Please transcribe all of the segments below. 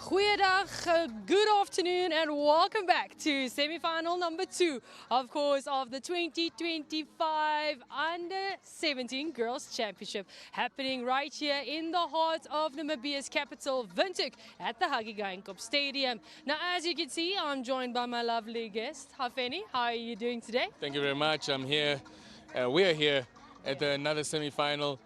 Goeiedag, good afternoon, and welcome back to semi-final number 2, of course, of the 2025 Under-17 Girls Championship, happening right here in the heart of Namibia's capital, Windhoek, at the Hagegeinkop Stadium. Now, as you can see, I'm joined by my lovely guest, Hafeni. How are you doing today? Thank you very much. I'm here. We are here at another semi-final.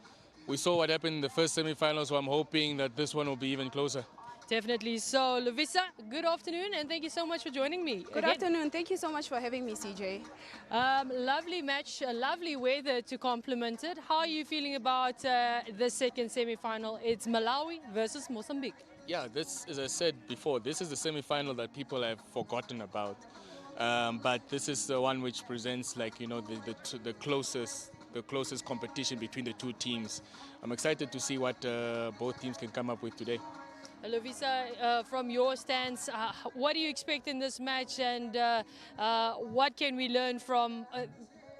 We saw what happened in the first semi-final, so I'm hoping that this one will be even closer. Definitely. So, Lovisa, good afternoon, and thank you so much for joining me. Good afternoon. Thank you so much for having me, CJ. Lovely match, lovely weather to complement it. How are you feeling about the second semi-final? It's Malawi versus Mozambique. Yeah, this, as I said before, this is the semi-final that people have forgotten about. But this is the one which presents, like, you know, the closest competition between the two teams. I'm excited to see what both teams can come up with today. Lovisa, from your stance, what do you expect in this match, and what can we learn from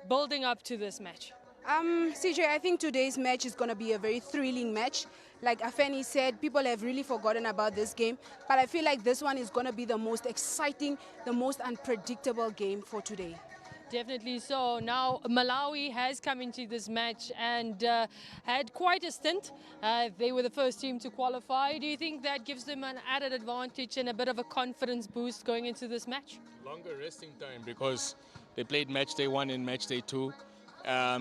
building up to this match? CJ, I think today's match is going to be a very thrilling match. Like Afeni said, people have really forgotten about this game, but I feel like this one is going to be the most exciting, the most unpredictable game for today. Definitely so. Now, Malawi has come into this match and had quite a stint. They were the first team to qualify. Do you think that gives them an added advantage and a bit of a confidence boost going into this match? Longer resting time because they played match day 1 and match day 2.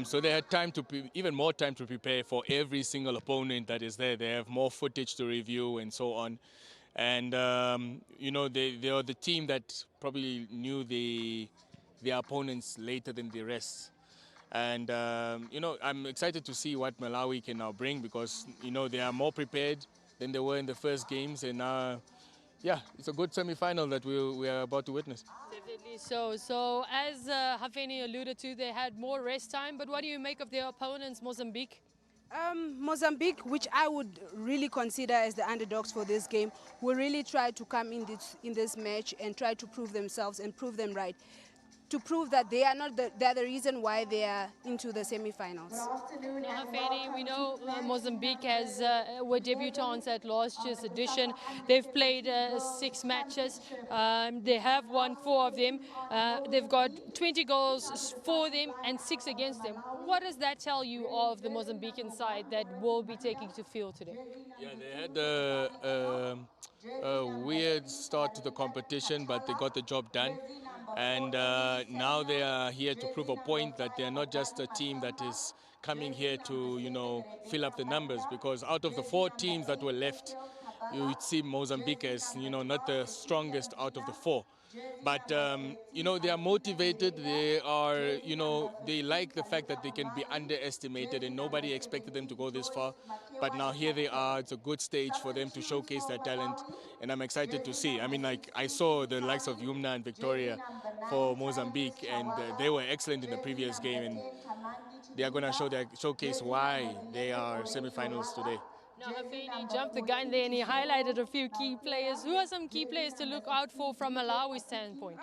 So they had time even more time to prepare for every single opponent that is there. They have more footage to review and so on. And, you know, they are the team that probably knew their opponents later than the rest. And, you know, I'm excited to see what Malawi can now bring because, you know, they are more prepared than they were in the first games. And, yeah, it's a good semi-final that we are about to witness. Definitely so. So, as Hafeni alluded to, they had more rest time. But what do you make of their opponents, Mozambique? Mozambique, which I would really consider as the underdogs for this game, will really try to come in this match and try to prove themselves and prove them right, to prove that they are not they're the reason why they are into the semi-finals. Hafeni, we know Mozambique were debutants at last year's edition. They've played 6 matches. They have won 4 of them. They've got 20 goals for them and 6 against them. What does that tell you of the Mozambican side that will be taking to field today? Yeah, they had a weird start to the competition, but they got the job done. And now they are here to prove a point that they are not just a team that is coming here to, you know, fill up the numbers. Because out of the 4 teams that were left, you would see Mozambique as, you know, not the strongest out of the 4. But, you know, they are motivated. They are, you know, they like the fact that they can be underestimated and nobody expected them to go this far. But now here they are. It's a good stage for them to showcase their talent. And I'm excited to see. I mean, like, I saw the likes of Yumna and Victoria for Mozambique, and they were excellent in the previous game. And they are going to showcase why they are semi-finals today. Now, Hafeni jumped the gun there and he highlighted a few key players. Who are some key players to look out for from Malawi's standpoint?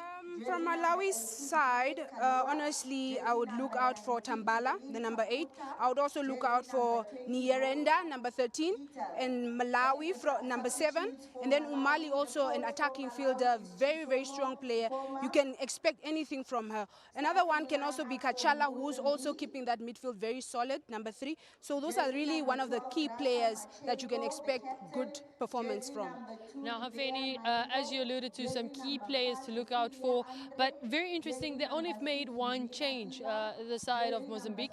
From Malawi's side, honestly, I would look out for Tambala, the number 8. I would also look out for Nyerenda, number 13, and Malawi, number 7. And then Umali, also an attacking fielder, very, very strong player. You can expect anything from her. Another one can also be Kachala, who's also keeping that midfield very solid, number 3. So those are really one of the key players that you can expect good performance from. Now, Hafeni, as you alluded to, some key players to look out for, but very interesting, they only made 1 change, the side of Mozambique,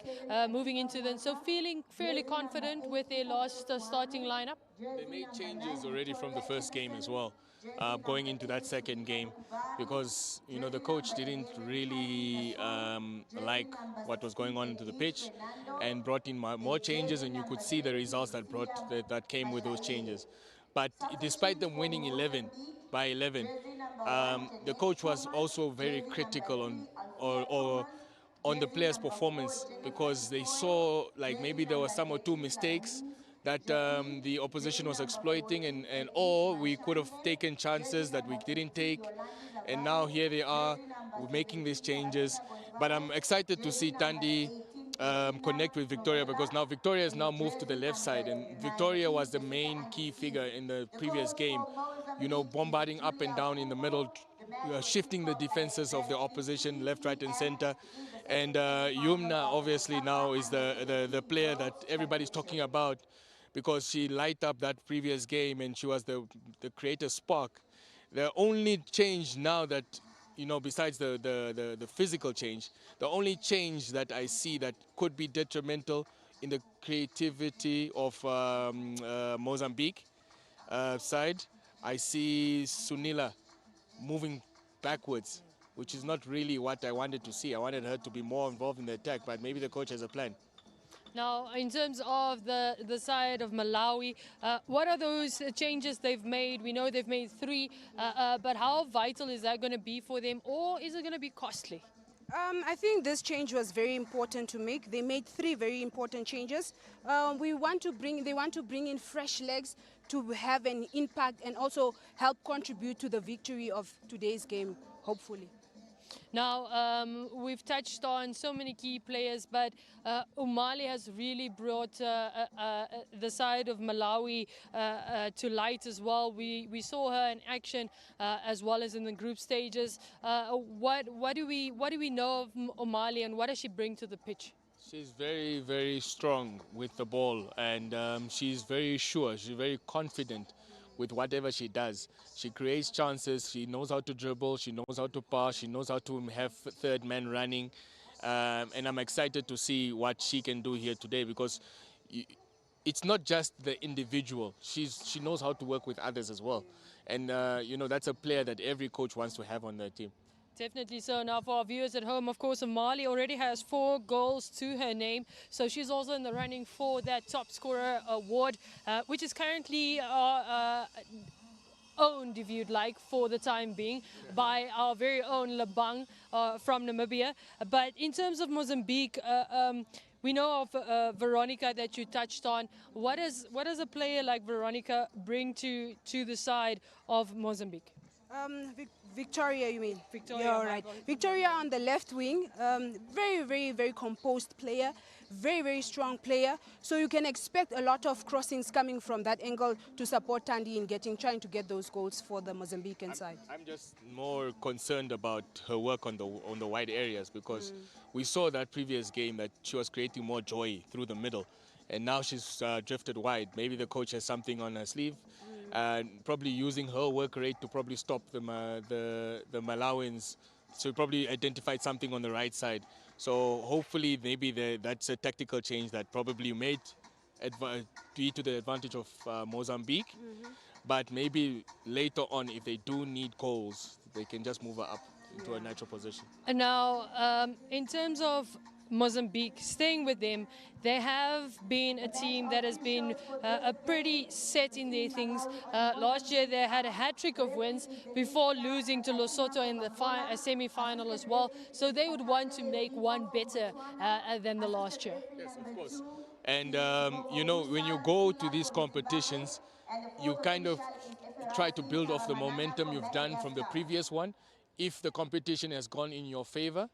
moving into them. So feeling fairly confident with their last starting lineup? They made changes already from the first game as well, going into that second game, because, you know, the coach didn't really like what was going on into the pitch and brought in more changes, and you could see the results that came with those changes. But despite them winning by 11, the coach was also very critical on the players' performance, because they saw like maybe there were some or 2 mistakes that the opposition was exploiting, or we could have taken chances that we didn't take. And now here they are making these changes. But I'm excited to see Tandi connect with Victoria, because now Victoria has now moved to the left side, and Victoria was the main key figure in the previous game, you know, bombarding up and down in the middle, shifting the defenses of the opposition left, right and center. And Yumna obviously now is the player that everybody's talking about, because she lighted up that previous game and she was the creative spark. The only change now that, you know, besides the physical change, the only change that I see that could be detrimental in the creativity of Mozambique side, I see Sunila moving backwards, which is not really what I wanted to see. I wanted her to be more involved in the attack, but maybe the coach has a plan. Now, in terms of the side of Malawi, what are those changes they've made? We know they've made 3, but how vital is that going to be for them, or is it going to be costly? I think this change was very important to make. They made 3 very important changes. They want to bring in fresh legs to have an impact and also help contribute to the victory of today's game, hopefully. Now, we've touched on so many key players, but Umali has really brought the side of Malawi to light as well. We saw her in action as well as in the group stages. What do we know of Umali, and what does she bring to the pitch? She's very, very strong with the ball, and she's very sure, she's very confident with whatever she does. She creates chances, she knows how to dribble, she knows how to pass, she knows how to have third man running. And I'm excited to see what she can do here today, because it's not just the individual. She knows how to work with others as well. And, you know, that's a player that every coach wants to have on their team. Definitely so. Now, for our viewers at home, of course, Mali already has 4 goals to her name. So she's also in the running for that top scorer award, which is currently owned, if you'd like, for the time being, by our very own Labang from Namibia. But in terms of Mozambique, we know of Veronica that you touched on. What does a player like Veronica bring to the side of Mozambique? Victoria, you mean? Victoria, you're right. Victoria on the left wing, very, very, very composed player, very, very strong player. So you can expect a lot of crossings coming from that angle to support Tandy in trying to get those goals for the Mozambican side. I'm just more concerned about her work on the wide areas, because we saw that previous game that she was creating more joy through the middle, and now she's drifted wide. Maybe the coach has something on her sleeve, and probably using her work rate to probably stop the Malawians. So probably identified something on the right side. So hopefully maybe that's a tactical change that probably made be to the advantage of Mozambique. But maybe later on, if they do need goals, they can just move her up into a natural position. And now, in terms of Mozambique, staying with them, they have been a team that has been pretty set in their things. Last year they had a hat-trick of wins before losing to Lesotho in the semi-final as well. So they would want to make one better than the last year. Yes, of course. And, you know, when you go to these competitions, you kind of try to build off the momentum you've done from the previous one. If the competition has gone in your favor,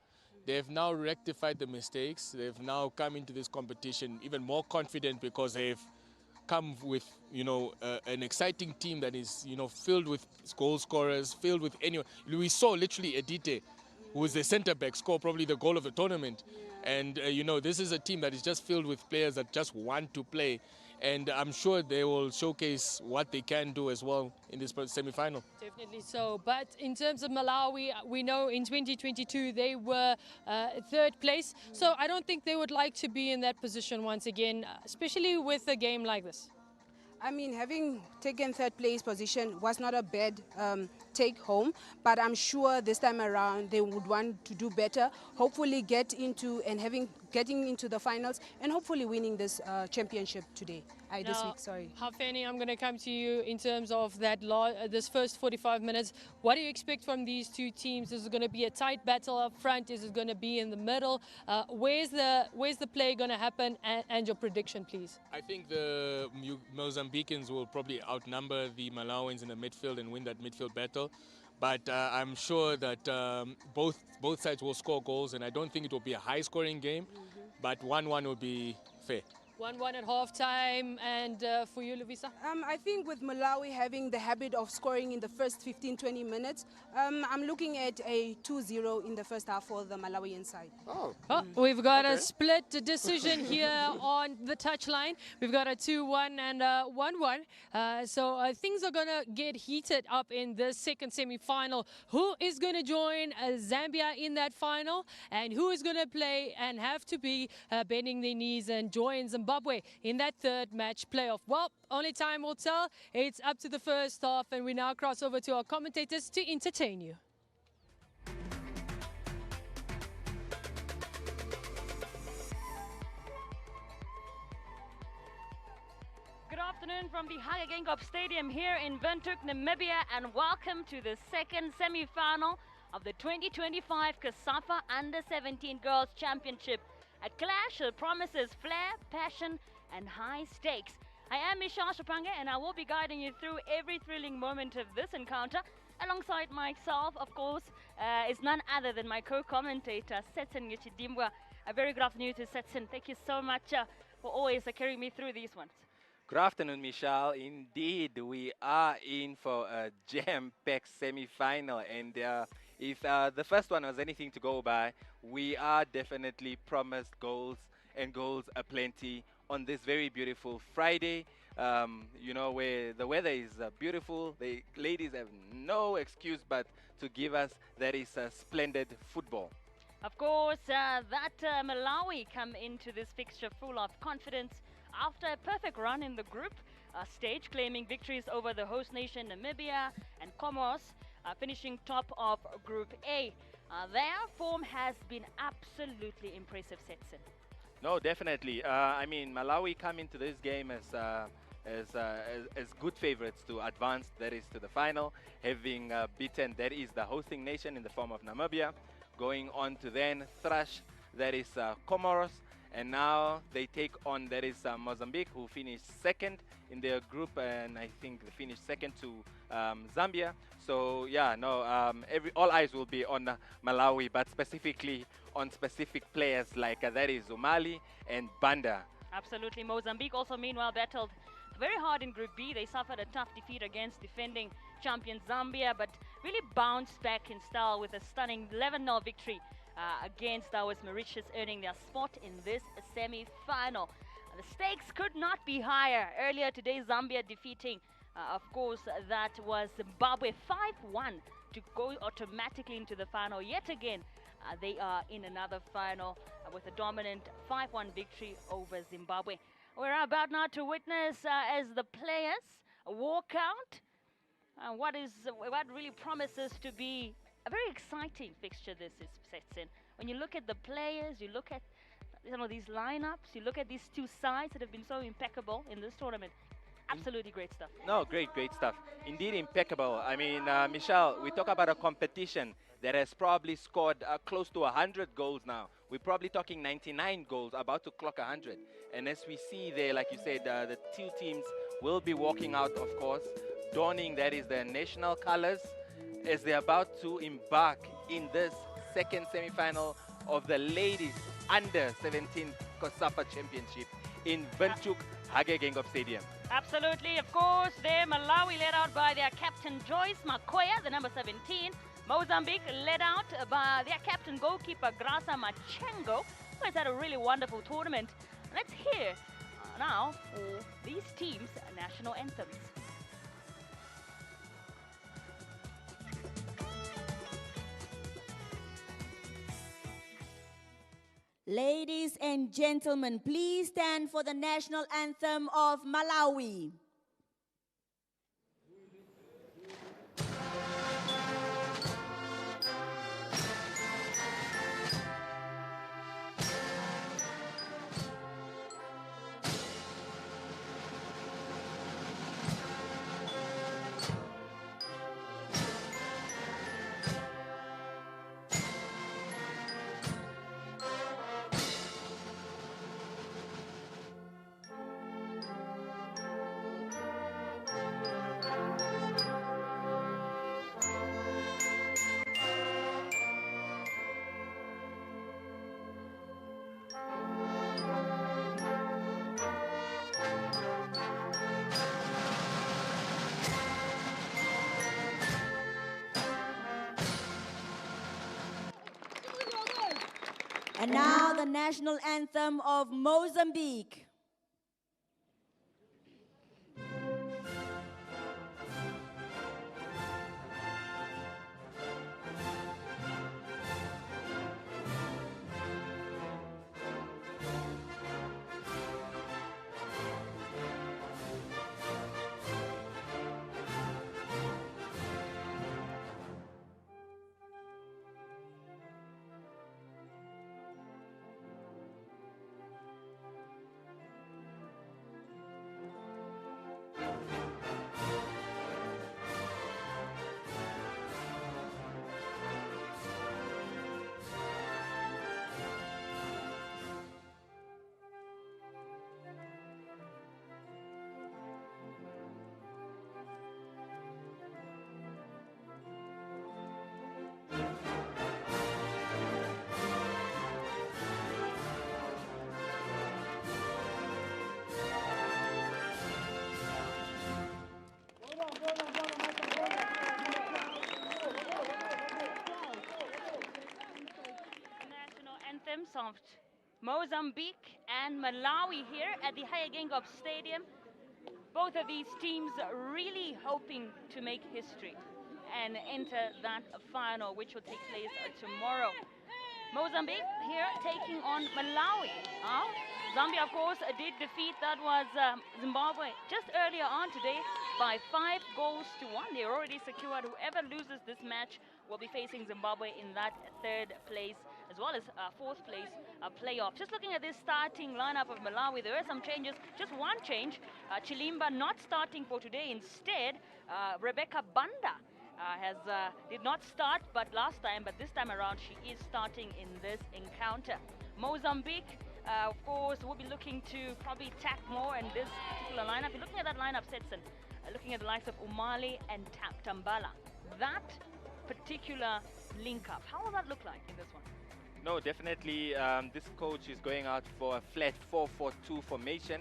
they've now rectified the mistakes. They've now come into this competition even more confident, because they've come with, you know, an exciting team that is, you know, filled with goal scorers, filled with anyone. We saw literally Edite, who is the centre back, score probably the goal of the tournament. And, you know, this is a team that is just filled with players that just want to play. And I'm sure they will showcase what they can do as well in this semi-final. Definitely so. But in terms of Malawi, we know in 2022 they were 3rd place. So I don't think they would like to be in that position once again, especially with a game like this. I mean, having taken 3rd place position was not a bad take home, but I'm sure this time around they would want to do better, hopefully getting into the finals and hopefully winning this championship today. This week, sorry. Hafeni, I'm going to come to you in terms of that this first 45 minutes. What do you expect from these two teams? Is it going to be a tight battle up front? Is it going to be in the middle? Where's the play going to happen? And your prediction, please. I think the Mozambicans will probably outnumber the Malawians in the midfield and win that midfield battle. But I'm sure that both sides will score goals, and I don't think it will be a high-scoring game. but 1-1 will be fair. 1-1 at halftime, and for you, Lovisa? I think with Malawi having the habit of scoring in the first 15-20 minutes, I'm looking at a 2-0 in the first half for the Malawian side. Oh, We've got a Okay. split decision here on the touchline. We've got a 2-1 and a 1-1. So things are going to get heated up in this second semi-final. Who is going to join Zambia in that final? And who is going to play and have to be bending their knees and join Zimbabwe in that third match playoff? Well, only time will tell. It's up to the first half, and we now cross over to our commentators to entertain you. Good afternoon from the Hagagengop Stadium here in Windhoek, Namibia, and welcome to the second semi-final of the 2025 COSAFA u17 Girls Championship. A clash that promises flair, passion, and high stakes. I am Michelle Shapange, and I will be guiding you through every thrilling moment of this encounter. Alongside myself, of course, is none other than my co-commentator, Setsin Gichidimbwa. A very good afternoon to Setsin. Thank you so much for always carrying me through these ones. Good afternoon, Michelle. Indeed, we are in for a jam-packed semi-final, and if the first one was anything to go by, we are definitely promised goals and goals aplenty on this very beautiful Friday. You know, where the weather is beautiful, the ladies have no excuse but to give us that is splendid football. Of course, Malawi come into this fixture full of confidence after a perfect run in the group stage, claiming victories over the host nation Namibia and Comoros, finishing top of Group A. Their form has been absolutely impressive, Setsin. No, definitely. I mean, Malawi come into this game as good favorites to advance, that is, to the final, having beaten, that is, the hosting nation in the form of Namibia, going on to then thrash, that is, Comoros, and now they take on, that is, Mozambique, who finished second in their group, and I think they finished second to Zambia. So yeah, no, all eyes will be on Malawi, but specifically on specific players like that is Umali and Banda. Absolutely. Mozambique also meanwhile battled very hard in Group B. They suffered a tough defeat against defending champion Zambia, but really bounced back in style with a stunning 11-0 victory against Mauritius, earning their spot in this semi-final. The stakes could not be higher. Earlier today, Zambia defeating, of course, that was Zimbabwe 5-1 to go automatically into the final. Yet again, they are in another final with a dominant 5-1 victory over Zimbabwe. We're about now to witness as the players walk out what really promises to be a very exciting fixture this sets in. When you look at the players, you look at some of these lineups, you look at these two sides that have been so impeccable in this tournament. Absolutely great stuff. No, great stuff. Indeed impeccable. I mean, Michelle, we talk about a competition that has probably scored close to 100 goals now. We're probably talking 99 goals, about to clock 100. And as we see there, like you said, the two teams will be walking out, of course, donning, that is, their national colors, as they're about to embark in this second semi-final of the ladies under 17 COSAFA Championship in Windhoek Hagagengop Stadium. Absolutely, of course, there Malawi led out by their captain Joyce Makoya, the number 17. Mozambique led out by their captain goalkeeper Grasa Machengo, who has had a really wonderful tournament. Let's hear now for these teams' national anthems. Ladies and gentlemen, please stand for the national anthem of Malawi. And now the national anthem of Mozambique. Anthems of Mozambique and Malawi here at the Hyagengo Stadium. Both of these teams really hoping to make history and enter that final, which will take place tomorrow. Mozambique here taking on Malawi. Zambia, of course, did defeat, that was Zimbabwe, just earlier on today by 5 goals to 1. They're already secured. Whoever loses this match will be facing Zimbabwe in that 3rd place, as well as 4th place playoff. Just looking at this starting lineup of Malawi, there were some changes. Just one change. Chilimba not starting for today. Instead, Rebecca Banda did not start but this time around she is starting in this encounter. Mozambique, of course, will be looking to probably tack more in this particular lineup. You're looking at that lineup, Setson, looking at the likes of Umali and Tambala. That particular link-up, how will that look like in this one? No, definitely this coach is going out for a flat 4-4-2 formation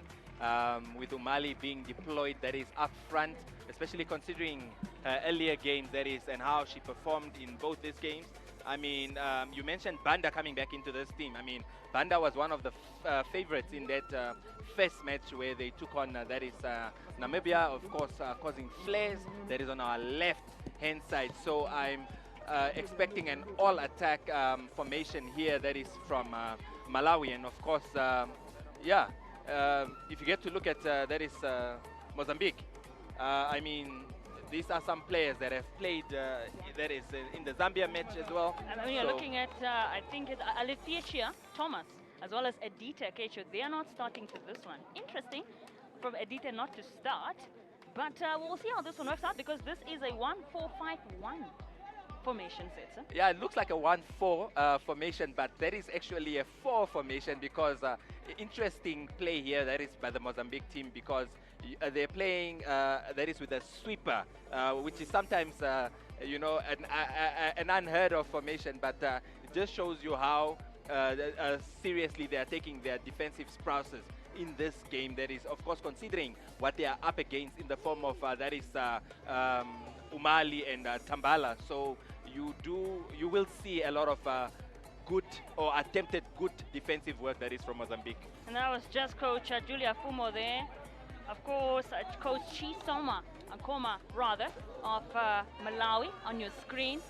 with Umali being deployed, that is up front, especially considering her earlier games, that is, and how she performed in both these games. I mean, you mentioned Banda coming back into this team. I mean, Banda was one of the favorites in that first match where they took on, that is Namibia, of course, causing flares. That is on our left-hand side. So I'm expecting an all-attack formation here, that is from Malawi. And of course, if you get to look at, that is Mozambique, I mean, these are some players that have played, that is in the Zambia match as well. I mean, you're looking at, I think it's Alethea Thomas, as well as Edita Kecho. They are not starting for this one. Interesting from Edita not to start, but we'll see how this one works out, because this is a 1-4-5-1 formation, Setsa. Yeah, it looks like a 1-4 formation, but that is actually a 4 formation, because interesting play here, that is by the Mozambique team, because they're playing, that is with a sweeper, which is sometimes, you know, an unheard of formation, but it just shows you how seriously they are taking their defensive sprouts in this game. That is, of course, considering what they are up against in the form of, that is Umali and Tambala. So you will see a lot of good or attempted good defensive work, that is from Mozambique. And that was just Coach Julia Fumo there. Of course, Coach Chisoma Nkoma, rather, of Malawi on your screen.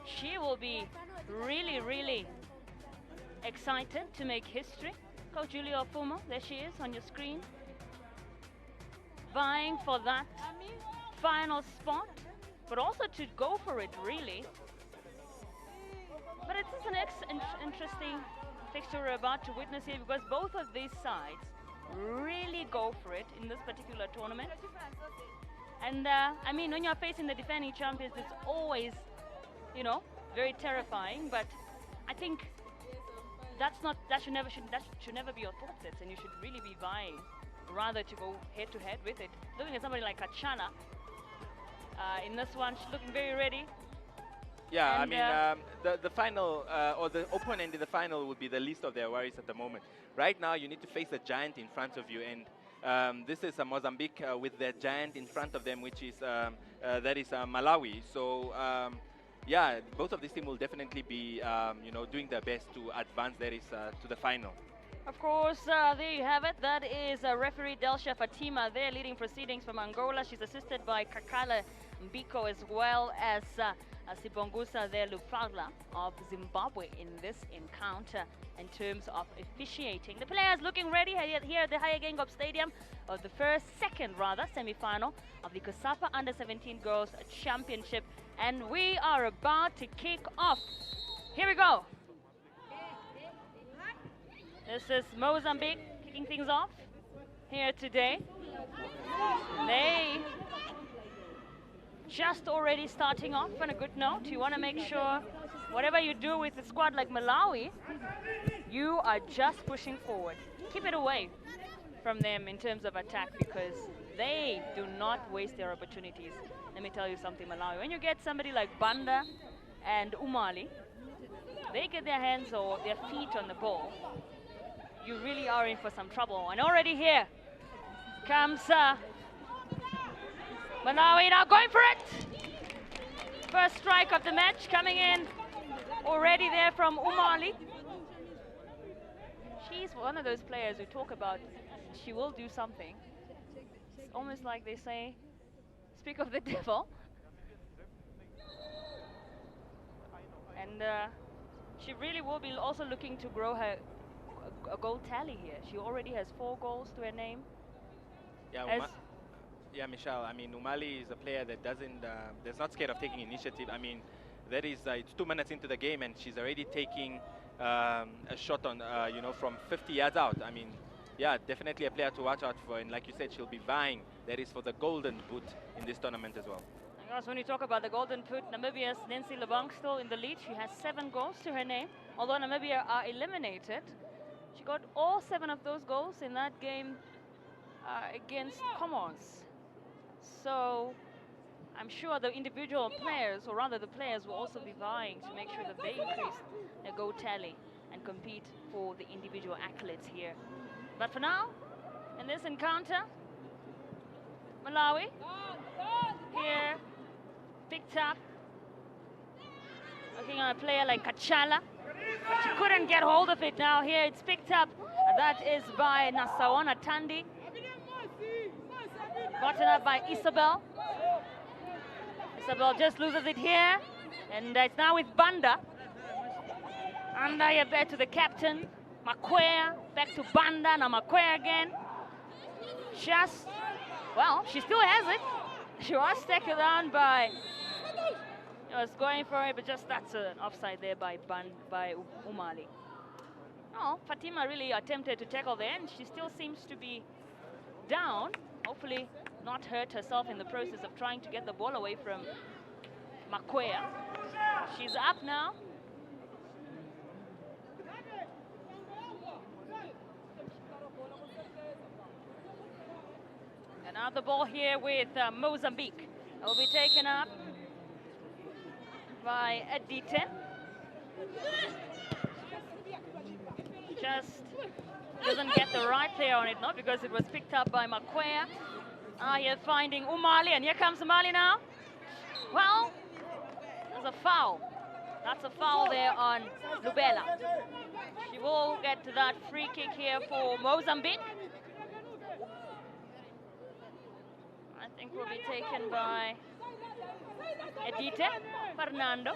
She will be really, really excited to make history. Coach Julia Fumo, there she is on your screen, vying for that final spot, but also to go for it, really. But it's an interesting fixture we're about to witness here, because both of these sides really go for it in this particular tournament. And I mean, when you're facing the defending champions, it's always, you know, very terrifying. But I think that should never be your thought sets, and you should really be vying rather to go head to head with it. Looking at somebody like Kachana in this one, she's looking very ready. Yeah, and I mean, the final, or the opponent in the final would be the least of their worries at the moment. Right now, you need to face a giant in front of you, and this is Mozambique with their giant in front of them, which is, that is Malawi. So, yeah, both of these teams will definitely be, you know, doing their best to advance there is to the final. Of course, there you have it. That is referee Delsha Fatima there leading proceedings from Angola. She's assisted by Kakala Mbiko as well as Sibongusa there Lupagla of Zimbabwe in this encounter in terms of officiating. The players looking ready here at the Higher Gangop Stadium of the second semi-final of the COSAFA u17 Girls Championship. And we are about to kick off. Here we go. This is Mozambique kicking things off here today. They just already starting off on a good note. You want to make sure whatever you do with a squad like Malawi, you are just pushing forward. Keep it away from them in terms of attack because they do not waste their opportunities. Let me tell you something, Malawi. When you get somebody like Banda and Umali, they get their hands or their feet on the ball, you really are in for some trouble. And already here comes Malawi now going for it. First strike of the match coming in already there from Umali. She's one of those players who talk about she will do something. It's almost like they say, speak of the devil. And she really will be also looking to grow her a goal tally here. She already has 4 goals to her name. Yeah, yeah, Michelle. I mean, Umali is a player that that's not scared of taking initiative. I mean, that is it's 2 minutes into the game and she's already taking a shot on, you know, from 50 yards out. I mean, yeah, definitely a player to watch out for. And like you said, she'll be vying, that is, for the golden boot in this tournament as well. Because when you talk about the golden boot, Namibia's Nancy Lebong still in the lead. She has 7 goals to her name. Although Namibia are eliminated, she got all 7 of those goals in that game against Comoros. So I'm sure the individual players, or rather the players, will also be vying to make sure that they increase their goal tally and compete for the individual accolades here. But for now, in this encounter, Malawi here picked up, looking at a player like Kachala, but she couldn't get hold of it. Now here it's picked up, that is by Nasaona Tandi, gotten up by Isabel. Isabel just loses it here, and it's now with Banda. Banda here back to the captain, Makwea, back to Banda, now Makwea again. Just, well, she still has it. She was taken down by, was going for it, but just that's an offside there by Umali. Oh, Fatima really attempted to tackle there, and she still seems to be down. Hopefully not hurt herself in the process of trying to get the ball away from Makwea. She's up now. And now the ball here with Mozambique. It will be taken up by Adite. Just doesn't get the right player on it, not because it was picked up by Makwea. Here finding Umali, and here comes Umali now. Well, there's a foul. That's a foul there on Lubela. She will get to that free kick here for Mozambique. I think will be taken by Edite Fernando.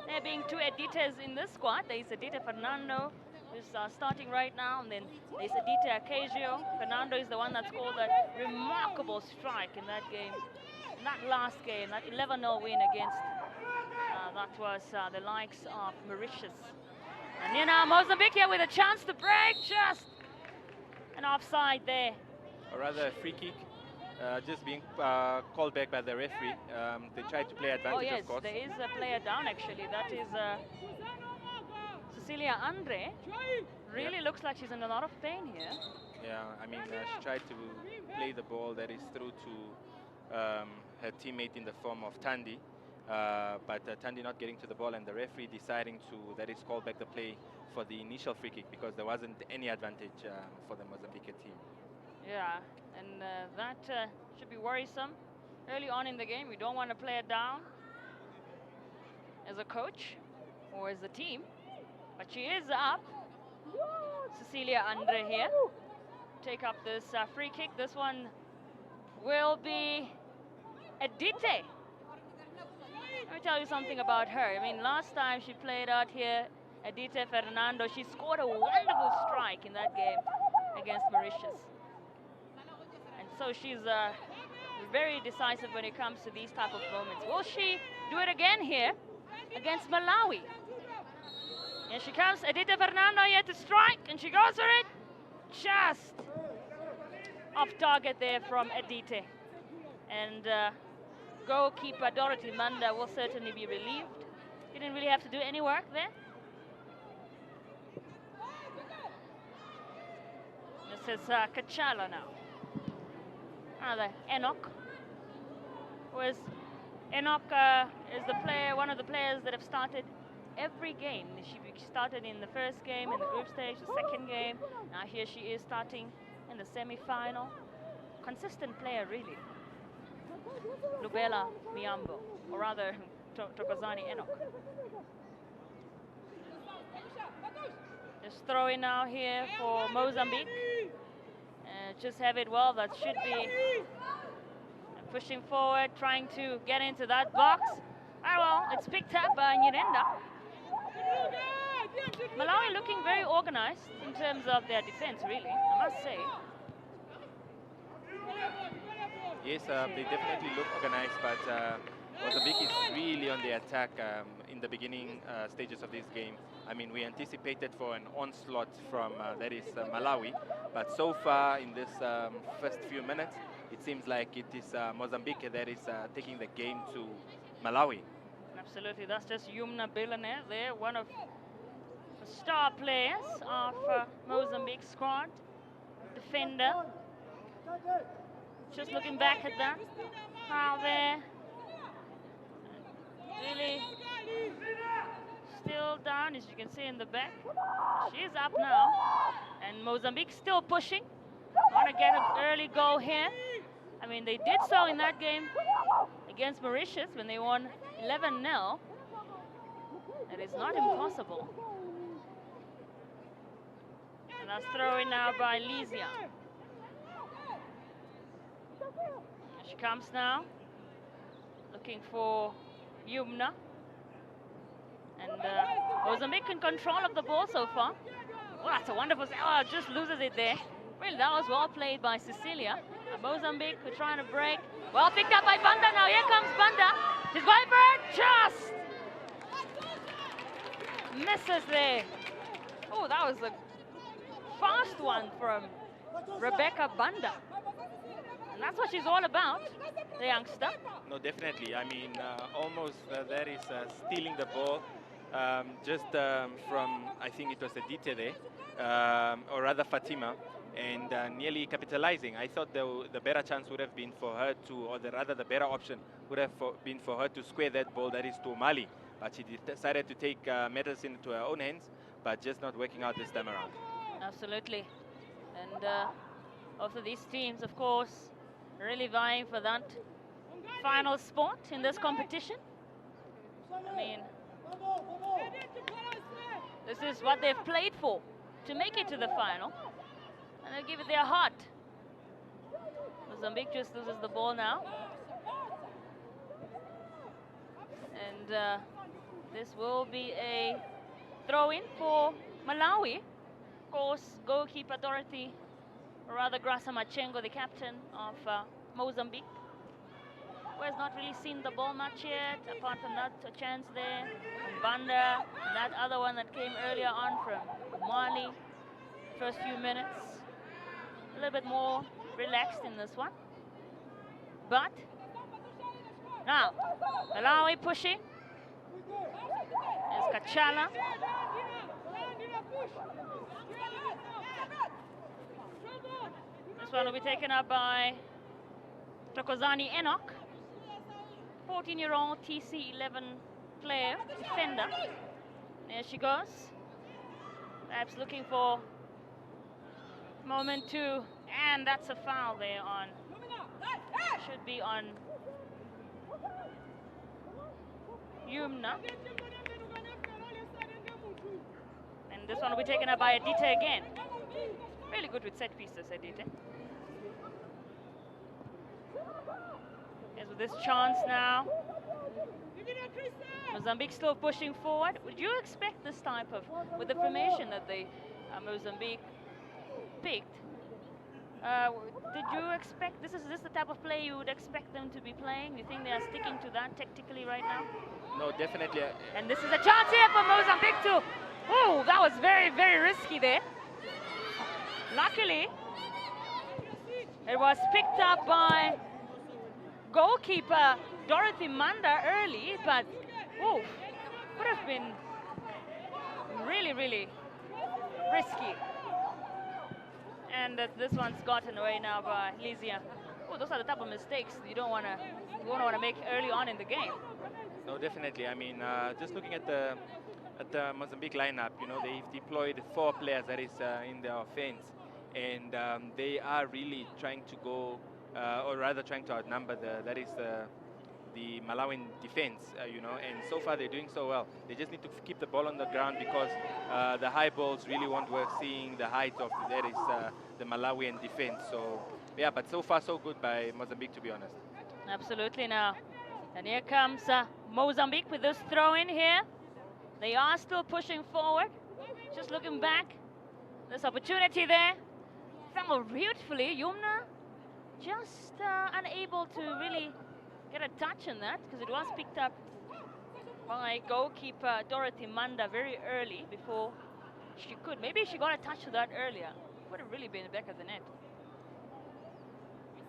There being 2 Edites in this squad. There is Edite Fernando, who's starting right now, and then there's Edite Acasio. Fernando is the one that scored that remarkable strike in that game, in that last game, that 11-0 win against, that was the likes of Mauritius. And here now Mozambique here with a chance to break, just an offside there. Or rather a free kick, just being called back by the referee. They tried to play advantage, oh yes, of course. There is a player down actually. That is Cecilia Andre. Really looks like she's in a lot of pain here. Yeah, I mean, she tried to play the ball that is through to her teammate in the form of Tandi. But Tandi not getting to the ball, and the referee deciding to, that is, call back the play for the initial free kick because there wasn't any advantage for the Mozambique team. Yeah, and that should be worrisome. Early on in the game, we don't want to play it down. as a coach or as a team. But she is up. Cecilia Andre here. Take up this free kick. This one will be Edite. Let me tell you something about her. I mean, last time she played out here, Edite Fernando, she scored a wonderful strike in that game against Mauritius. And so she's very decisive when it comes to these type of moments. Will she do it again here against Malawi? Here she comes, Edite Fernando here to strike, and she goes for it. Just off target there from Edite. And goalkeeper Dorothy Manda will certainly be relieved. Didn't really have to do any work there. This is Kachala now. Another Enoch. Enoch is the player, one of the players that have started every game. She started in the first game, in the group stage, the second game. Now here she is starting in the semi-final. Consistent player, really. Lubela Miambo, or rather Tokozani Enoch. Just throwing now here for Mozambique. Just have it well, that should be pushing forward, trying to get into that box. Ah, well, it's picked up by Nyirenda. Malawi looking very organized in terms of their defense, really, I must say. Yes, they definitely look organized, but Mozambique is really on the attack in the beginning stages of this game. I mean, we anticipated for an onslaught from, that is Malawi, but so far in this first few minutes, it seems like it is Mozambique that is taking the game to Malawi. Absolutely, that's just Yumna Billionaire there, one of the star players of Mozambique's squad. Defender. Just looking back at that. Foul there. Really still down, as you can see in the back. She's up now. And Mozambique still pushing. Want to get an early goal here. I mean, they did so in that game against Mauritius when they won 11-0. It is not impossible. And that's thrown now by Lysia. Here she comes now, looking for Yumna. And Mozambique in control of the ball so far. Oh, that's a wonderful, oh, just loses it there. Well, that was well played by Cecilia. Mozambique were trying to break. Well picked up by Banda now. Here comes Banda. She's going for it. Just misses there. Oh, that was a fast one from Rebecca Banda. And that's what she's all about, the youngster. No, definitely. I mean, almost that is stealing the ball just from, I think it was Edite there, or rather Fatima, and nearly capitalizing. I thought the better chance would have been for her to, or rather the better option would have been for her to square that ball, that is to Mali. But she decided to take matters into her own hands, but just not working out this time around. Absolutely. And also these teams, of course, really vying for that final spot in this competition. I mean, this is what they've played for, to make it to the final. And they'll give it their heart. Mozambique just loses the ball now. And this will be a throw-in for Malawi. Of course, goalkeeper Dorothy, or rather Grasa Machengo, the captain of Mozambique, who has not really seen the ball much yet, apart from that chance there from Banda, and that other one that came earlier on from Mali. First few minutes, a little bit more relaxed in this one. But now, Malawi pushing. There's Kachala. This one will be taken up by Tokozani Enoch, 14-year-old TC11 player, defender. There she goes. Perhaps looking for moment two, and that's a foul there on, should be on Yumna. And this one will be taken up by Adite again. Really good with set pieces, Adite. As with this chance now. Mozambique still pushing forward. Would you expect this type of, with the formation that they Mozambique picked, did you expect, this the type of play you would expect them to be playing? You think they are sticking to that tactically right now? No, definitely. And this is a chance here for Mozambique to, oh, that was very, very risky there. Luckily, it was picked up by goalkeeper Dorothy Manda early, but oh, would have been really, really risky. And this one's gotten away now by Lysia. Oh, those are the type of mistakes you don't want to make early on in the game. No, definitely. I mean, just looking at the Mozambique lineup, you know, they've deployed 4 players that is in their offense, and they are really trying to go, or rather trying to outnumber the Malawian defense, you know, and so far they're doing so well. They just need to keep the ball on the ground because the high balls really won't work, seeing the height of the Malawian defense. So, yeah, but so far so good by Mozambique, to be honest. Absolutely now. And here comes Mozambique with this throw in here. They are still pushing forward. Just looking back. This opportunity there. Fell beautifully. Yumna just unable to really get a touch on that because it was picked up by goalkeeper Dorothy Manda very early before she could. Maybe if she got a touch to that earlier, would have really been the back of the net.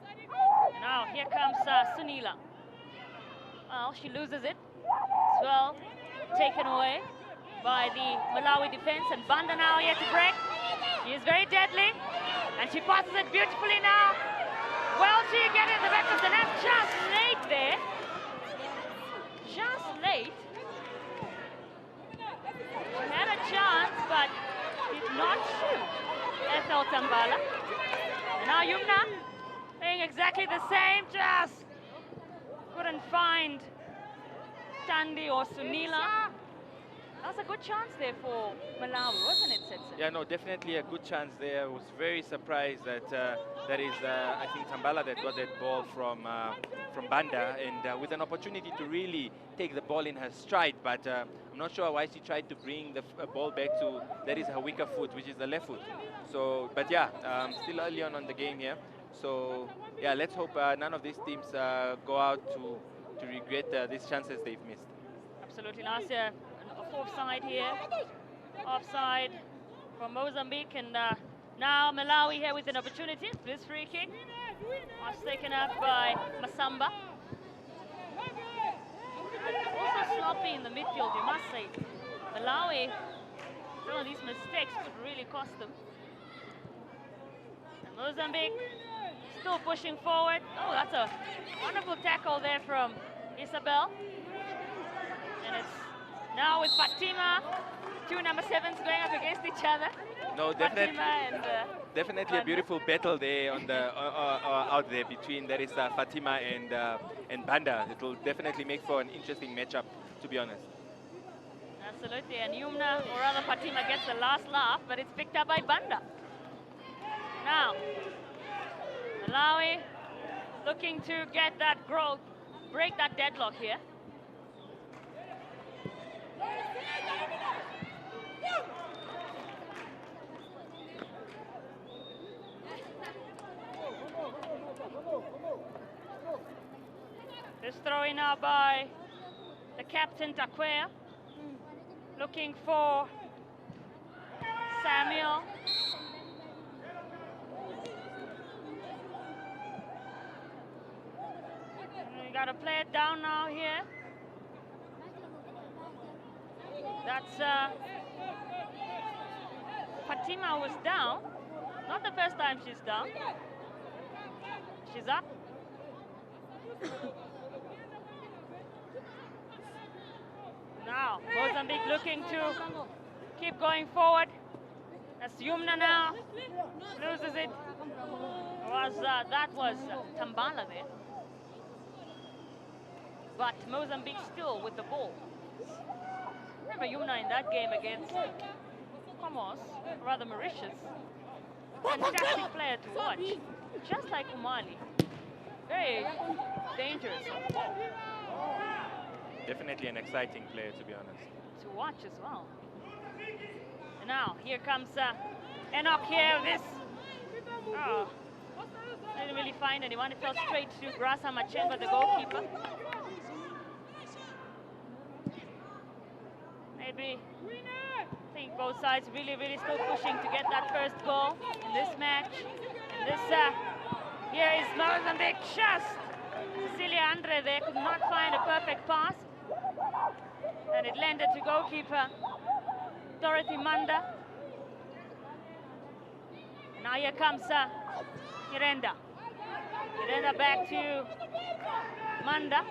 And now here comes Sunila. Well, she loses it. As well, taken away by the Malawi defense, and Banda now here to break. She is very deadly, and she passes it beautifully now. Well, she get in the back of the net, just late there. Just late. She had a chance, but did not shoot. Ethel Tambala. And now Yumna doing exactly the same, just couldn't find Tandi or Sunila. That was a good chance there for Malawi, wasn't it, Setson? Yeah, no, definitely a good chance there. I was very surprised that that is, I think, Tambala that got that ball from Banda, and with an opportunity to really take the ball in her stride. But I'm not sure why she tried to bring the ball back to, that is her weaker foot, which is the left foot. So, but yeah, still early on the game here. So, yeah, let's hope none of these teams go out to regret these chances they've missed. Absolutely. Last year, offside here. Offside from Mozambique, and now Malawi here with an opportunity. This free kick was taken up by Masamba. Also sloppy in the midfield, you must say. Malawi, some of these mistakes could really cost them. And Mozambique still pushing forward. Oh, that's a wonderful tackle there from Isabel. And it's now with Fatima, 2 number 7s going up against each other. No, definitely, and, definitely Banda. a beautiful battle there on the out there between there is Fatima and Banda. It will definitely make for an interesting matchup, to be honest. Absolutely, and Yumna, or rather Fatima, gets the last laugh, but it's picked up by Banda. Now, Malawi looking to get that growth, break that deadlock here. This throw in now by the captain Takwea, looking for Samuel. We got to play it down now here. That's Fatima was down. Not the first time she's down. She's up. Now, Mozambique looking to keep going forward. As Yumna now loses it. That was Tambala there. but Mozambique still with the ball. Remember Yumna in that game against Comoros, rather Mauritius. Fantastic player to watch, just like Umali. Very dangerous Definitely an exciting player, to be honest. to watch as well. And now here comes Enoch here. This didn't really find anyone. It fell straight to Grasa Machemba, the goalkeeper. Maybe I think both sides really still pushing to get that first goal in this match. And this here is Mozambique just. Cecilia Andre there could not find a perfect pass. And it landed to goalkeeper Dorothy Manda. Now here comes Irenda. Irenda back to Manda.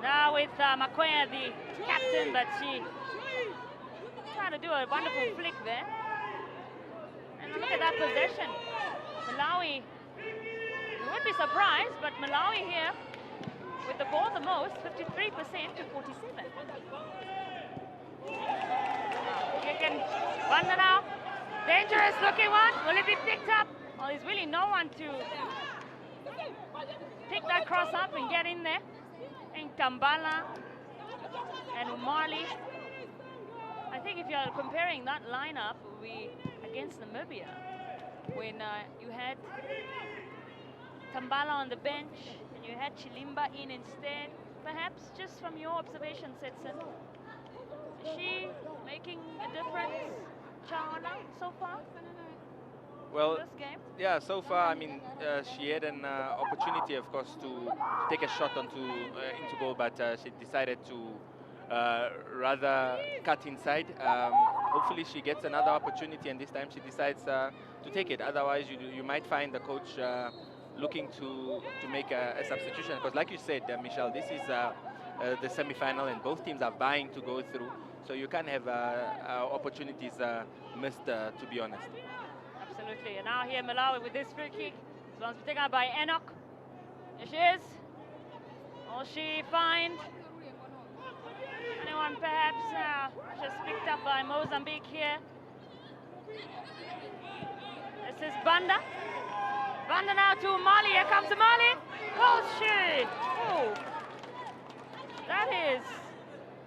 Now with Makoya, the captain, but she trying to do a wonderful flick there. And look at that possession. Malawi, you would be surprised, but Malawi here with the ball the most, 53% to 47. Wanda now, dangerous looking one. Will it be picked up? Well, there's really no one to pick that cross up and get in there. I think Tambala and Umali. I think if you're comparing that lineup against Namibia, when you had Tambala on the bench and you had Chilimba in instead, perhaps just from your observation, Setson, is she making a difference, Chana, so far? Well, This game? yeah, so far, I mean, she had an opportunity, of course, to take a shot into goal, but she decided to rather cut inside. Hopefully she gets another opportunity, and this time she decides to take it. Otherwise, you might find the coach looking to make a substitution. Because like you said, Michelle, this is the semi-final, and both teams are vying to go through. So you can't have opportunities missed, to be honest. Absolutely. And now here Malawi with this free kick. This one's taken out by Enoch. Here she is. Will she find anyone perhaps just picked up by Mozambique here? This is Banda. Banda now to Mali. Here comes Mali. Oh, shit. Oh. That is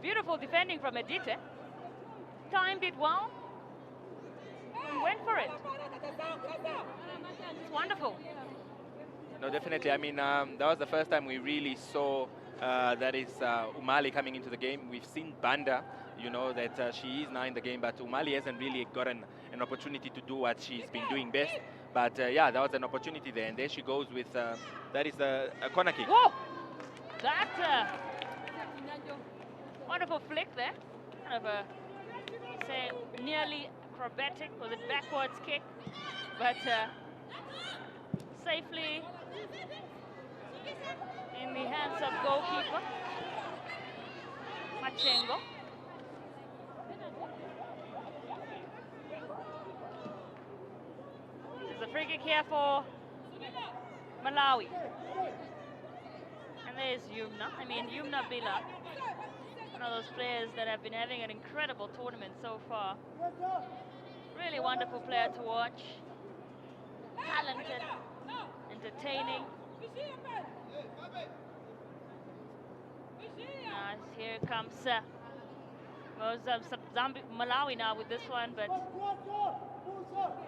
beautiful defending from Edite. Timed it well. And went for it. It's wonderful. No, definitely. I mean, that was the first time we really saw that is Umali coming into the game. We've seen Banda, you know, that she is now in the game, but Umali hasn't really gotten an opportunity to do what she's been doing best. But yeah, that was an opportunity there, and there she goes with, that is a corner kick. Whoa! That wonderful flick there. Kind of a, say, nearly acrobatic, was it backwards kick? But safely in the hands of goalkeeper Machengo. There's a free kick here for Malawi. And there's Yumna. I mean, Yumna Bila, one of those players that have been having an incredible tournament so far. Really wonderful player to watch. Talented, entertaining. Here comes Malawi now with this one, but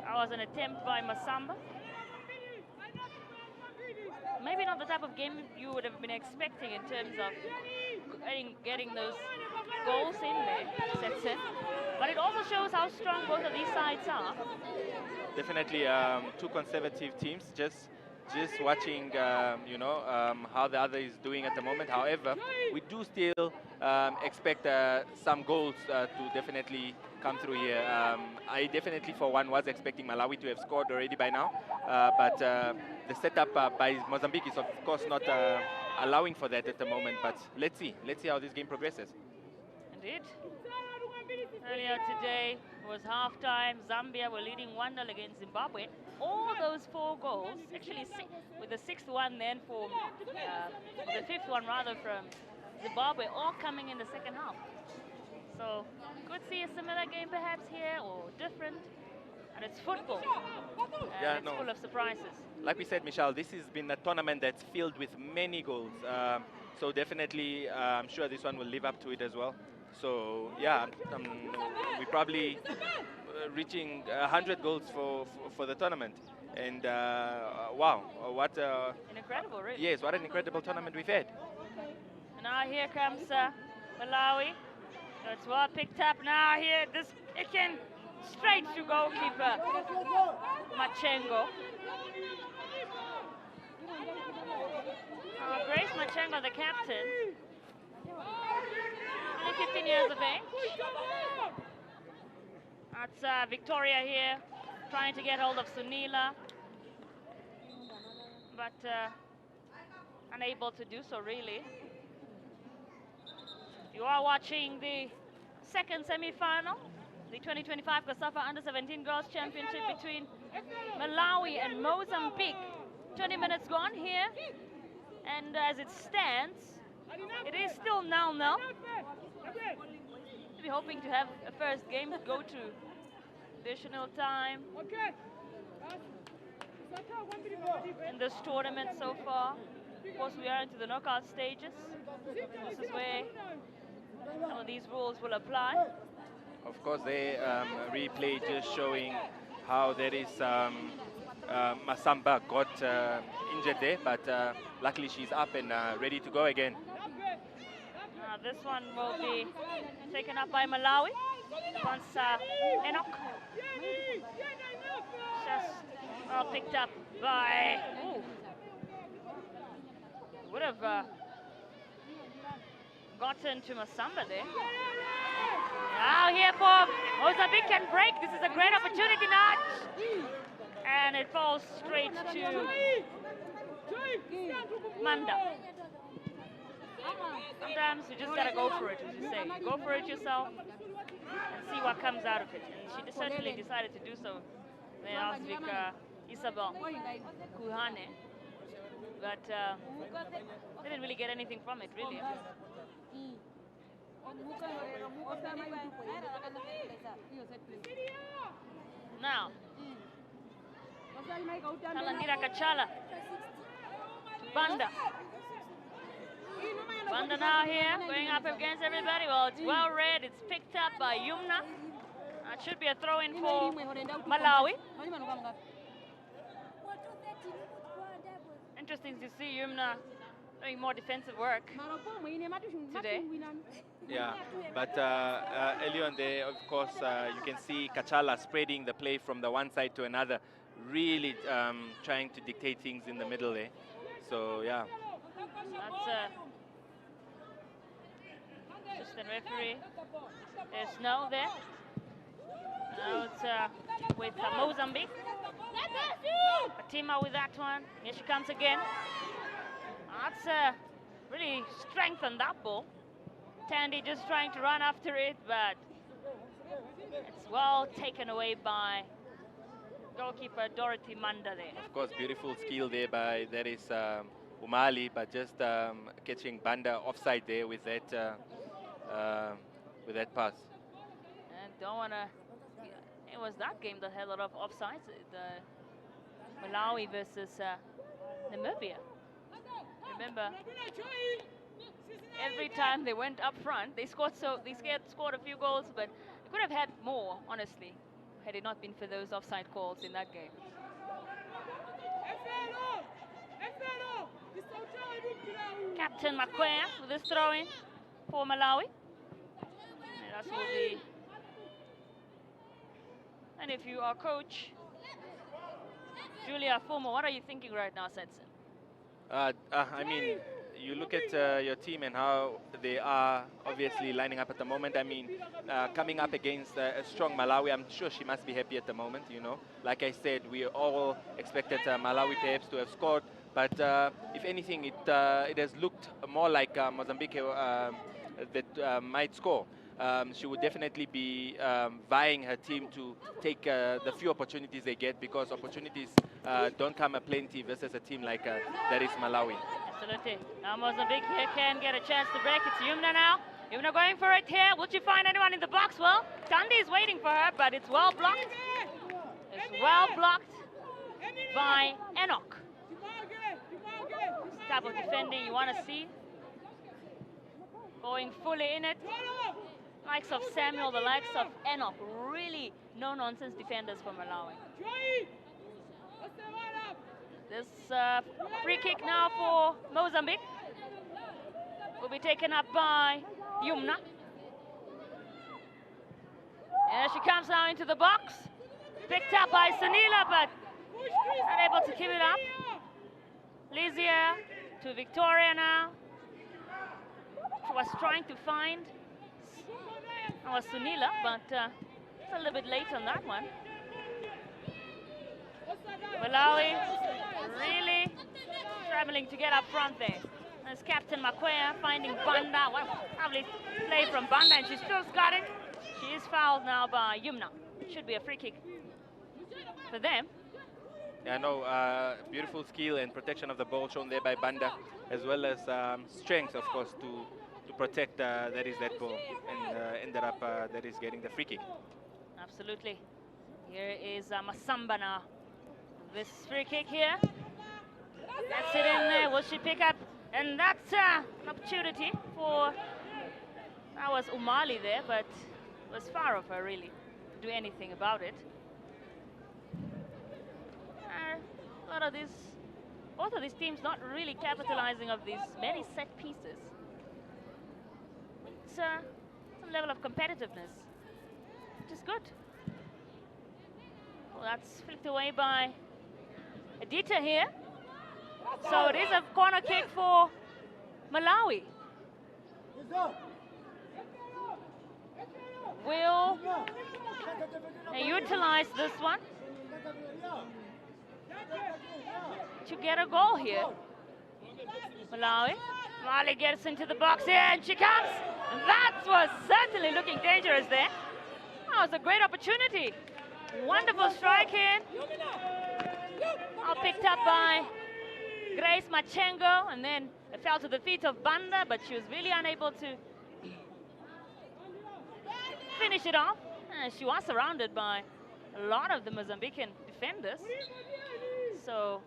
that was an attempt by Masamba. Maybe not the type of game you would have been expecting in terms of getting those goals in there, sets in. But it also shows how strong both of these sides are. Definitely two conservative teams, just watching, you know, how the other is doing at the moment. However, we do still expect some goals to definitely come through here. I definitely, for one, was expecting Malawi to have scored already by now, but the setup by Mozambique is, of course, not allowing for that at the moment. But let's see how this game progresses. Indeed. Earlier today was halftime. Zambia were leading 1-0 against Zimbabwe. All those those 4 goals, actually with the 6th one then for, the 5th one rather from Zimbabwe, all coming in the second half. So could see a similar game perhaps here or different. And it's football. And it's full of surprises. Like we said, Michelle, this has been a tournament that's filled with many goals. So definitely, I'm sure this one will live up to it as well. So yeah, we're probably reaching 100 goals for the tournament. And wow, what an incredible, really. Yes, what an incredible tournament we've had. And now here comes Malawi. So it's well picked up now here. It can straight to goalkeeper Machengo. Grace Machengo, the captain, only 15 years of age. That's Victoria here, trying to get hold of Sunila, but unable to do so, really. You are watching the second semi-final, the 2025 COSAFA u17 Girls Championship between Malawi and Mozambique. 20 minutes gone here, and as it stands, it is still 0-0. We're hoping to have a first game go to additional time in this tournament so far. Of course, we are into the knockout stages. This is where some of these rules will apply. Of course, the replay just showing how there is Masamba got injured there, but luckily she's up and ready to go again. This one will be taken up by Malawi. Once Enoch just picked up by... Would have gotten to Masamba there. Now here for Mozambique can break. This is a great opportunity now. And it falls straight to Manda. Sometimes you just gotta go for it, as you say. You go for it yourself and see what comes out of it. And she certainly decided to do so. Then last week, Isabel Kuhane. But they didn't really get anything from it, really. Now, Talandira Kachala. Banda. Banda now here, going up against everybody. Well, it's well read. It's picked up by Yumna. It should be a throw-in for Malawi. Interesting to see Yumna doing more defensive work today. Yeah, but early on there, of course, you can see Kachala spreading the play from the one side to another, really trying to dictate things in the middle there. So, yeah. That's assistant referee. There's Snow there. Now it's with Mozambique. Fatima with that one. Here she comes again. That's really strengthened that ball. Tandy just trying to run after it, but it's well taken away by goalkeeper Dorothy Manda there. Of course, beautiful skill there by, that is Umali, but just catching Banda offside there with that pass. And don't want to... It was that game that had a lot of offsides. The Malawi versus Namibia. Remember, every time they went up front, they scored a few goals, but they could have had more, honestly, had it not been for those offside calls in that game. Captain Makwea with this throw-in for Malawi. And that will be... And if you are coach Julia Fumo, what are you thinking right now, Sensen? I mean, you look at your team and how they are obviously lining up at the moment. I mean, coming up against a strong Malawi, I'm sure she must be happy at the moment, you know. Like I said, we all expected Malawi perhaps to have scored, but if anything, it has looked more like Mozambique that might score. she would definitely be vying her team to take the few opportunities they get, because opportunities don't come aplenty versus a team like that is Malawi. Absolutely. Now Mozambique here can get a chance to break. It's Yumna now. Yumna going for it here. Will she find anyone in the box? Well, Kandi is waiting for her, but it's well blocked. It's well blocked by Enoch. This type of defending you want to see. Going fully in it. Likes of Samuel, the likes of Enoch. Really no-nonsense defenders for Malawi. This free kick now for Mozambique will be taken up by Yumna. And she comes now into the box. Picked up by Sunila, but not able to keep it up. Lizia to Victoria now. She was trying to find Sunila, but it's a little bit late on that one. Malawi really struggling to get up front there. There's Captain Makwea finding Banda. What a lovely play from Banda, and she still's got it. She is fouled now by Yumna. Should be a free kick for them. Yeah, no, beautiful skill and protection of the ball shown there by Banda, as well as strength, of course, to protect that ball, and ended up that is getting the free kick. Absolutely. Here is Masamba now. This free kick here. That's it in there. Will she pick up? And that's an opportunity for, that was Umali there, but it was far of her really to do anything about it. A lot of these, both of these teams not really capitalizing of these many set pieces. It's some level of competitiveness, which is good. Well, that's flicked away by Adita here. So it is a corner kick for Malawi. Will they utilize this one to get a goal here? Malawi gets into the box here, and she comes. And that was certainly looking dangerous there. That was a great opportunity. Wonderful strike in. All picked up by Grace Machengo, and then it fell to the feet of Banda, but she was really unable to finish it off. And she was surrounded by a lot of the Mozambican defenders. So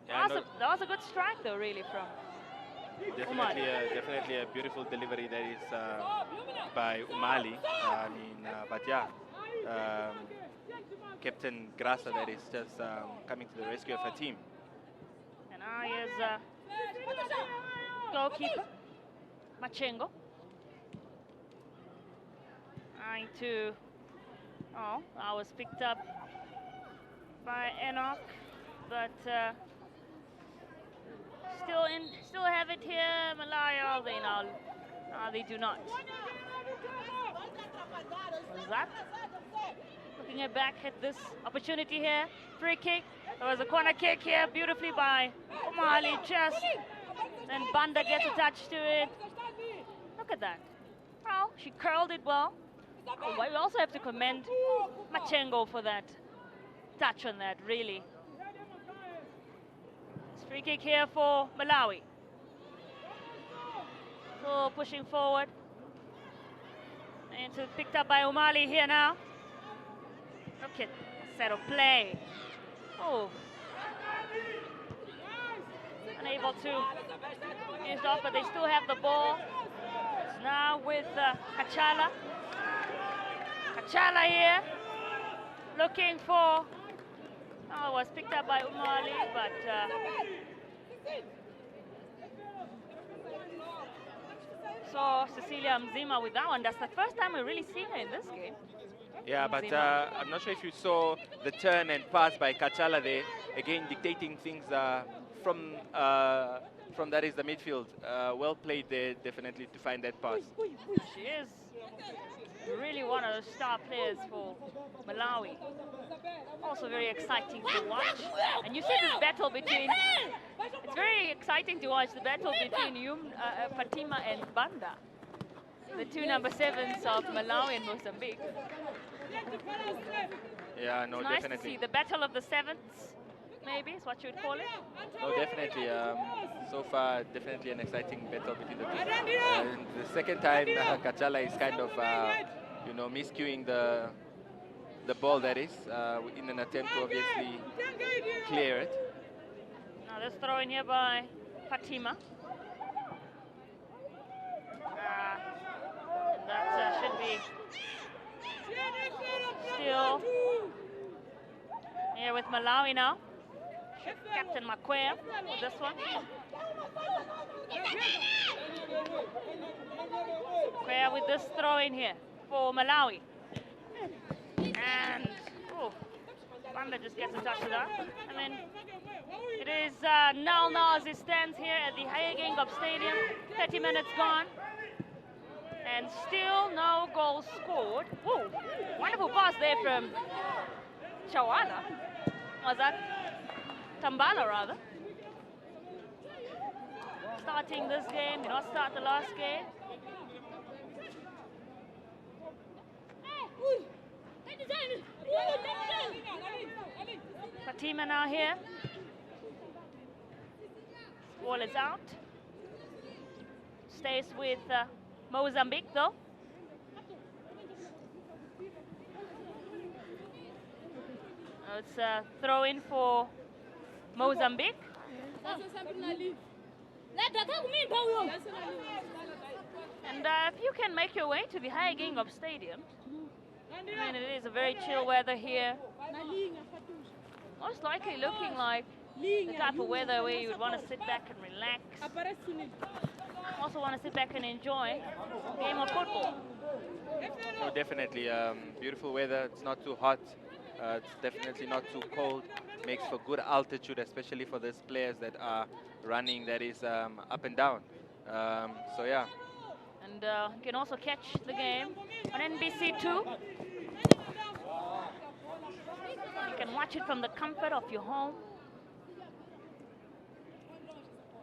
yeah, that was a good strike, though, really, from definitely a beautiful delivery that is by Umali. But yeah, Captain Grasa that is just coming to the rescue of her team. And now here's goalkeeper Machengo. Trying to, I was picked up by Enoch, but still have it here. Malawi, they do not. Was that? Looking back at this opportunity here, free kick. There was a corner kick here, beautifully by Umali, just then Banda gets attached to it. Look at that. Well, she curled it well. We also have to commend Machengo for that touch on that, really. It's free kick here for Malawi. So pushing forward. And it's picked up by Umali here now. Look at set of play. Oh. Unable to finish off, but they still have the ball. It's now with Kachala. Kachala here, looking for, was picked up by Umali, but so Cecilia Mzima with that one. That's the first time we're really seeing her in this game. Yeah, but I'm not sure if you saw the turn and pass by Kachala there, again dictating things from that is the midfield. Well played there, definitely, to find that pass. She is really one of the star players for Malawi. Also very exciting to watch. And you see this battle between, it's very exciting to watch the battle between Fatima and Banda. the two number 7s of Malawi and Mozambique. Yeah, no, It's nice to definitely. see the battle of the 7s, maybe is what you would call it. No, definitely. So far, definitely an exciting battle between the two. And the second time, Kachala is kind of, you know, miscuing the ball, that is, in an attempt to obviously clear it. Now this throw in here by Fatima. That should be still here with Malawi now. Captain Makwea with this one. Makwea with this throw in here for Malawi. And, oh, Banda just gets a touch of that. And then it is 0-0 as it stands here at the Hayagengop Stadium. 30 minutes gone. And still no goals scored. Whoa, wonderful pass there from Chawana. Was that Tambala, rather? Starting this game, did not start the last game. Fatima now here. Ball is out. Stays with Mozambique though. It's a throw in for Mozambique. And if you can make your way to the Hayagengop Stadium, I mean, it is a very chill weather here. Most likely looking like the type of weather where you would want to sit back and relax. Also want to sit back and enjoy a game of football. No, definitely. Beautiful weather. It's not too hot. It's definitely not too cold. Makes for good altitude, especially for these players that are running, that is up and down. So yeah. And you can also catch the game on NBC2. You can watch it from the comfort of your home.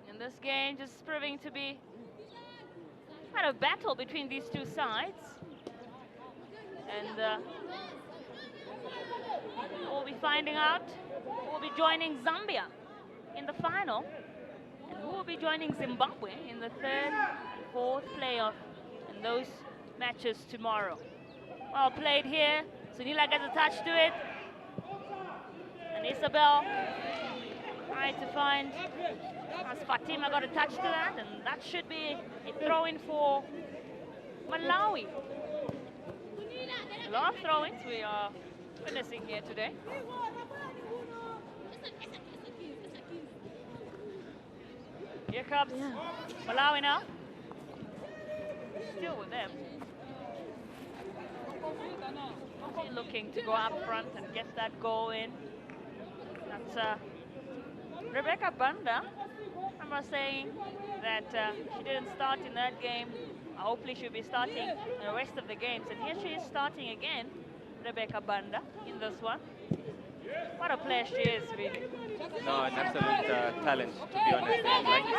And this game just proving to be kind of battle between these two sides. And we'll be finding out who will be joining Zambia in the final and who will be joining Zimbabwe in the third, fourth playoff in those matches tomorrow. Well played here. Sunila gets attached to it. And Isabel trying to find, as Fatima got attached to that, and that should be a throw-in for Malawi. A lot of throw-ins we are witnessing here today. Here comes Malawi now. Still with them. Still looking to go up front and get that goal in. That's Rebecca Banda. I remember saying that she didn't start in that game. Hopefully she'll be starting in the rest of the games. And here she is starting again, Rebecca Banda, in this one. What a player she is, really. No, an absolute talent, to be honest. And like you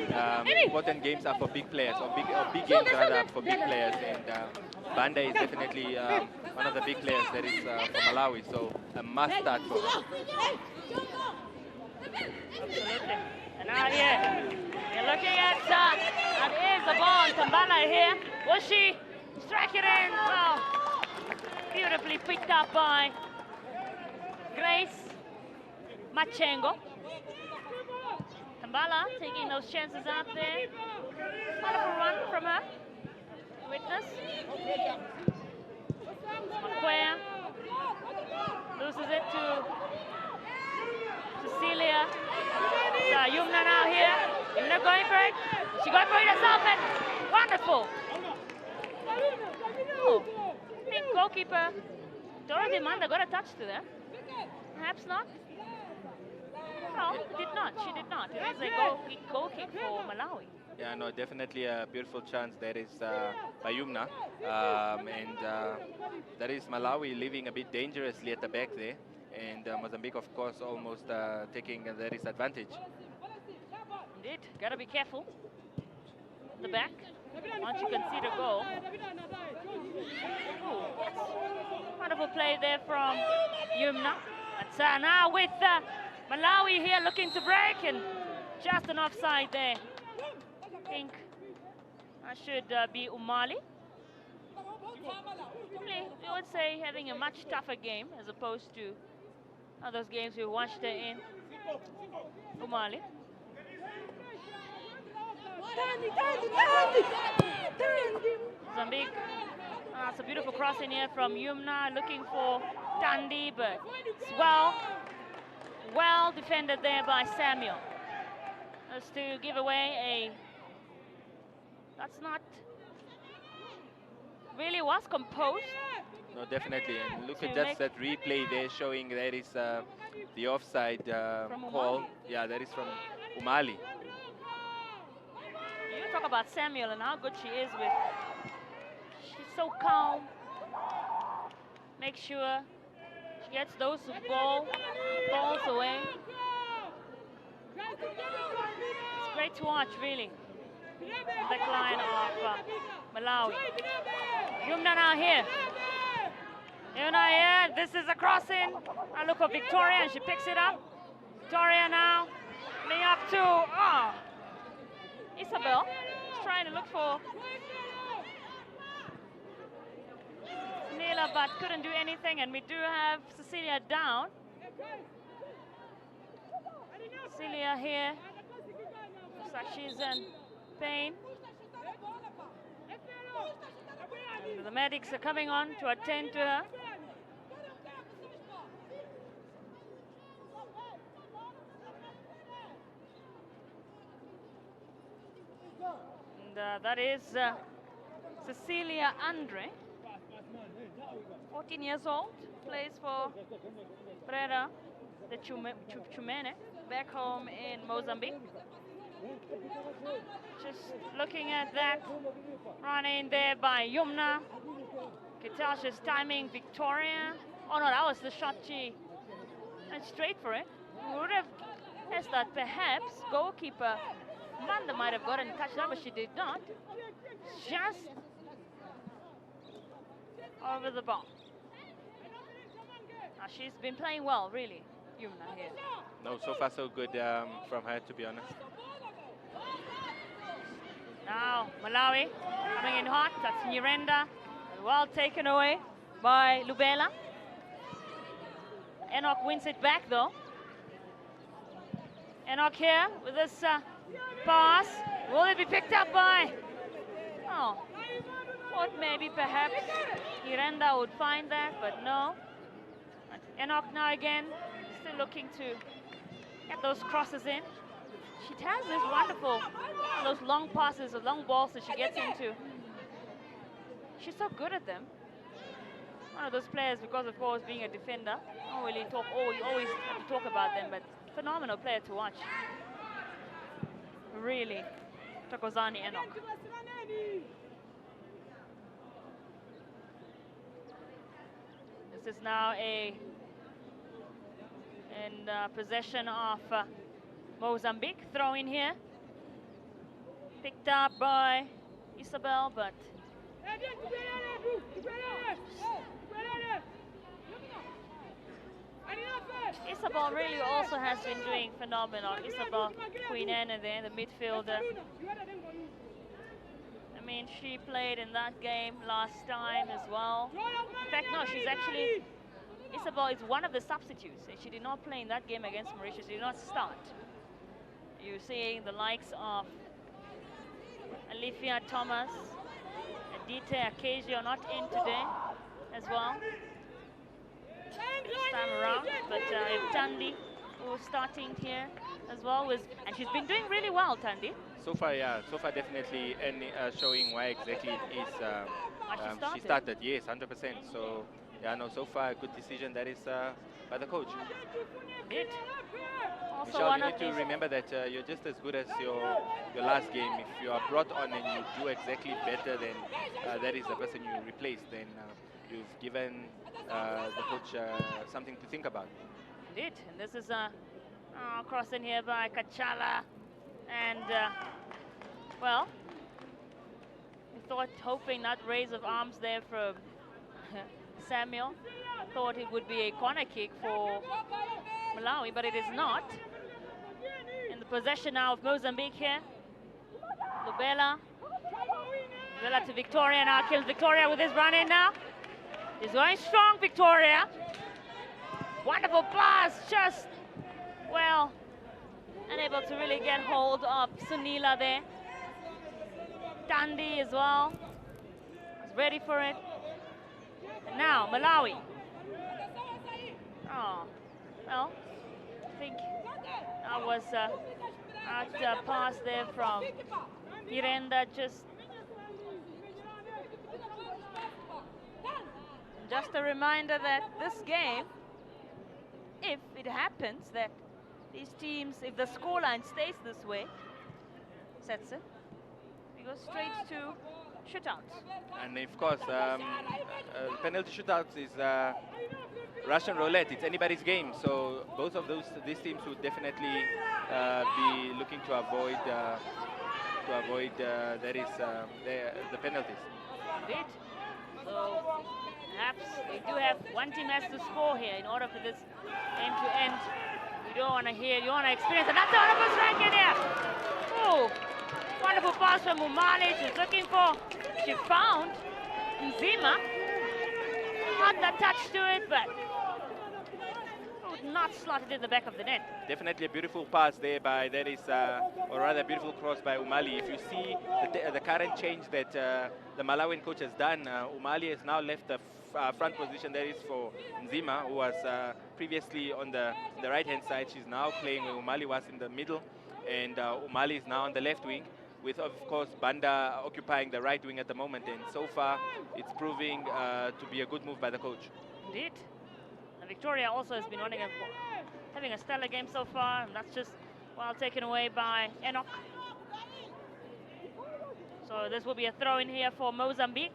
said, important games are for big players, or big games rather are for big players. And Banda is definitely one of the big players that is for Malawi, so a must start for her. Absolutely. And now here, you're looking at that is the ball. Tambala here. Will she strike it in? Well, beautifully picked up by Grace Machengo. Tambala taking those chances out there. Wonderful run from her. Witness. Makwea loses it to Cecilia. Yumna now here. Yumna going for it. She got for it herself and wonderful. Oh, I think goalkeeper Dorothy Manda got a touch to that. Perhaps not. No, did not. She did not. It is a goal kick for Malawi. Yeah, no, definitely a beautiful chance. That is by Yumna. And that is Malawi living a bit dangerously at the back there. And Mozambique, of course, almost taking their disadvantage. Indeed, gotta be careful. The back. once you concede a goal. Ooh, wonderful play there from Yumna. But now with Malawi here looking to break, and just an offside there. I think that should be Umali. Probably, we would say, having a much tougher game as opposed to those games we watched her in. Umali. Mozambique. It's a beautiful cross in here from Yumna, looking for Tandi, but it's well defended there by Samuel. As to give away a... That's not... Really was composed. No, definitely. And look at just that replay there showing that is the offside call. Yeah, that is from Umali. You talk about Samuel and how good she is with... She's so calm. Make sure she gets those balls away. It's great to watch, really. The line of Malawi. Yumna now here. Yumna here. This is a crossing. I look for Victoria and she picks it up. Victoria now. Playing up to Isabel. She's trying to look for Nila, but couldn't do anything. And we do have Cecilia down. Cecilia here. Looks like she's in pain. And the medics are coming on to attend to her. And that is Cecilia Andre, 14 years old, plays for Brera de Chumene, back home in Mozambique. Just looking at that, running there by Yumna. Kitasha's timing Victoria. Oh no, that was the shot she went straight for it. We would have guessed that perhaps goalkeeper Manda might have gotten touched up, but she did not. Just over the bar. Now she's been playing well, really, Yumna here. No, so far so good from her, to be honest. Now Malawi coming in hot. That's Nyirenda. Well taken away by Lubela. Enoch wins it back though. Enoch here with this pass. Will it be picked up by... Oh, thought maybe perhaps Nyirenda would find that, but no. Enoch now again, still looking to get those crosses in. She has this wonderful, those long passes, the long balls that she gets into. She's so good at them. One of those players, because of course being a defender, don't really talk, always have to talk about them, but phenomenal player to watch. Really, Thokozani Enoch. This is now in possession of Mozambique. Throw in here. Picked up by Isabel, but Isabel really also has been doing phenomenal. Isabel Queen Anne there, the midfielder. I mean, she played in that game last time as well. In fact, no, she's actually... Isabel is one of the substitutes, and she did not play in that game against Mauritius. She did not start. You're seeing the likes of Alifia Thomas, Adite Acacia not in today as well. This time around, but Tandi, who's starting here as well, and she's been doing really well, Tandi. So far, yeah, so far definitely, and showing why exactly it is she started. Yes, 100%. So yeah, no, so far a good decision that is by the coach. Indeed. Also, Michelle, you need to remember that you're just as good as your last game. If you are brought on and you do exactly better than that is the person you replaced, then you've given the coach something to think about. Indeed, and this is a cross in here by Kachala, and well, hoping that raise of arms there from Samuel. Thought it would be a corner kick for Malawi, but it is not. In the possession now of Mozambique here. Lubela. Lubela to Victoria now, kills Victoria with his run in now. He's going strong, Victoria. Wonderful pass, just, well, unable to really get hold of Sunila there. Tandy as well. Is ready for it. And now, Malawi. Oh, well, I think that was a pass there from Miranda. Just a reminder that this game, if it happens that these teams, if the scoreline stays this way, sets it, we go straight to shootouts. And of course, penalty shootouts is Russian roulette. It's anybody's game. So both of these teams would definitely be looking to avoid the penalties. Indeed. So perhaps we do have one team has to score here in order for this end to end. You don't want to hear, you want to experience, and that's a wonderful strike in there. Oh, wonderful pass from Umali. She's looking for, she found Nzima. Not the touch to it, but not slotted in the back of the net. Definitely a beautiful pass there by, or rather beautiful cross by Umali. If you see the current change that the Malawian coach has done, Umali has now left the front position. That is for Nzima, who was previously on the right-hand side. She's now playing where Umali was in the middle, and Umali is now on the left wing, with, of course, Banda occupying the right wing at the moment. And so far, it's proving to be a good move by the coach. Indeed. And Victoria also has been having a stellar game so far, and that's just, well, taken away by Enoch. So this will be a throw in here for Mozambique.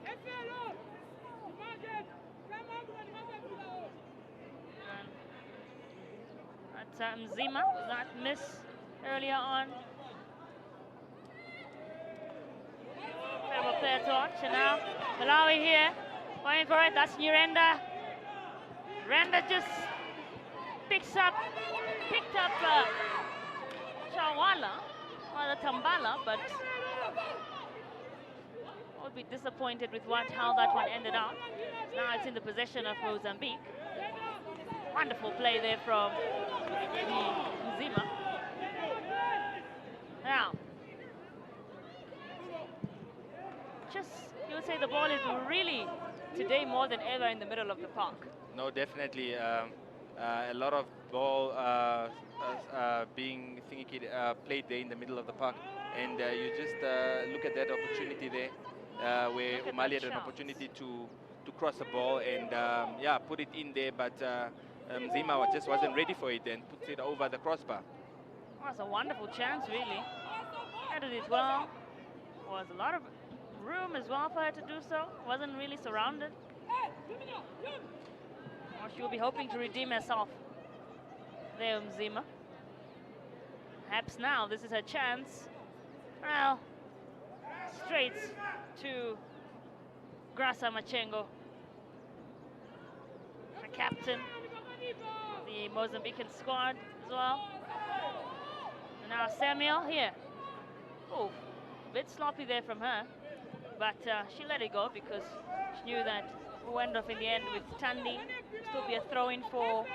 That's Mzima, that miss earlier on. Terrible player touch, and now Malawi here, going for it. That's Nurenda. Renda just picked up Chawala, or the Tambala, but I would be disappointed with how that one ended up. Now it's in the possession of Mozambique. Wonderful play there from Nzima. Now, you would say the ball is really today more than ever in the middle of the park. No, definitely. A lot of ball being played there in the middle of the park. And you just look at that opportunity there, where Umali had an opportunity to cross the ball and, yeah, put it in there. But Mzima just wasn't ready for it and puts it over the crossbar. That's a wonderful chance, really. Handled it well. Was a lot of room as well for her to do so. Wasn't really surrounded. Or she will be hoping to redeem herself there, Mzima. Perhaps now this is her chance. Well, straight to Grasa Machengo, the captain of the Mozambican squad as well. And now Samuel here. Oh, a bit sloppy there from her, but she let it go because she knew that we went off in the end with Tandy. Still be a throw-in for,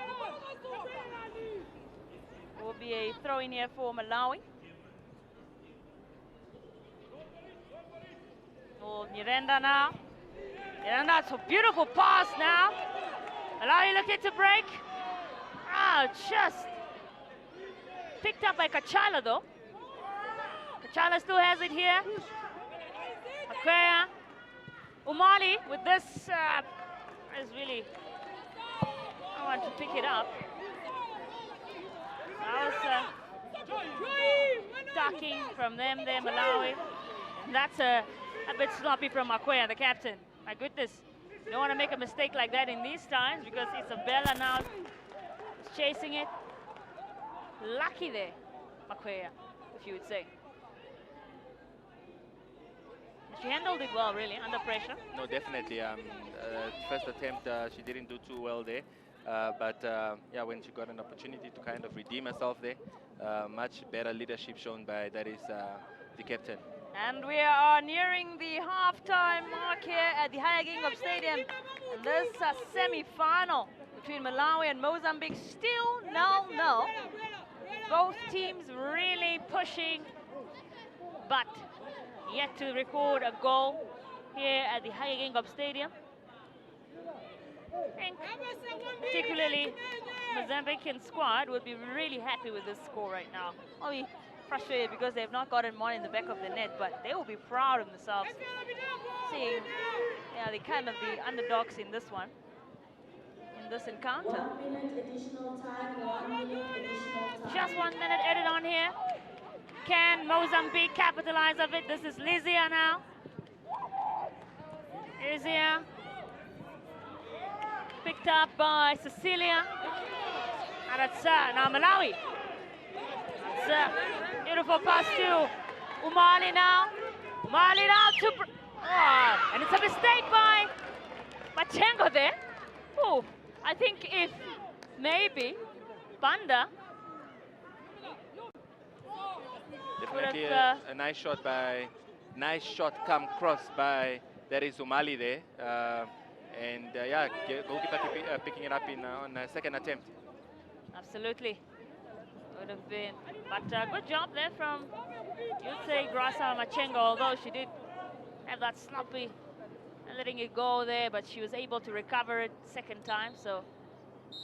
will be a throw-in here for Malawi. Oh, Nirenda now. Nirenda, it's a beautiful pass now. Malawi looking to break. Ah, just picked up by Kachala though. Kachala still has it here. Makwea. Umali with this is really, I want to pick it up. That was ducking from them there, Malawi. That's a bit sloppy from Makwea, the captain. My goodness, you don't want to make a mistake like that in these times because Isabella now is chasing it. Lucky there, Makwea, if you would say. She handled it well, really, under pressure. No, definitely. First attempt, she didn't do too well there. Yeah, when she got an opportunity to kind of redeem herself there, much better leadership shown by, that is, the captain. And we are nearing the halftime mark here at the Haya Gingov Stadium. And this semi-final between Malawi and Mozambique, still 0-0. Both teams really pushing, but yet to record a goal here at the Haya Gingov Stadium. I think particularly Mozambican squad would be really happy with this score right now. I'll be frustrated because they've not gotten one in the back of the net, but they will be proud of themselves seeing the kind of the underdogs in this one, in this encounter. Just 1 minute added on here. Can Mozambique capitalize of it? This is Lizia now. Lizia picked up by Cecilia. And it's now Malawi. It's a beautiful pass to Umali now. Umali now to... and it's a mistake by Machengo there. Oh, I think if maybe Banda... Definitely a nice shot come cross by, that is Umali there. Yeah, goalkeeper picking it up on a second attempt. Absolutely. Would have been. But good job there from, you'd say, Grasa Machengo, although she did have that sloppy and letting it go there, but she was able to recover it second time. So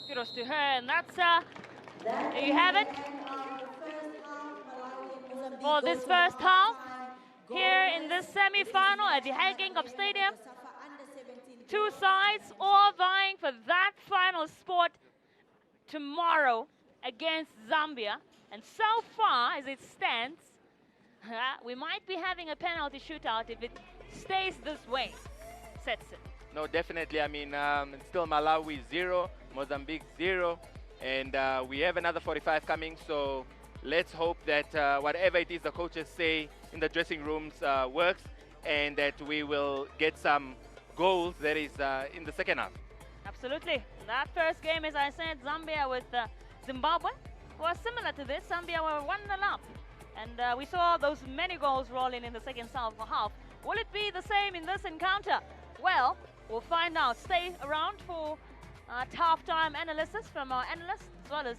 kudos to her. And that's, there you have it. For this first half, here in this semi-final at the Haya Gingov Stadium. Two sides all vying for that final spot tomorrow against Zambia. And so far, as it stands, we might be having a penalty shootout if it stays this way. Sets it. No, definitely. I mean, it's still Malawi 0, Mozambique 0, and we have another 45 coming. So let's hope that whatever it is the coaches say in the dressing rooms works, and that we will get some goals, that is, in the second half. Absolutely. That first game, as I said, Zambia with Zimbabwe was similar to this. Zambia were 1-0 up. And we saw those many goals rolling in the second half. Will it be the same in this encounter? Well, we'll find out. Stay around for half-time analysis from our analysts, as well as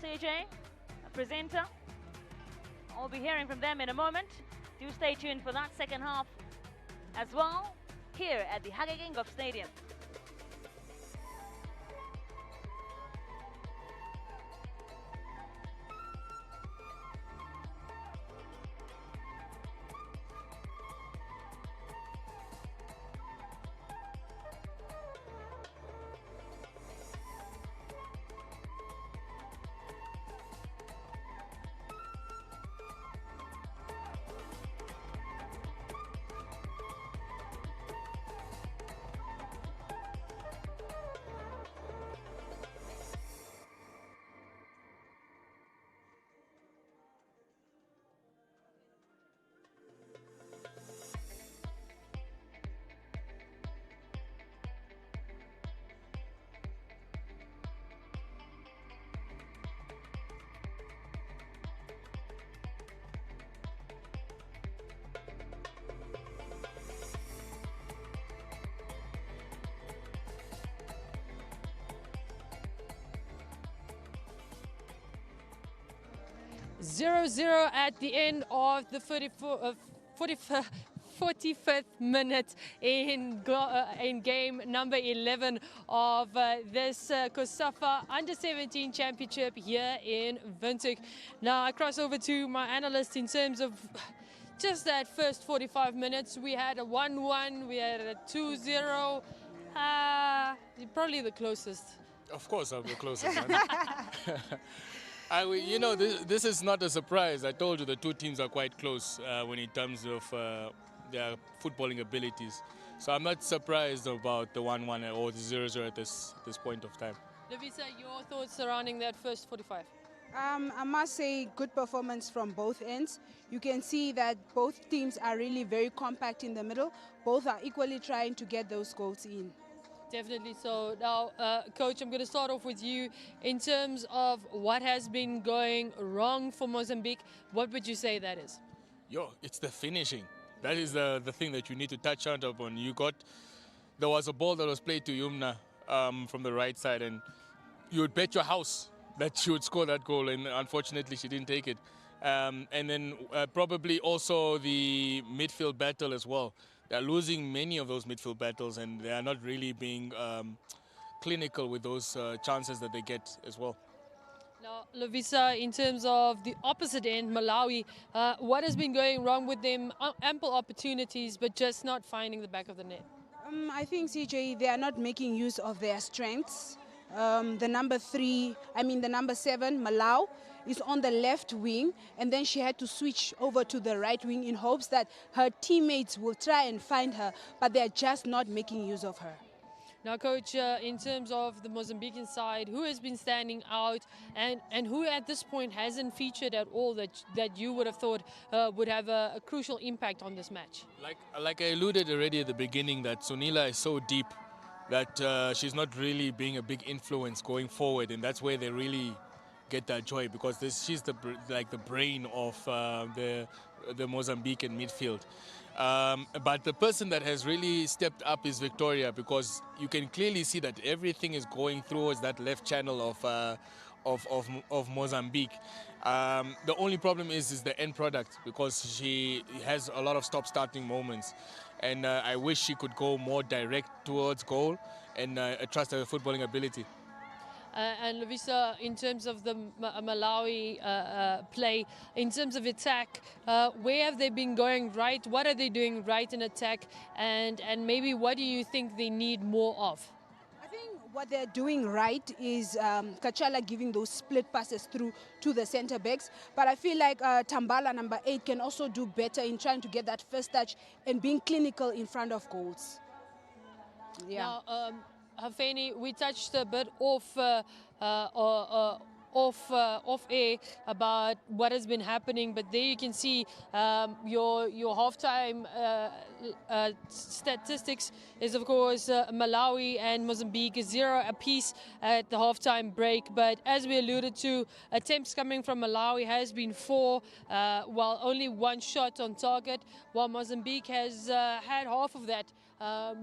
CJ, a presenter. I'll be hearing from them in a moment. Do stay tuned for that second half as well, here at the Haya Gingov Stadium. Zero at the end of the 45th minute in game number 11 of this COSAFA U17 championship here in Windhoek. Now I cross over to my analyst in terms of just that first 45 minutes. We had a 1-1, we had a 2-0. Probably the closest. Of course, I'm the closest. You know, this is not a surprise. I told you the two teams are quite close when in terms of their footballing abilities. So I'm not surprised about the 1-1 or the 0-0 at this point of time. Lovisa, your thoughts surrounding that first 45? I must say good performance from both ends. You can see that both teams are really very compact in the middle. Both are equally trying to get those goals in. Definitely so. Now, Coach, I'm going to start off with you. In terms of what has been going wrong for Mozambique, what would you say that is? It's the finishing. That is the thing that you need to touch on upon. There was a ball that was played to Yumna from the right side, and you would bet your house that she would score that goal, and unfortunately she didn't take it. And then probably also the midfield battle as well. They're losing many of those midfield battles, and they are not really being clinical with those chances that they get as well. Now, Lovisa, in terms of the opposite end, Malawi, what has been going wrong with them? Ample opportunities, but just not finding the back of the net. I think, CJ, they are not making use of their strengths. The number 7, Malawi, is on the left wing, and then she had to switch over to the right wing in hopes that her teammates will try and find her, but they're just not making use of her. Now, Coach, in terms of the Mozambican side, who has been standing out and who at this point hasn't featured at all that you would have thought would have a crucial impact on this match? Like I alluded already at the beginning, that Sunila is so deep that she's not really being a big influence going forward, and that's where they really get that joy, because she's the brain of the Mozambican midfield. But the person that has really stepped up is Victoria, because you can clearly see that everything is going towards that left channel of Mozambique. The only problem is the end product, because she has a lot of stop-starting moments, and I wish she could go more direct towards goal and trust her footballing ability. And Lovisa, in terms of the Malawi play, in terms of attack, where have they been going right? What are they doing right in attack? And maybe what do you think they need more of? I think what they're doing right is Kachala giving those split passes through to the centre backs. But I feel like Tambala, number 8, can also do better in trying to get that first touch and being clinical in front of goals. Yeah. Now, Hafeni, we touched a bit off air about what has been happening, but there you can see your halftime statistics is, of course, Malawi and Mozambique is 0 apiece at the halftime break. But as we alluded to, attempts coming from Malawi has been 4, while only 1 shot on target, while Mozambique has had half of that.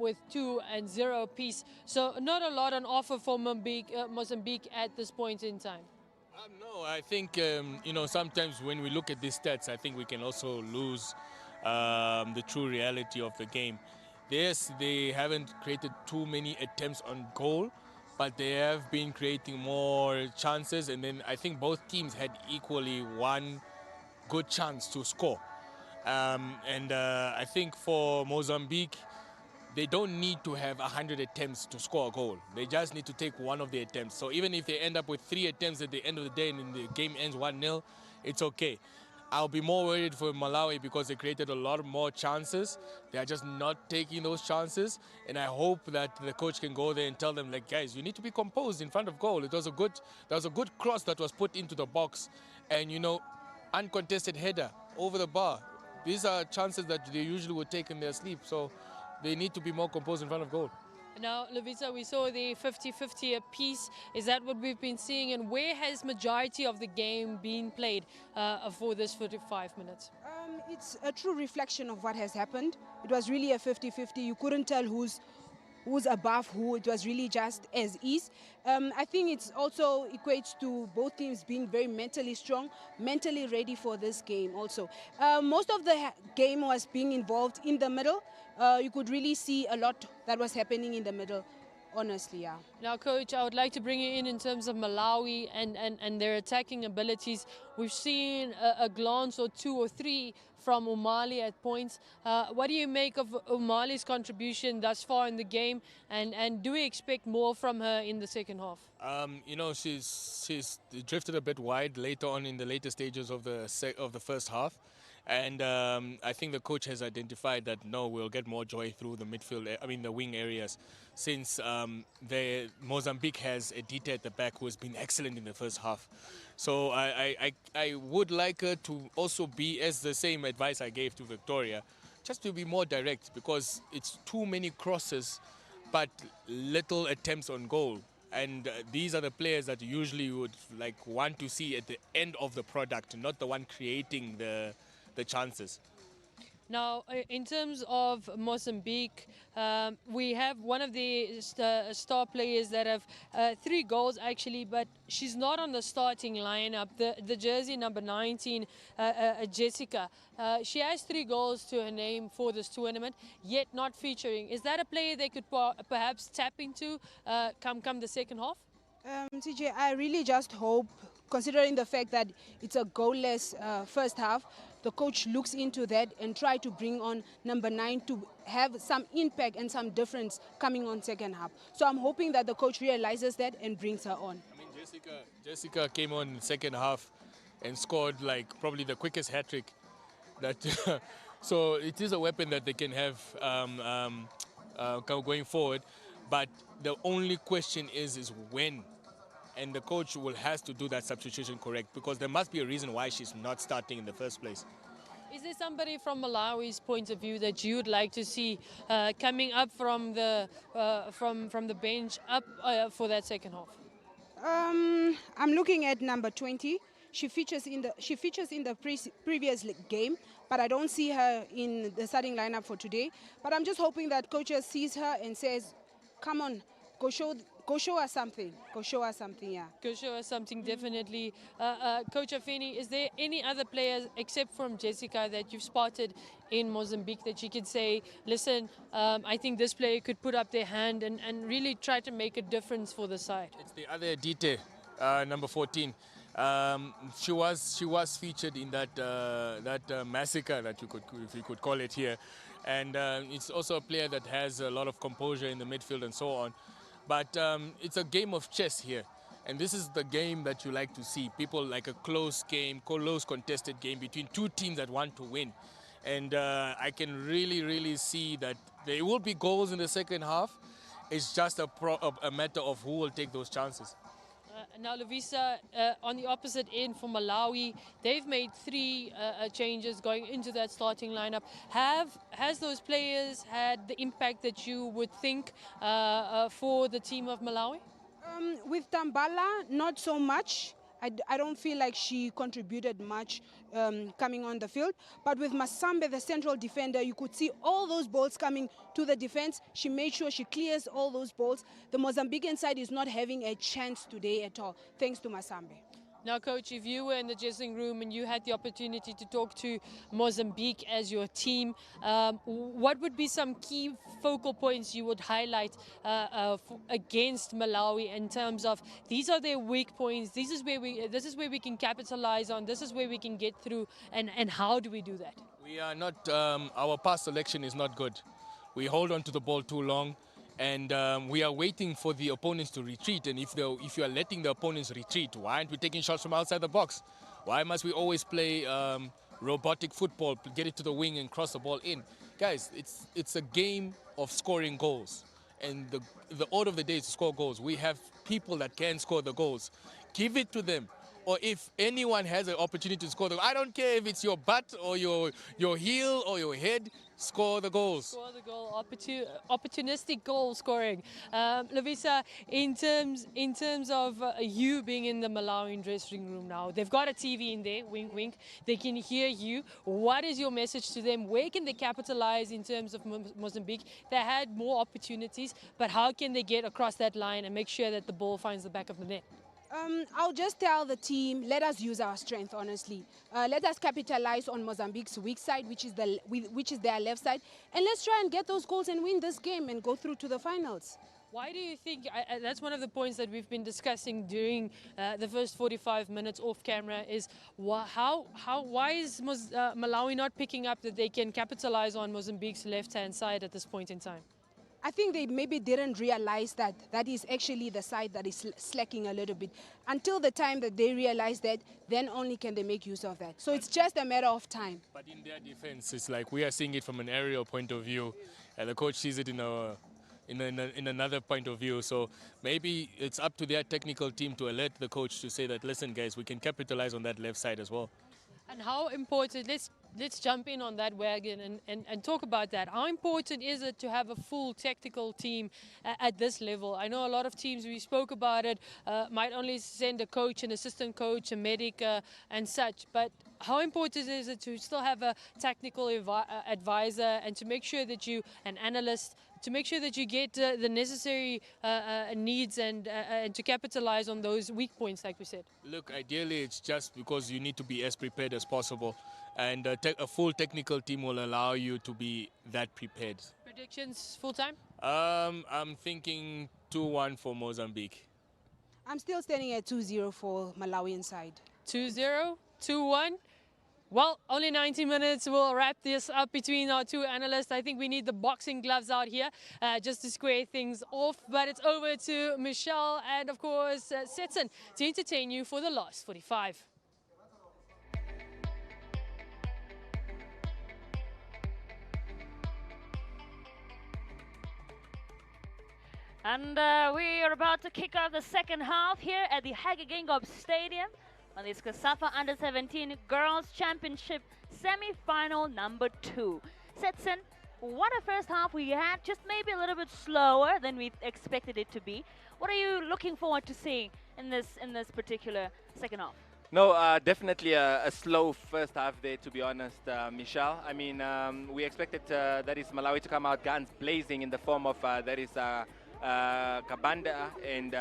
With 2 and 0 apiece. So not a lot on offer for Mozambique at this point in time. No, I think, sometimes when we look at these stats, I think we can also lose the true reality of the game. Yes, they haven't created too many attempts on goal, but they have been creating more chances, and then I think both teams had equally 1 good chance to score. I think for Mozambique, they don't need to have 100 attempts to score a goal. They just need to take 1 of the attempts. So even if they end up with 3 attempts at the end of the day and the game ends 1-0, it's okay. I'll be more worried for Malawi because they created a lot more chances. They are just not taking those chances. And I hope that the coach can go there and tell them, like, guys, you need to be composed in front of goal. There was a good cross that was put into the box. And, uncontested header over the bar. These are chances that they usually would take in their sleep. So they need to be more composed in front of goal. Now, Lovisa, we saw the 50-50 apiece. Is that what we've been seeing? And where has majority of the game been played for this 45 minutes? It's a true reflection of what has happened. It was really a 50-50. You couldn't tell who's above who. It was really just as is. I think it also equates to both teams being very mentally strong, mentally ready for this game also. Most of the game was being involved in the middle. You could really see a lot that was happening in the middle, honestly, yeah. Now, Coach, I would like to bring you in terms of Malawi and their attacking abilities. We've seen a glance or 2 or 3 from Umali at points. What do you make of Umali's contribution thus far in the game, and do we expect more from her in the second half? She's drifted a bit wide later on in the later stages of the first half. And I think the coach has identified that no, we'll get more joy through the midfield, the wing areas, since Mozambique has a DT at the back who has been excellent in the first half. So I would like her to also be, as the same advice I gave to Victoria, just to be more direct, because it's too many crosses but little attempts on goal. And these are the players that usually you would want to see at the end of the product, not the one creating the chances. Now, in terms of Mozambique, we have one of the star players that have 3 goals actually, but she's not on the starting lineup. The jersey number 19, Jessica, she has 3 goals to her name for this tournament, yet not featuring. Is that a player they could perhaps tap into come the second half? TJ, I really just hope, considering the fact that it's a goalless first half, the coach looks into that and try to bring on number 9 to have some impact and some difference coming on second half. So I'm hoping that the coach realizes that and brings her on. I mean, Jessica came on in the second half and scored probably the quickest hat-trick. So it is a weapon that they can have going forward. But the only question is when. And the coach has to do that substitution correct, because there must be a reason why she's not starting in the first place. Is there somebody from Malawi's point of view that you would like to see coming up from the bench up for that second half? I'm looking at number 20. She features in the previous game, but I don't see her in the starting lineup for today. But I'm just hoping that coach sees her and says, "Come on, go show us something. Go show us something, yeah." Go show us something, definitely. Coach Afeni, is there any other players except from Jessica that you've spotted in Mozambique that you could say, listen, I think this player could put up their hand and really try to make a difference for the side? It's the other Dite, number 14. She was featured in that massacre that if you could call it here, and it's also a player that has a lot of composure in the midfield and so on. But it's a game of chess here. And this is the game that you like to see. People like a close game, close contested game between 2 teams that want to win. And I can really see that there will be goals in the second half. It's just a matter of who will take those chances. Now, Lovisa, on the opposite end for Malawi, they've made 3 changes going into that starting lineup. Has those players had the impact that you would think for the team of Malawi? With Tambala, not so much. I don't feel like she contributed much coming on the field. But with Masambe, the central defender, you could see all those balls coming to the defense. She made sure she clears all those balls. The Mozambican side is not having a chance today at all, thanks to Masambe. Now, Coach, if you were in the dressing room and you had the opportunity to talk to Mozambique as your team, what would be some key focal points you would highlight against Malawi in terms of these are their weak points, this is where we can capitalize on, this is where we can get through, and how do we do that? We are not, our pass selection is not good. We hold on to the ball too long. And we are waiting for the opponents to retreat. And if you are letting the opponents retreat, why aren't we taking shots from outside the box? Why must we always play robotic football, get it to the wing and cross the ball in? Guys, it's a game of scoring goals. And the order of the day is to score goals. We have people that can score the goals. Give it to them. Or if anyone has an opportunity to score the goal, I don't care if it's your butt or your heel or your head, score the goals. Score the goal, opportunistic goal scoring. Lovisa, in terms of you being in the Malawian dressing room now, they've got a TV in there, wink, wink. They can hear you. What is your message to them? Where can they capitalize in terms of Mozambique? They had more opportunities, but how can they get across that line and make sure that the ball finds the back of the net? I'll just tell the team, let us use our strength, honestly. Let us capitalize on Mozambique's weak side, which is their left side. And let's try and get those goals and win this game and go through to the finals. Why do you think, that's one of the points that we've been discussing during the first 45 minutes off camera, is why is Malawi not picking up that they can capitalize on Mozambique's left-hand side at this point in time? I think they maybe didn't realize that that is actually the side that is slacking a little bit. Until the time that they realize that, then only can they make use of that. So it's just a matter of time. But in their defense, it's like we are seeing it from an aerial point of view, and the coach sees it in another point of view. So maybe it's up to their technical team to alert the coach to say that, listen, guys, we can capitalize on that left side as well. And how important, let's jump in on that wagon and talk about that. How important is it to have a full technical team at this level? I know a lot of teams, we spoke about it, might only send a coach, an assistant coach, a medic and such. But how important is it to still have a technical advisor and to make sure that an analyst, to make sure that you get the necessary needs and to capitalize on those weak points, like we said? Look, ideally, it's just because you need to be as prepared as possible. And a full technical team will allow you to be that prepared. Predictions full time? I'm thinking 2-1 for Mozambique. I'm still standing at 2-0 for Malawian side. 2-0, 2-1. Well, only 90 minutes. We'll wrap this up between our two analysts. I think we need the boxing gloves out here just to square things off. But it's over to Michelle and, of course, Setson to entertain you for the last 45. And we are about to kick off the second half here at the Hagegingop Stadium on this COSAFA u17 Girls Championship semi-final number 2. Setson, what a first half we had, just maybe a little bit slower than we expected it to be. What are you looking forward to seeing in this particular second half? No, definitely a slow first half there, to be honest, Michelle. I mean, we expected that is Malawi to come out guns blazing in the form of that is Kabanda and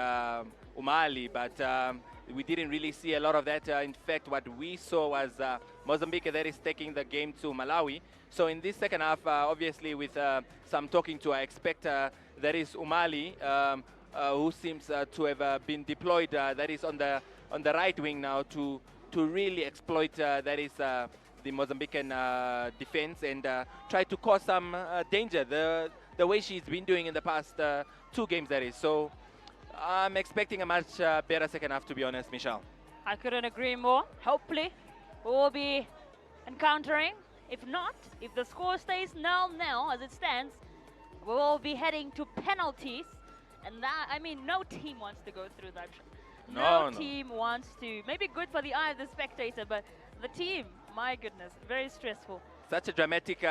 Umali, but we didn't really see a lot of that. In fact, what we saw was Mozambique that is taking the game to Malawi. So in this second half, obviously with some talking to, I expect that is Umali, who seems to have been deployed, that is on the right wing now to really exploit that is the Mozambican defense and try to cause some danger. The way she's been doing in the past 2 games, that is. So I'm expecting a much better second half, to be honest, Michelle. I couldn't agree more. Hopefully, we will be encountering. If not, if the score stays 0-0 as it stands, we will be heading to penalties. And that, I mean, no team wants to go through that. No team wants to. Maybe good for the eye of the spectator, but the team, my goodness, very stressful. Such a dramatic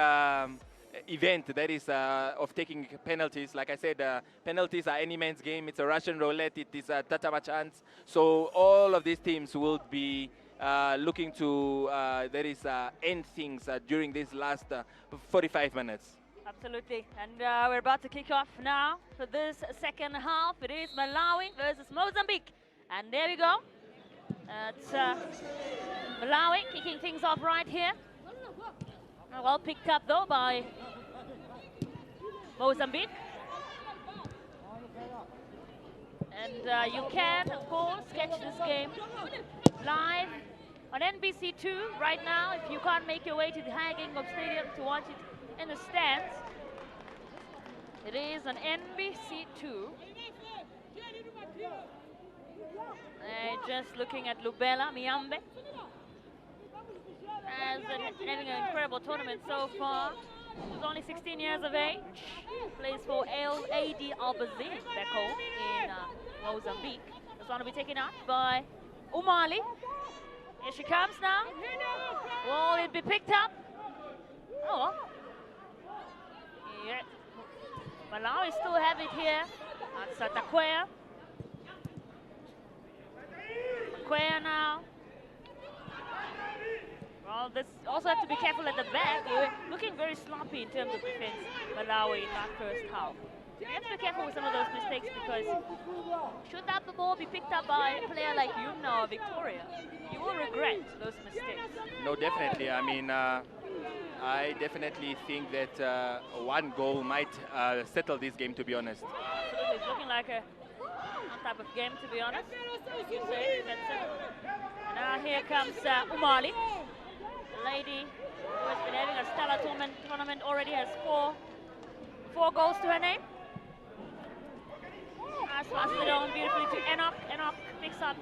event that is of taking penalties. Like I said, penalties are any man's game. It's a Russian roulette. It is a tatama chance. So all of these teams will be looking to end things during these last 45 minutes. Absolutely. And we're about to kick off now for this second half. It is Malawi versus Mozambique. And there we go. It's Malawi kicking things off right here. Well picked up though by Mozambique. And you can, of course, catch this game live on NBC2 right now. If you can't make your way to the Hagegingop Stadium to watch it in the stands, it is on NBC2. Just looking at Lubela Miambe. Having an incredible tournament so far. He's only 16 years of age. Plays for AD Albazin back home in Mozambique. This one will be taken out by Umali. Here she comes now. Will it be picked up? Oh. Yeah. Malawi still have it here. That's Takwea. Takwea now. Well, this also have to be careful at the back. We're looking very sloppy in terms of defense, Malawi, in that first half. You have to be careful with some of those mistakes because should that the ball be picked up by a player like Yumna or Victoria, you will regret those mistakes. No, definitely. I mean, I definitely think that one goal might settle this game, to be honest. Absolutely. It's looking like a type of game, to be honest. Like you say, that's it. And now here comes Umali. The lady who has been having a stellar tournament already has four goals to her name. Passes it on beautifully to Enoch. Enoch picks up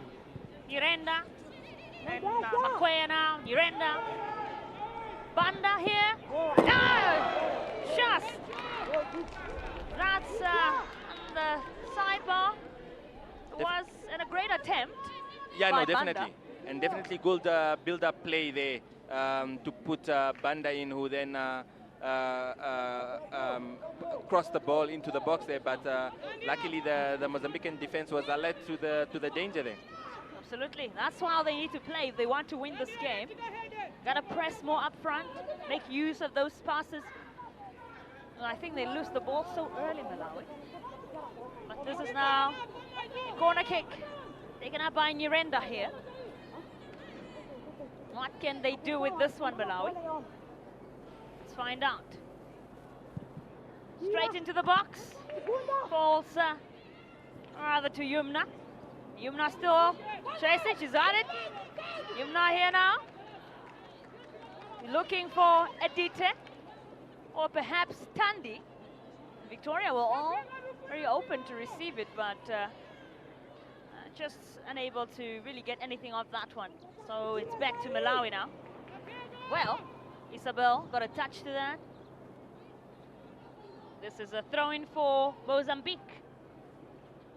Nirenda. And Makwea now, Nirenda. Banda here. No! Just. That's on the sidebar. It was a great attempt. Yeah, by no, definitely. Banda. And definitely good build-up play there to put Banda in, who then crossed the ball into the box there. But luckily, the Mozambican defense was alert to the danger there. Absolutely. That's how they need to play if they want to win this game. Gotta press more up front, make use of those passes. Well, I think they lose the ball so early, Malawi. But this is now corner kick. Taken up by Nirenda here. What can they do with this one, Malawi? Let's find out. Straight into the box. Falls rather to Yumna. Yumna still chasing, she's at it. Yumna here now. Looking for Edite or perhaps Tandi. Victoria were all very open to receive it, but just unable to really get anything off that one. So it's back to Malawi now. Well, Isabel got a touch to that. This is a throw-in for Mozambique.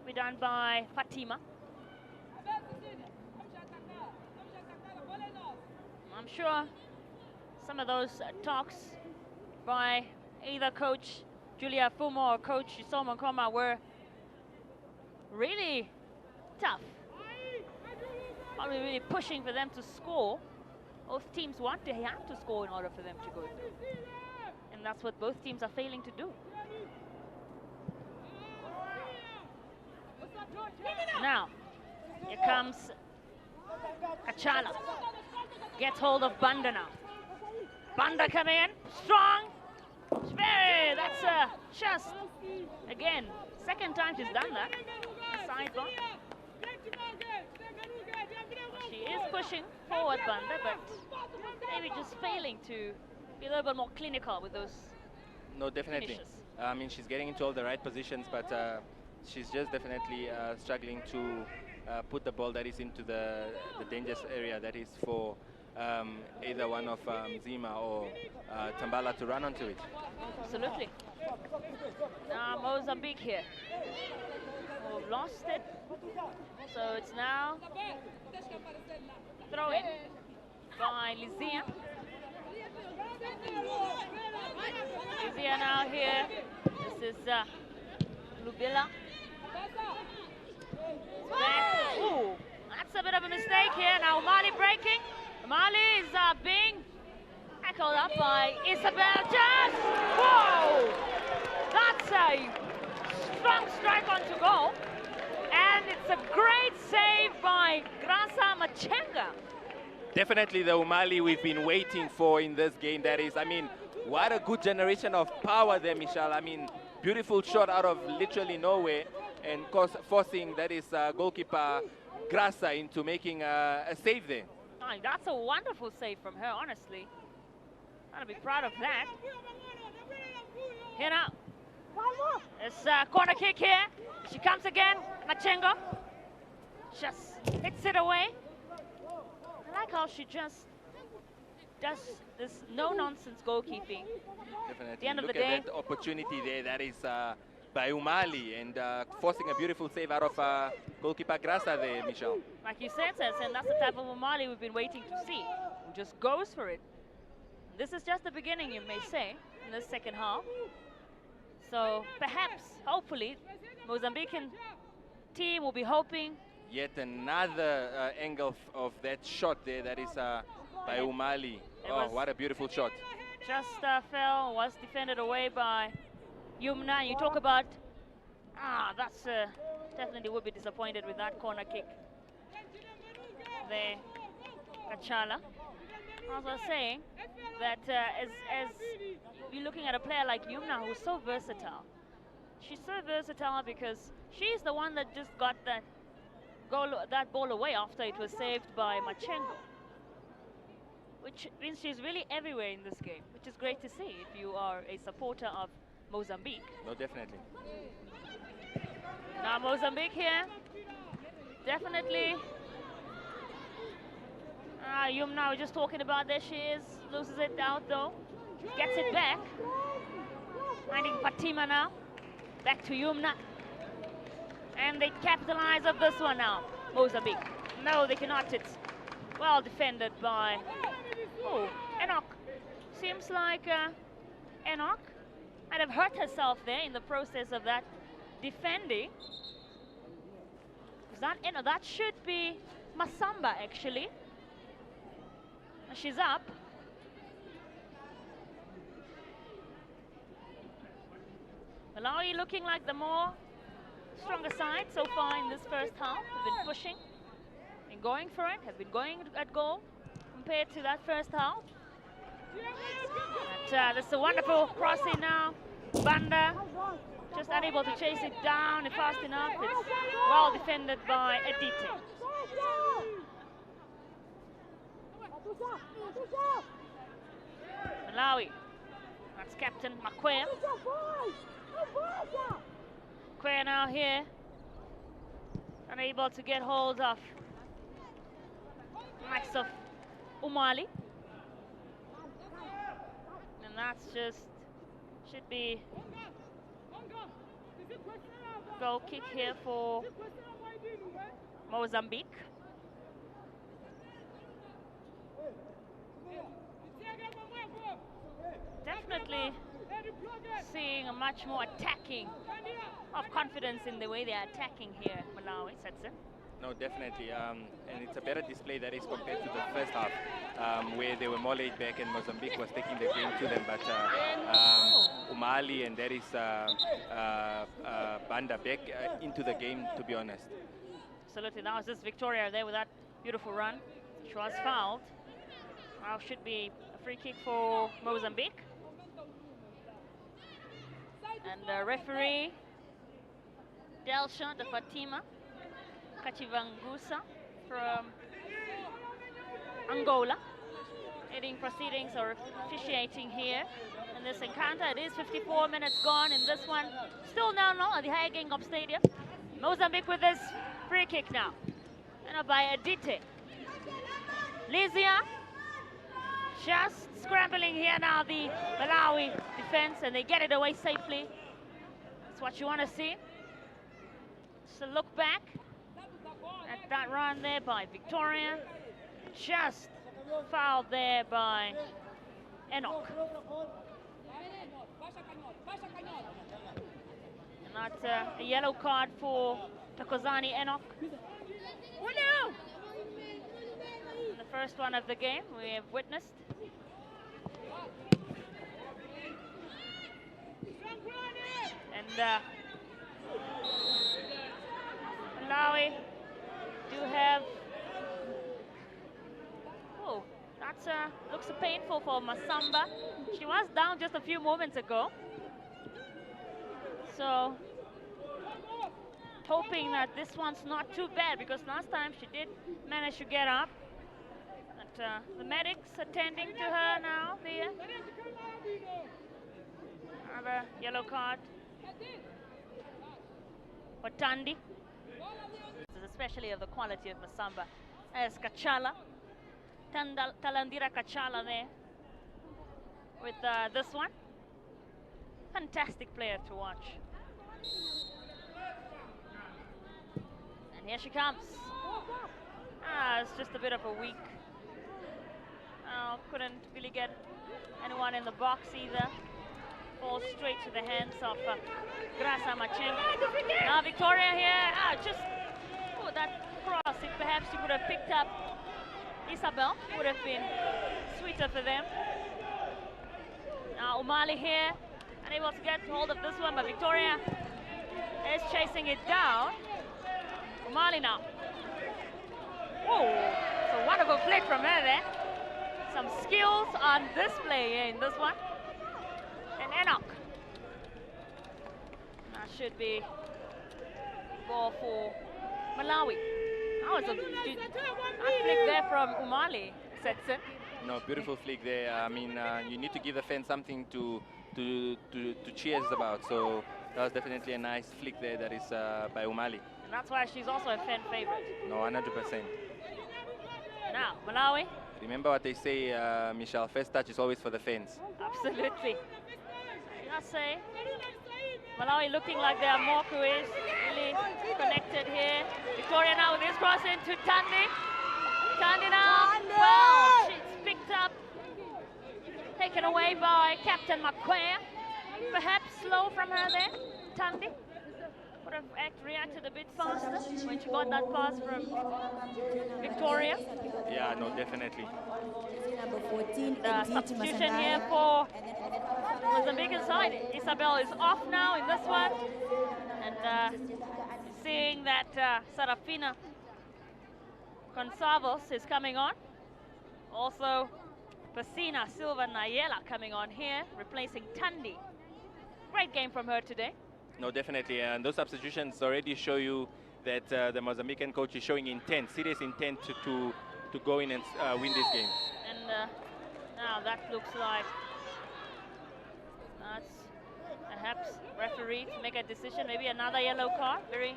Be done by Fatima. I'm sure some of those talks by either Coach Julia Fumo or Coach Isomo Nkoma were really tough. Probably really pushing for them to score. Both teams want to have to score in order for them to go through. And that's what both teams are failing to do. Now, here comes Achala. Gets hold of Banda now. Banda coming in, strong. That's just, again, second time she's done that. Sidebar. She is pushing forward Banda, but maybe just failing to be a little bit more clinical with those No, definitely. finishes. I mean, she's getting into all the right positions, but she's just definitely struggling to put the ball that is into the dangerous area that is for either one of Zima or Tambala to run onto it. Absolutely. Now Mozambique here. Who've lost it. So it's now throw in by Lizia. Lizia now here. This is Lubila. Back. Ooh, that's a bit of a mistake here. Now Mali breaking. Mali is being tackled up by Isabel. Just, whoa! That's a strong strike onto goal. And it's a great save by Grasa Machenga. Definitely the Umali we've been waiting for in this game. That is, I mean, what a good generation of power there, Michelle. I mean, beautiful shot out of literally nowhere, and forcing that is goalkeeper Grasa into making a save there. Oh, that's a wonderful save from her, honestly. I'll be proud of that. Here now. It's a corner kick here. She comes again. Machengo just hits it away. I like how she just does this no-nonsense goalkeeping. Definitely. At the end of Look the day, at that opportunity there. That is by Umali, and forcing a beautiful save out of goalkeeper Grasa there, Michelle. like you said, and that's the type of Umali we've been waiting to see. Who just goes for it. This is just the beginning, you may say, in the second half. So perhaps, hopefully, Mozambican team will be hoping. Yet another angle of that shot there. That is by Umali. Oh, what a beautiful shot. Just fell, was defended away by Yumna. You talk about, that's definitely would be disappointed with that corner kick there, Kachala. As I was saying, that as you're looking at a player like Yumna, who's so versatile. She's so versatile because she's the one that just got that ball away after it was saved by Machengo. Which means she's really everywhere in this game, which is great to see if you are a supporter of Mozambique. No, definitely. Now Mozambique here. Definitely. Yumna, we're just talking about there she is. Loses it out though. Gets it back. Finding Fatima now. Back to Yumna. And they capitalize of this one now. Mozambique. No, they cannot. It's well defended by Enoch. Seems like Enoch might have hurt herself there in the process of that defending. That should be Masamba actually. She's up. Malawi looking like the more stronger side so far in this first half. Have been pushing and going for it, have been going at goal compared to that first half. That's a wonderful crossing now. Banda just unable to chase it down fast enough. It's well defended by Adite. Malawi. That's Captain Makwea. Makwea now here. Unable to get hold of likes of Umali. And that's just should be goal kick here for Mozambique. Definitely seeing a much more attacking of confidence in the way they are attacking here, Malawi. Setson. No, definitely, and it's a better display that is compared to the first half, where they were more laid back and Mozambique was taking the game to them. But Umali and there is Banda back into the game, to be honest. Absolutely. Now is this Victoria there with that beautiful run. She was fouled. Now should be a free kick for Mozambique. And the referee, Delsha de Fatima Kachivangusa from Angola, heading proceedings or officiating here in this encounter. It is 54 minutes gone in this one. Still now at the Higgingham Stadium. Mozambique with this free kick now. And by Adite. Lizia just scrambling here now, the Malawi defense, and they get it away safely. That's what you want to see. So look back at that run there by Victoria. Just fouled there by Enoch. And that's a yellow card for Takozani Enoch. The first one of the game we have witnessed. And Malawi do have, that's looks painful for Masamba. She was down just a few moments ago. So hoping that this one's not too bad, because last time she did manage to get up. But the medics attending to her now there. Another yellow card for Tandi. This is especially of the quality of Masamba. As Kachala, Talandira Kachala there with this one. Fantastic player to watch. And here she comes. It's just a bit of a weak. Couldn't really get anyone in the box either. Falls straight to the hands of Grasa Machenga. Now Victoria here, just that cross. If perhaps she could have picked up Isabel, would have been sweeter for them. Now Umali here, unable to get hold of this one, but Victoria is chasing it down. Umali now. It's a wonderful flick from her there. Some skills on display in this one. And Enoch. That should be ball for Malawi. That was a flick there from Umali, Setson. No, beautiful flick there. I mean, you need to give the fans something to cheers about. So That was definitely a nice flick there. That is by Umali. And that's why she's also a fan favorite. No, 100%. Now, Malawi. Remember what they say, Michelle, first touch is always for the fans. Absolutely. I say, Malawi looking like their Moku is really connected here. Victoria now with this cross into Tandi. Tandi now, well, she's picked up, taken away by Captain McQuair. Perhaps slow from her there, Tandi. Would have reacted a bit faster when she got that pass from Victoria. Yeah, no, definitely. Number 14, The substitution here for Mozambican side. Isabel is off now in this one. And seeing that Sarafina Gonçalves is coming on. Also, Pacina Silva Nayela coming on here, replacing Tandi. Great game from her today. No, definitely. And those substitutions already show you that the Mozambican coach is showing intent, serious intent to go in and win this game. And now that looks like that's perhaps referee to make a decision, maybe another yellow card. Very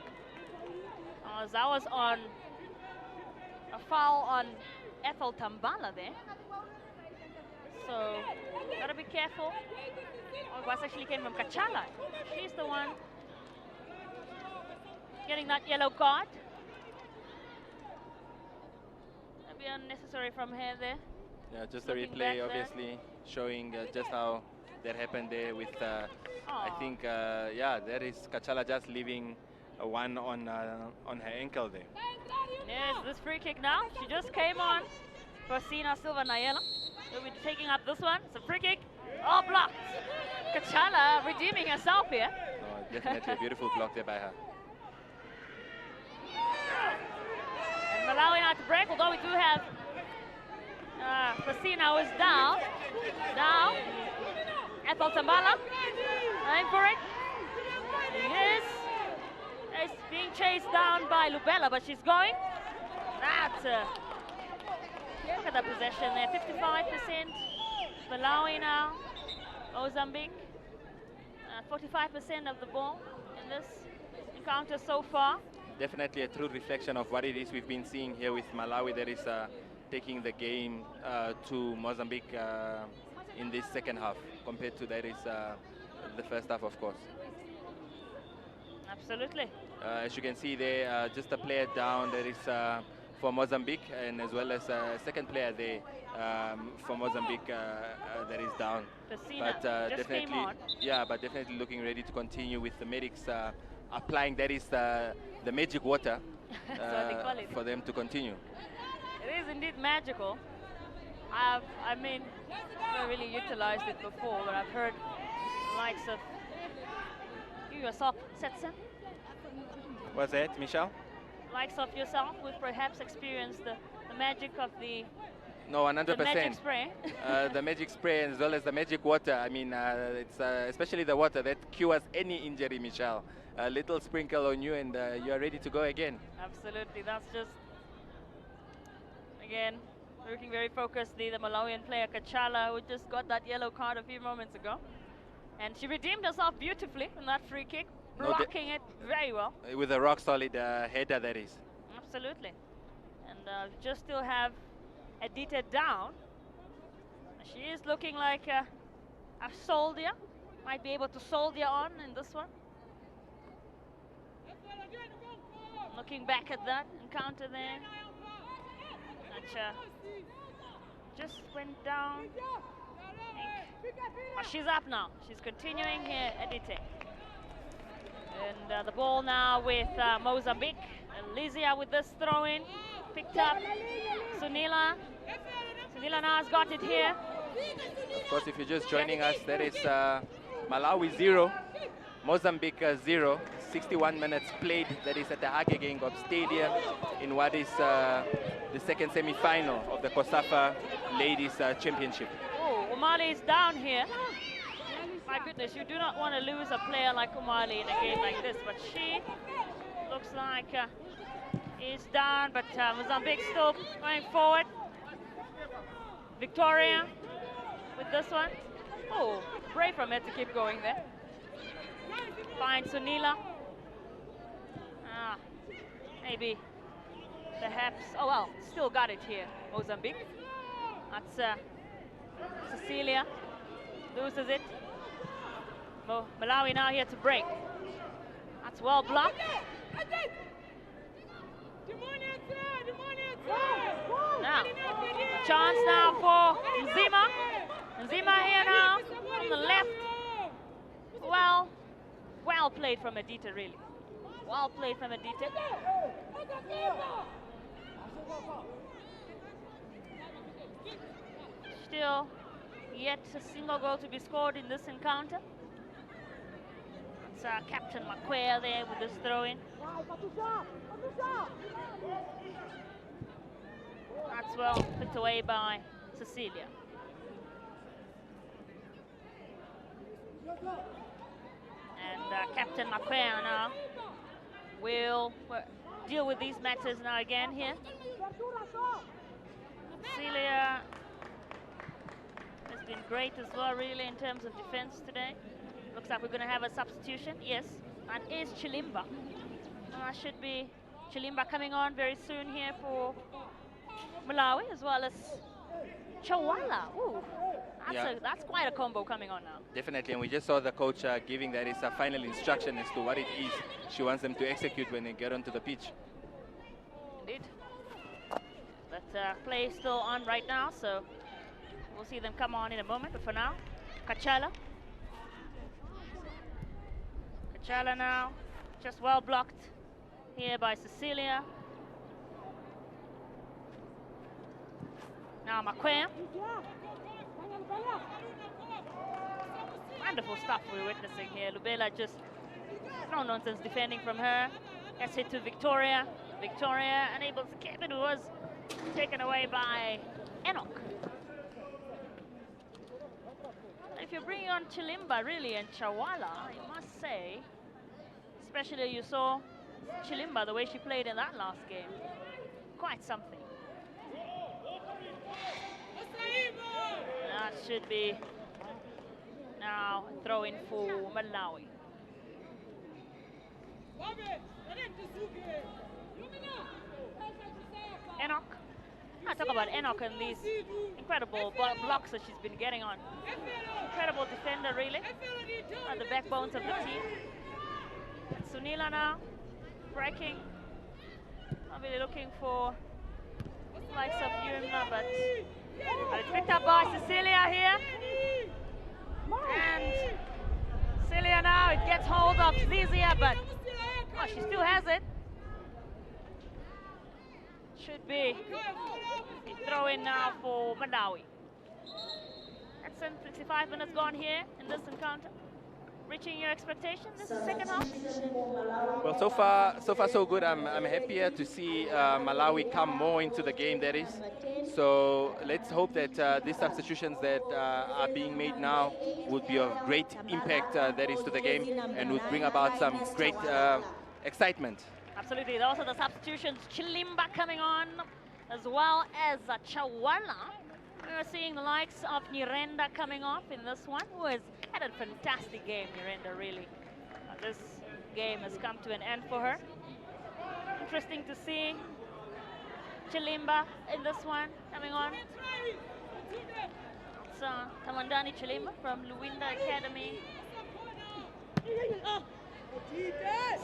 that was on a foul on Ethel Tambala there. So gotta be careful. Oh, it was actually came from Kachala. She's the one getting that yellow card. That'd be unnecessary from her there. Yeah, just a replay, obviously, showing just how that happened there with, I think, yeah, there is Kachala just leaving one on her ankle there. Yes, this free kick now. She just came on for Sina Silva Nayela. She'll be taking up this one. It's a free kick. Oh, blocked. Kachala redeeming herself here. Oh, definitely a beautiful block there by her. And Malawi now to break, although we do have Christina was down. Now, Ethel Tambala, going for it. Yes, it's being chased down by Lubella, but she's going. That's look at the possession there, 55%. Malawi now, Mozambique, 45% of the ball in this encounter so far. Definitely a true reflection of what it is we've been seeing here with Malawi. That is taking the game to Mozambique in this second half, compared to that is the first half, of course. Absolutely. As you can see there, just a player down. There is for Mozambique, and as well as a second player there for Mozambique that is down. Pacina But just came definitely, on. yeah, but definitely looking ready to continue with the medics applying. That is the magic water That's what they call it. for them to continue. It is indeed magical. I mean, I've never really utilized it before, but I've heard the likes of you yourself, Setsen, What's that, Michelle? likes of yourself, who've perhaps experienced the magic of the No, 100%. the magic spray. The magic spray as well as the magic water. I mean, it's especially the water that cures any injury, Michelle. A little sprinkle on you and you are ready to go again. Absolutely, that's just, again, looking very focusedly, the Malawian player Kachala, who just got that yellow card a few moments ago. And she redeemed herself beautifully in that free kick, blocking it very well. With a rock-solid header, that is. Absolutely. And just still have Edita down. She is looking like a soldier. Might be able to soldier on in this one. Looking back at that encounter there. That just went down. But she's up now. She's continuing here, Edite. And the ball now with Mozambique. And Lizia with this throw-in. Picked up Sunila. Sunila now has got it here. Of course, if you're just joining us, there is Malawi 0, Mozambique 0. 61 minutes played. That is at the Hage Geingob Stadium in what is the second semi-final of the COSAFA Ladies Championship. Oh, Umali is down here. My goodness, you do not want to lose a player like Umali in a game like this, but she looks like is down, but Mozambique still going forward. Victoria with this one. Oh, brave from her to keep going there. Finds Sunila. Maybe, perhaps, oh well, still got it here, Mozambique. That's Cecilia, loses it. Malawi now here to break. That's well blocked. Now, a chance now for Nzima. Nzima here now on the left. Well played from Edita, really. Well played from Edita. Still yet a single goal to be scored in this encounter. It's Captain Makwea there with this throw-in. That's well picked away by Cecilia. And Captain Makwea now will deal with these matters now again here. Cecilia has been great as well, really, in terms of defense today. Looks like we're going to have a substitution. Yes, and is Chilimba. Should be Chilimba coming on very soon here for Malawi, as well as Chawala. Ooh, that's quite a combo coming on now. Definitely, and we just saw the coach giving that is a final instruction as to what it is she wants them to execute when they get onto the pitch. Indeed. But play is still on right now, so we'll see them come on in a moment. But for now, Kachala. Kachala now, just well blocked here by Cecilia. Now Makwea. Wonderful stuff we're witnessing here. Lubela just no nonsense defending from her. Gets hit to Victoria. Victoria unable to keep it. It was taken away by Enoch. If you're bringing on Chilimba really and Chawala, I must say, especially you saw Chilimba, the way she played in that last game, quite something. That should be now throw in for Malawi. Enoch. I talk about Enoch and these incredible blocks that she's been getting on. Incredible defender, really. At the backbones of the team. And Sunila now breaking. Not really looking for likes of Yumna, but it's picked up by Cecilia here. And Cecilia now, it gets hold of Zizia, but she still has it. Should be a throw in now for Malawi. That's 65 minutes gone here in this encounter. Reaching your expectations this second half? Well, so far so good. I'm happier to see Malawi come more into the game, that is. So let's hope that these substitutions that are being made now would be of great impact, that is, to the game, and would bring about some great excitement. Absolutely. Those are the substitutions. Chilimba coming on, as well as Chawala. We're seeing the likes of Nirenda coming off in this one, who has had a fantastic game, Nirenda, really. This game has come to an end for her. Interesting to see Chilimba in this one coming on. It's Tamandani Chilimba from Luwinda Academy.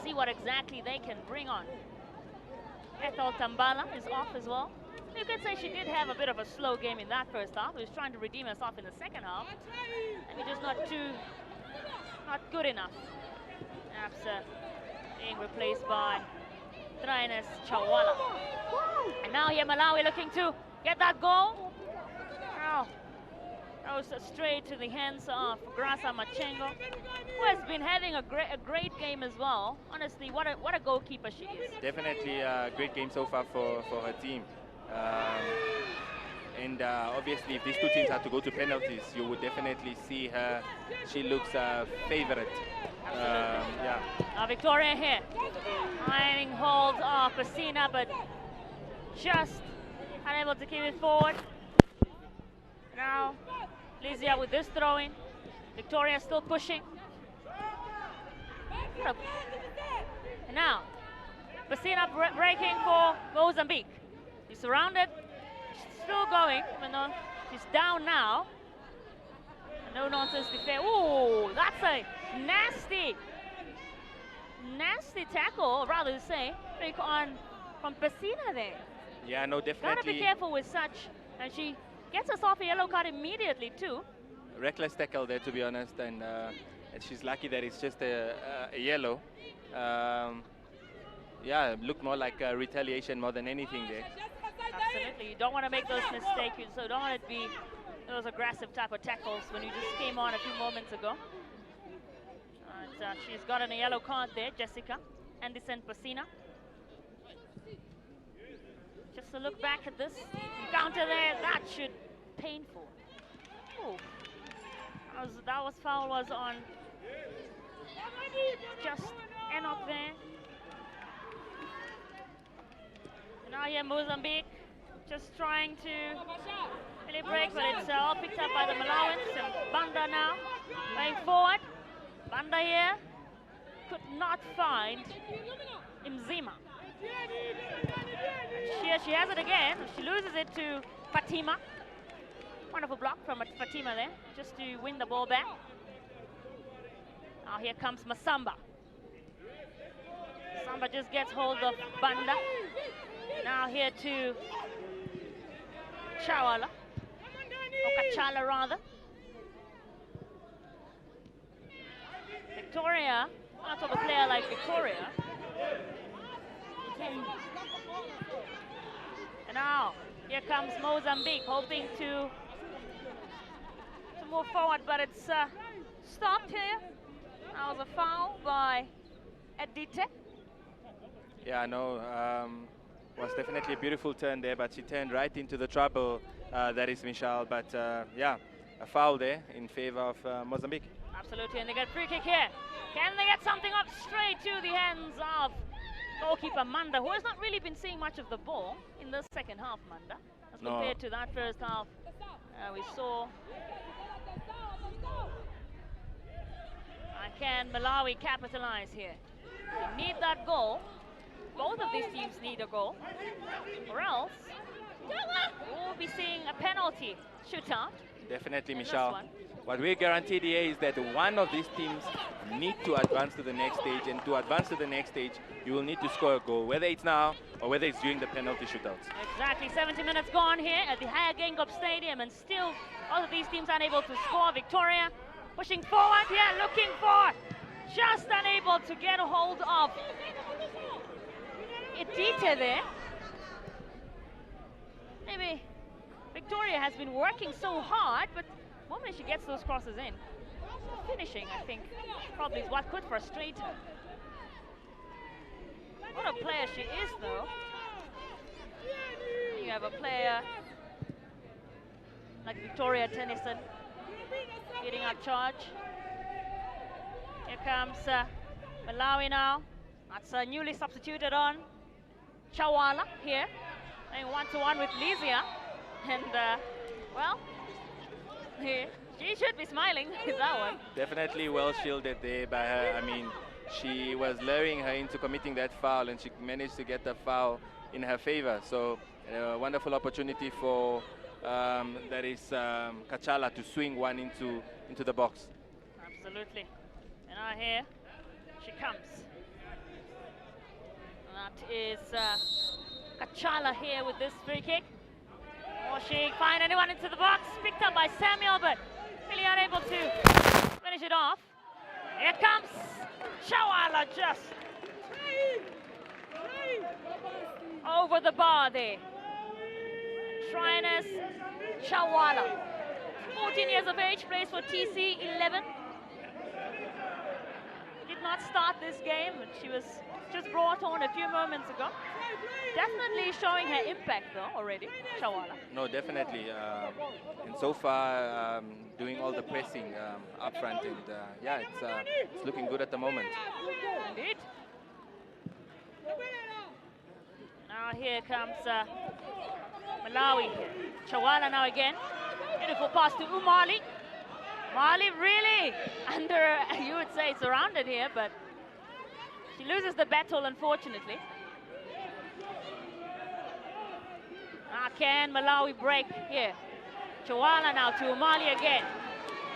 See what exactly they can bring on. Ethel Tambala is off as well. You could say she did have a bit of a slow game in that first half. She was trying to redeem herself in the second half. Maybe just not good enough. Perhaps being replaced by Traines Chawala. And now here Malawi looking to get that goal. Oh, that was straight to the hands of Grasa Machengo, who has been having a great game as well. Honestly, what a goalkeeper she is. Definitely a great game so far for her team. And obviously, if these two teams have to go to penalties, you would definitely see her. She looks favorite. Yeah. Victoria here, finding hold of Christina, but just unable to keep it forward. Now, Lizia with this throw-in. Victoria still pushing. And now, Basina breaking for Mozambique. She's surrounded, she's still going, but no, she's down now. No nonsense defense. Ooh, that's a nasty tackle, or rather to say, from Basina there. Yeah, no, definitely. Gotta be careful with such, and she gets us off a yellow card immediately too. Reckless tackle there, to be honest, and she's lucky that it's just a yellow. Yeah, looked more like a retaliation more than anything there. Absolutely, you don't want to make those mistakes, so don't want it to be those aggressive type of tackles when you just came on a few moments ago. And she's gotten a yellow card there, Jessica Anderson Basina. Just to look back at this encounter there, that should painful. Ooh. That was foul was on just Enoch there. Now here Mozambique just trying to really break, but it's all picked up by the Malawans. And Banda now going forward. Banda here could not find Imzima. Here she has it again. She loses it to Fatima. Wonderful block from Fatima there, just to win the ball back. Now here comes Masamba. Masamba just gets hold of Banda. Now here to Chawala, or Kachala rather. Victoria, not of a player like Victoria. And now here comes Mozambique, hoping to move forward, but it's stopped here. That was a foul by Edite. Yeah, no, was definitely a beautiful turn there, but she turned right into the trouble that is Michelle. But yeah, a foul there in favor of Mozambique. Absolutely, and they get free kick here. Can they get something up straight to the hands of goalkeeper Manda, who has not really been seeing much of the ball in the second half, Manda, as compared to that first half we saw. And can Malawi capitalize here? They need that goal. Both of these teams need a goal, or else we'll be seeing a penalty shootout. Definitely, Michelle. What we're guaranteed here is that one of these teams need to advance to the next stage, and to advance to the next stage, you will need to score a goal, whether it's now or whether it's during the penalty shootouts. Exactly, 70 minutes gone here at the Haya Gengop Stadium, and still all of these teams unable to score. Victoria pushing forward here, looking for, just unable to get a hold of Edite there. Maybe Victoria has been working so hard, but the moment she gets those crosses in, finishing, I think, probably is what could frustrate her. What a player she is, though. You have a player like Victoria Tennyson leading up charge. Here comes Malawi now. That's newly substituted on Chawala here, playing one-to-one with Lizia. And, well, she should be smiling with that one. Definitely well shielded there by her. I mean, she was luring her into committing that foul, and she managed to get the foul in her favor. So, a wonderful opportunity for Kachala to swing one into the box. Absolutely. And now here she comes. That is Kachala here with this free kick. Or she find anyone into the box, picked up by Samuel, but really unable to finish it off. Here comes Chawala, just over the bar there. Shriners Chawala, 14 years of age, plays for TC 11. Did not start this game, but she was just brought on a few moments ago. Definitely showing her impact though already, Chawala. No, definitely. And so far, doing all the pressing up front, and yeah, it's looking good at the moment. Indeed. Now here comes Malawi here. Chawala now again. Beautiful pass to Umali. Mali really under, you would say, surrounded here, but She loses the battle, unfortunately. Can Malawi break here? Chawala now to Umali again.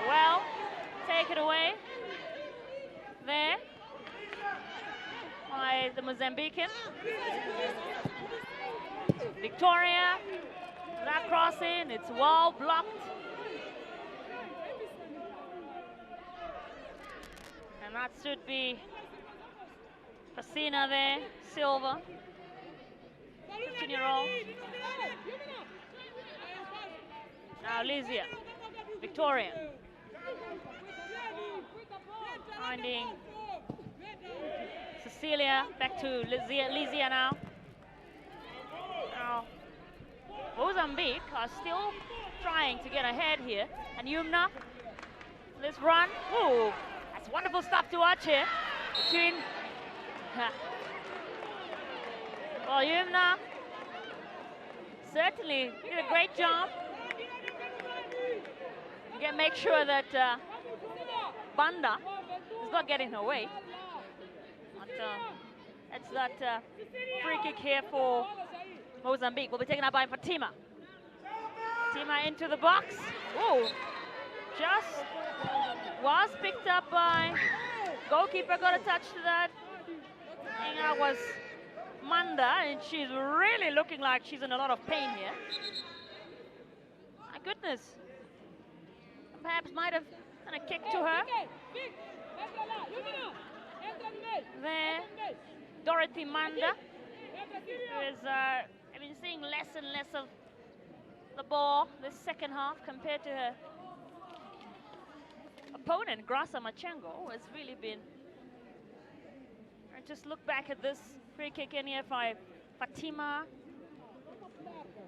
Well, take it away. There. By the Mozambican. Victoria. That crossing, it's well blocked. And that should be Fasina there, Silva. 15-year-old. Now Lizia, Victoria. Finding Cecilia, back to Lizia now. Now, Mozambique are still trying to get ahead here. And Yumna, this run. Ooh, that's wonderful stuff to watch here. Between, well, Yumna certainly did a great job. Again, make sure that Banda is not getting her way. But, that's that free kick here for Mozambique. Will be taken up by Fatima. Fatima into the box. Ooh, just was picked up by goalkeeper. Got a touch to that. I think that was Manda, and she's really looking like she's in a lot of pain here. My goodness. Perhaps might have done a kick to her. There, Dorothy Manda, who is, I've been seeing less and less of the ball this second half compared to her opponent, Grasa Machengo, has really been. And just look back at this free kick in here by Fatima.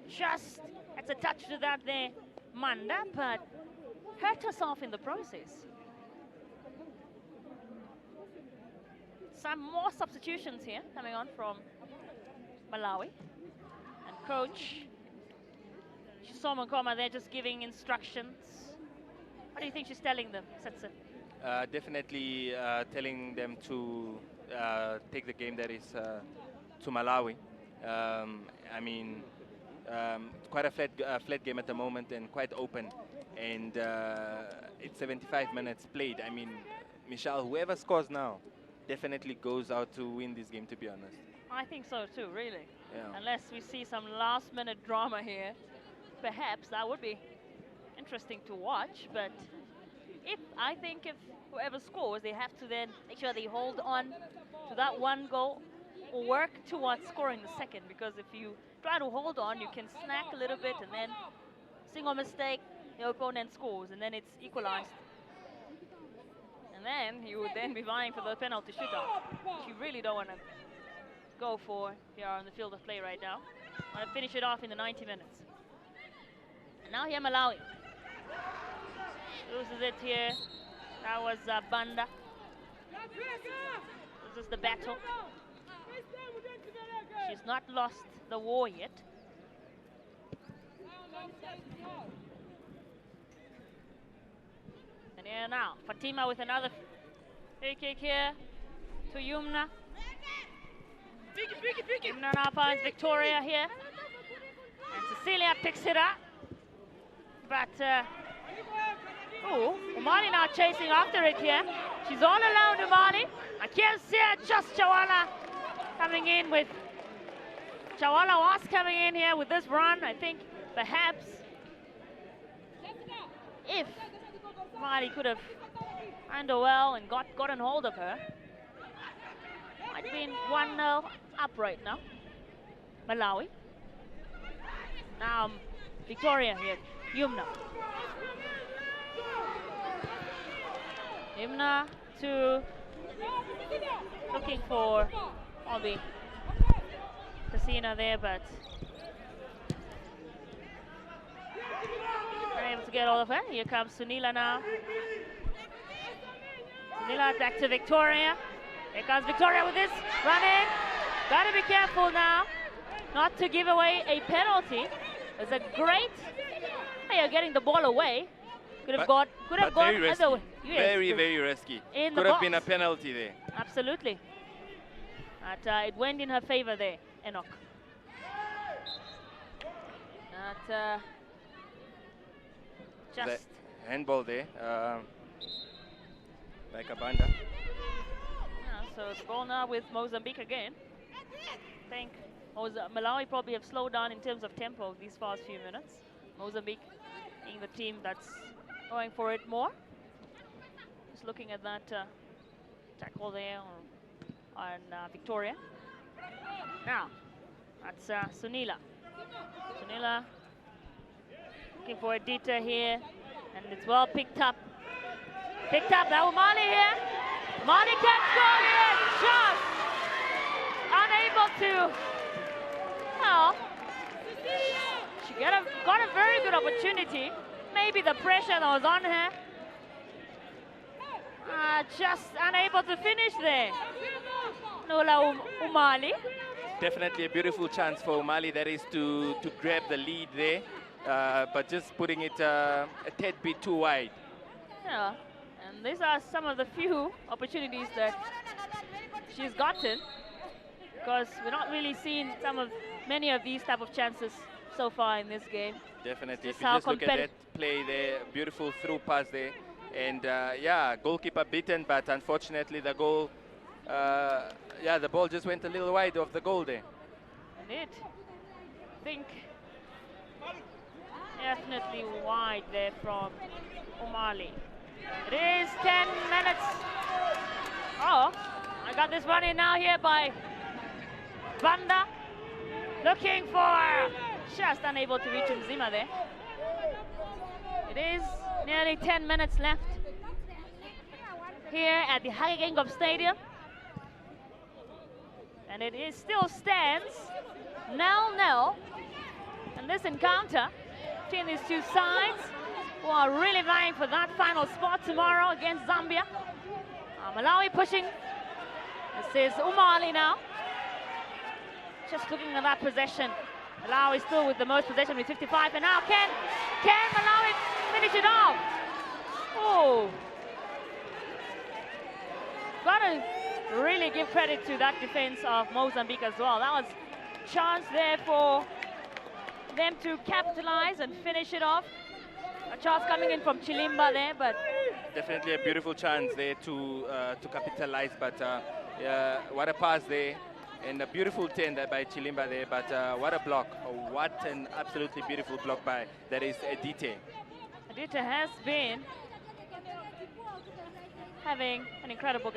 Just, it's a touch to that there, Manda, but hurt herself in the process. Some more substitutions here coming on from Malawi. And coach Chisomo Nkoma there just giving instructions. What do you think she's telling them, Setsa? Definitely telling them to take the game that is to Malawi. I mean, quite a flat game at the moment and quite open. And it's 75 minutes played. I mean, Michelle, whoever scores now definitely goes out to win this game, to be honest. I think so too, really. Yeah. Unless we see some last-minute drama here, perhaps that would be interesting to watch. But I think if whoever scores, they have to then make sure they hold on to that one goal or work towards scoring the second. Because if you try to hold on, you can snack a little bit and then single mistake, your opponent scores, and then it's equalized. And then you would then be vying for the penalty shootout, which you really don't want to go for if you are on the field of play right now. Want to finish it off in the 90 minutes. And now here Malawi. Loses it here. That was Banda. This is the battle. She's not lost the war yet. And here now, Fatima with another free kick here to Yumna. Yumna now finds Victoria here. And Cecilia picks it up. But, Umali now chasing after it here. She's all alone, Umali. I can't see her, just Chawala coming in with... Chawala was coming in here with this run. I think perhaps if Umali could have handled well and gotten hold of her, might have been 1-0 up right now. Malawi. Now Victoria here, Yumna. Yumna to looking for Obi. Casina there, but unable to get all of her. Here comes Sunila now. Sunila back to Victoria. Here comes Victoria with this running. Gotta be careful now not to give away a penalty. It's a great way of getting the ball away. Could have gone other way. Yes, very risky. Could have been a penalty there. Absolutely. But it went in her favor there, Enoch. Just The handball there by Kabanda. so the ball now with Mozambique again. I think Malawi probably have slowed down in terms of tempo these past few minutes. Mozambique being the team that's going for it more. Just looking at that tackle there on Victoria. Now, that's Sunila. Sunila looking for a detour here, and it's well picked up. Picked up, now Mali here. Mali can score here, just unable to. Well, she got a very good opportunity. Maybe the pressure that was on her. Just unable to finish there. Nola Umali. Definitely a beautiful chance for Umali, that is to grab the lead there, but just putting it a tad bit too wide. Yeah, and these are some of the few opportunities that she's gotten, because we're not really seeing many of these type of chances so far in this game. Definitely, Just if you how just look at that play there, beautiful through pass there. And yeah, goalkeeper beaten, but unfortunately the goal, the ball just went a little wide of the goal there. Indeed. I think definitely wide there from Umali. It is 10 minutes. Oh, I got this one in now here by Banda. Looking for, just unable to reach Nzima there. It is nearly 10 minutes left here at the Hagegengop Stadium. And it still stands 0-0. And this encounter between these two sides, who are really vying for that final spot tomorrow against Zambia. Malawi pushing. This is Umali now. Just looking at that possession. Malawi still with the most possession with 55. And now can Malawi finish it off? Oh. Gotta really give credit to that defense of Mozambique as well. That was a chance there for them to capitalize and finish it off. A chance coming in from Chilimba there, but definitely a beautiful chance there to capitalize. But what a pass there, and a beautiful turn there by Chilimba there. But what a block! What an absolutely beautiful block by that is Edite. Edite has been having an incredible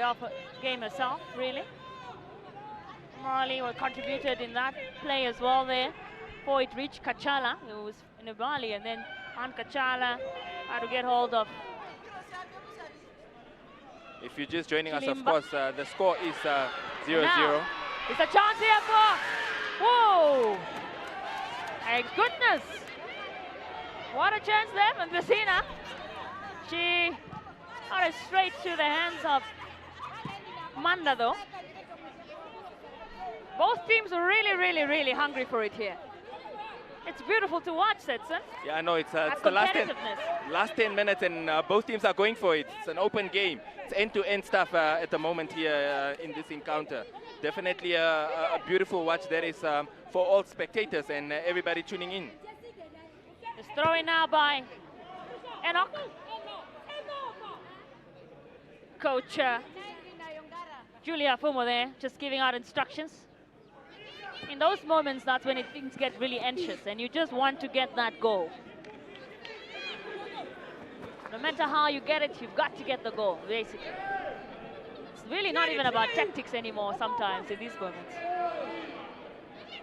game herself, really. Marley contributed in that play as well there, before it reached Kachala, who was in Ubali, and then on Kachala had to get hold of. If you're just joining us, Chilimba. of course, the score is 0-0. It's a chance here for, whoa! My goodness! What a chance there from Messina. She got it straight to the hands of Manda though. Both teams are really hungry for it here. It's beautiful to watch, Setson. Yeah, I know, it's the competitiveness. last 10 minutes, and both teams are going for it. It's an open game. It's end-to-end stuff at the moment here in this encounter. Definitely a beautiful watch that is for all spectators and everybody tuning in. It's thrown now by Enoch. Coach Julia Fumo there, just giving out instructions. In those moments, that's when things get really anxious and you just want to get that goal. No matter how you get it, you've got to get the goal, basically. It's really not even about tactics anymore sometimes in these moments.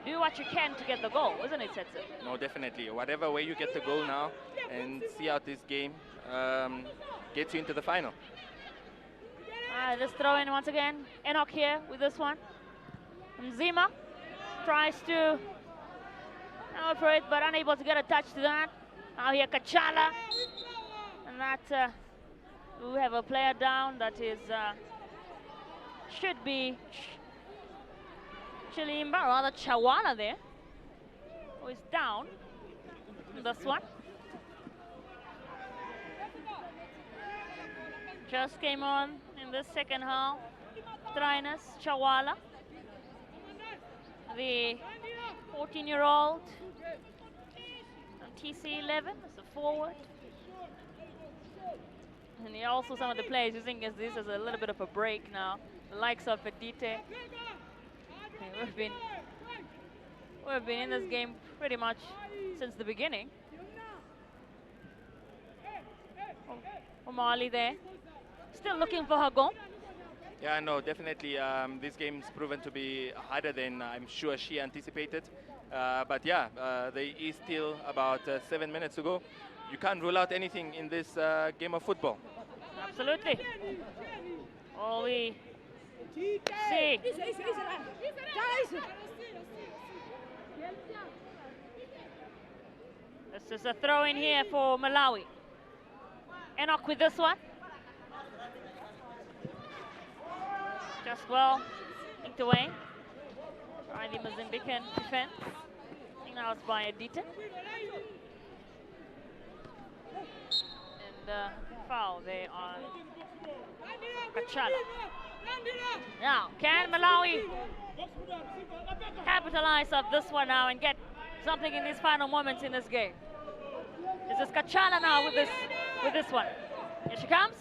Do what you can to get the goal, isn't it, Setsu? No, definitely. Whatever way you get the goal now and see out this game gets you into the final. Let's throw in once again. Enoch here with this one. Nzima tries to go for it, but unable to get a touch to that. Now here Kachala. And that we have a player down that is should be Chilimba, or rather Chawala there, who is down in this one. Just came on in the second half. Trainers Chawala. the 14-year-old from TC11 as a forward. And also some of the players using this as a little bit of a break now. The likes of Fedite. We've been in this game pretty much since the beginning. O'Malley there, still looking for her goal. Yeah, no, definitely. This game's proven to be harder than I'm sure she anticipated. But yeah, there is still about 7 minutes to go. You can't rule out anything in this game of football. Absolutely. All we see. This is a throw in here for Malawi. Enoch with this one. Just well linked away by the Mozambican defense. I think that was by Edita. And foul there on Kachala. Now, can Malawi capitalize off this one now and get something in these final moments in this game? This is Kachala now with this one. Here she comes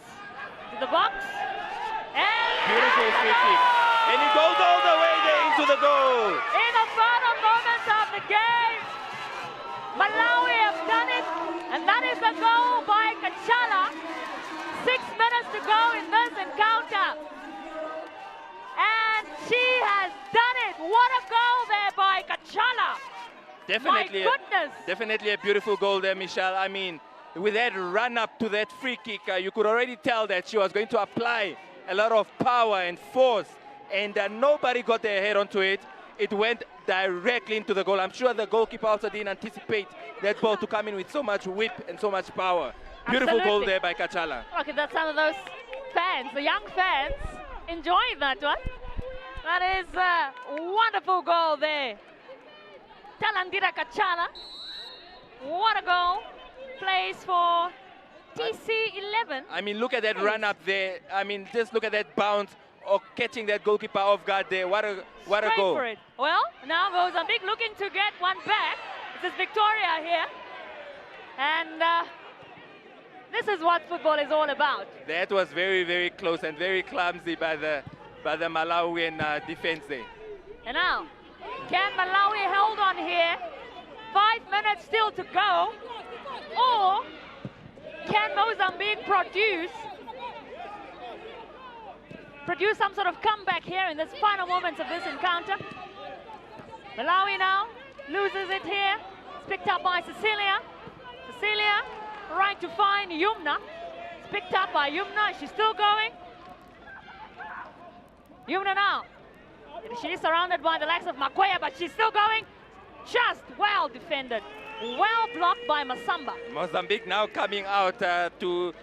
to the box. And beautiful free kick. And it goes all the way there into the goal. In the final moments of the game, Malawi have done it, and that is the goal by Kachala. 6 minutes to go in this encounter. And she has done it. What a goal there by Kachala. Definitely, my goodness. Definitely a beautiful goal there, Michelle. I mean, with that run up to that free kick, you could already tell that she was going to apply a lot of power and force, and nobody got their head onto it. It went directly into the goal. I'm sure the goalkeeper also didn't anticipate that ball to come in with so much whip and so much power. Beautiful Absolutely. goal there by Kachala. Look at some of those fans, the young fans, enjoying that one. That is a wonderful goal there. Talandira Kachala. What a goal. Plays for TC11. I mean, look at that run up there. I mean, just look at that bounce or catching that goalkeeper off guard there. What a goal. For it. Well, now Mozambique looking to get one back. This is Victoria here. And this is what football is all about. That was very, very close and very clumsy by the Malawian defense there. And now, can Malawi hold on here? 5 minutes still to go. Or can Mozambique produce some sort of comeback here in this final moments of this encounter? Malawi now loses it here. It's picked up by Cecilia. Cecilia trying to find Yumna. It's picked up by Yumna. She's still going. Yumna now. She is surrounded by the likes of Makwaya, but she's still going. Just well defended. Well blocked by Masamba. Mozambique now coming out to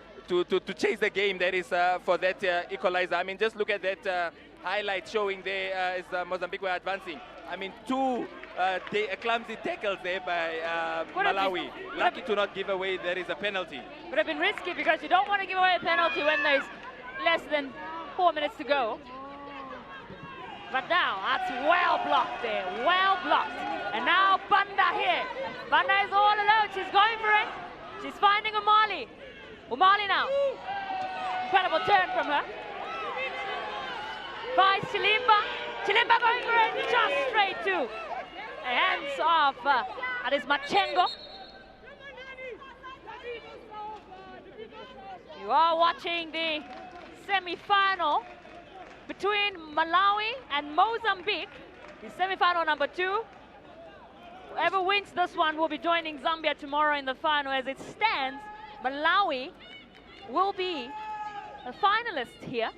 chase the game. That is for that equalizer. I mean, just look at that highlight showing there as Mozambique were advancing. I mean, two clumsy tackles there by Malawi. Lucky to not give away. There is a penalty. Would have been risky because you don't want to give away a penalty when there's less than 4 minutes to go. But now, that's well blocked there, well blocked. And now Banda here. Banda is all alone, she's going for it. She's finding Umali. Umali now. Incredible turn from her. By Chilimba. Chilimba going for it, just straight to the hands of, that is Machengo. You are watching the semi-final between Malawi and Mozambique, the semi-final number 2. Whoever wins this one will be joining Zambia tomorrow in the final. As it stands, Malawi will be a finalist here.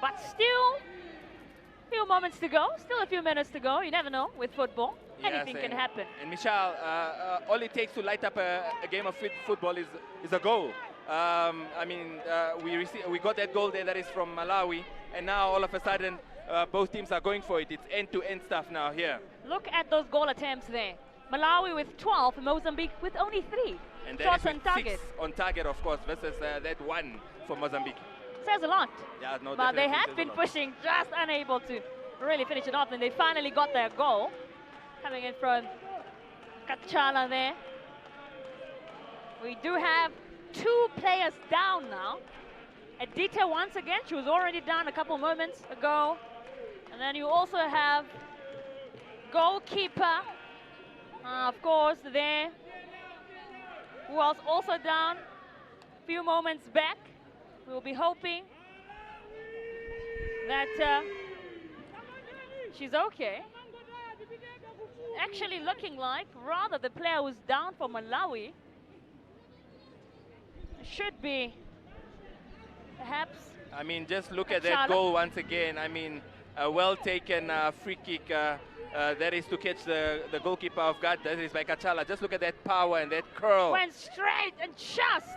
But still a few moments to go, still a few minutes to go. You never know with football. Yes, anything can happen. And Michelle, all it takes to light up a game of football is a goal. I mean, we got that goal there that is from Malawi, and now all of a sudden both teams are going for it. It's end-to-end stuff now here. Look at those goal attempts there. Malawi with 12, Mozambique with only 3. And shots on target. 6 on target, of course, versus that 1 for Mozambique. Says a lot. Yeah, no, but they definitely have says been a lot. pushing, just unable to really finish it off, and they finally got their goal. Coming in from Kachala there. We do have 2 players down now. Edita once again, she was already down a couple moments ago. And then you also have goalkeeper, of course, there, who was also down a few moments back. We'll be hoping that she's okay. Actually looking like rather the player who's down for Malawi should be perhaps. I mean, just look at that goal once again. I mean, a well-taken free kick. That is to catch the goalkeeper off guard. That is by Kachala. Just look at that power and that curl. Went straight and just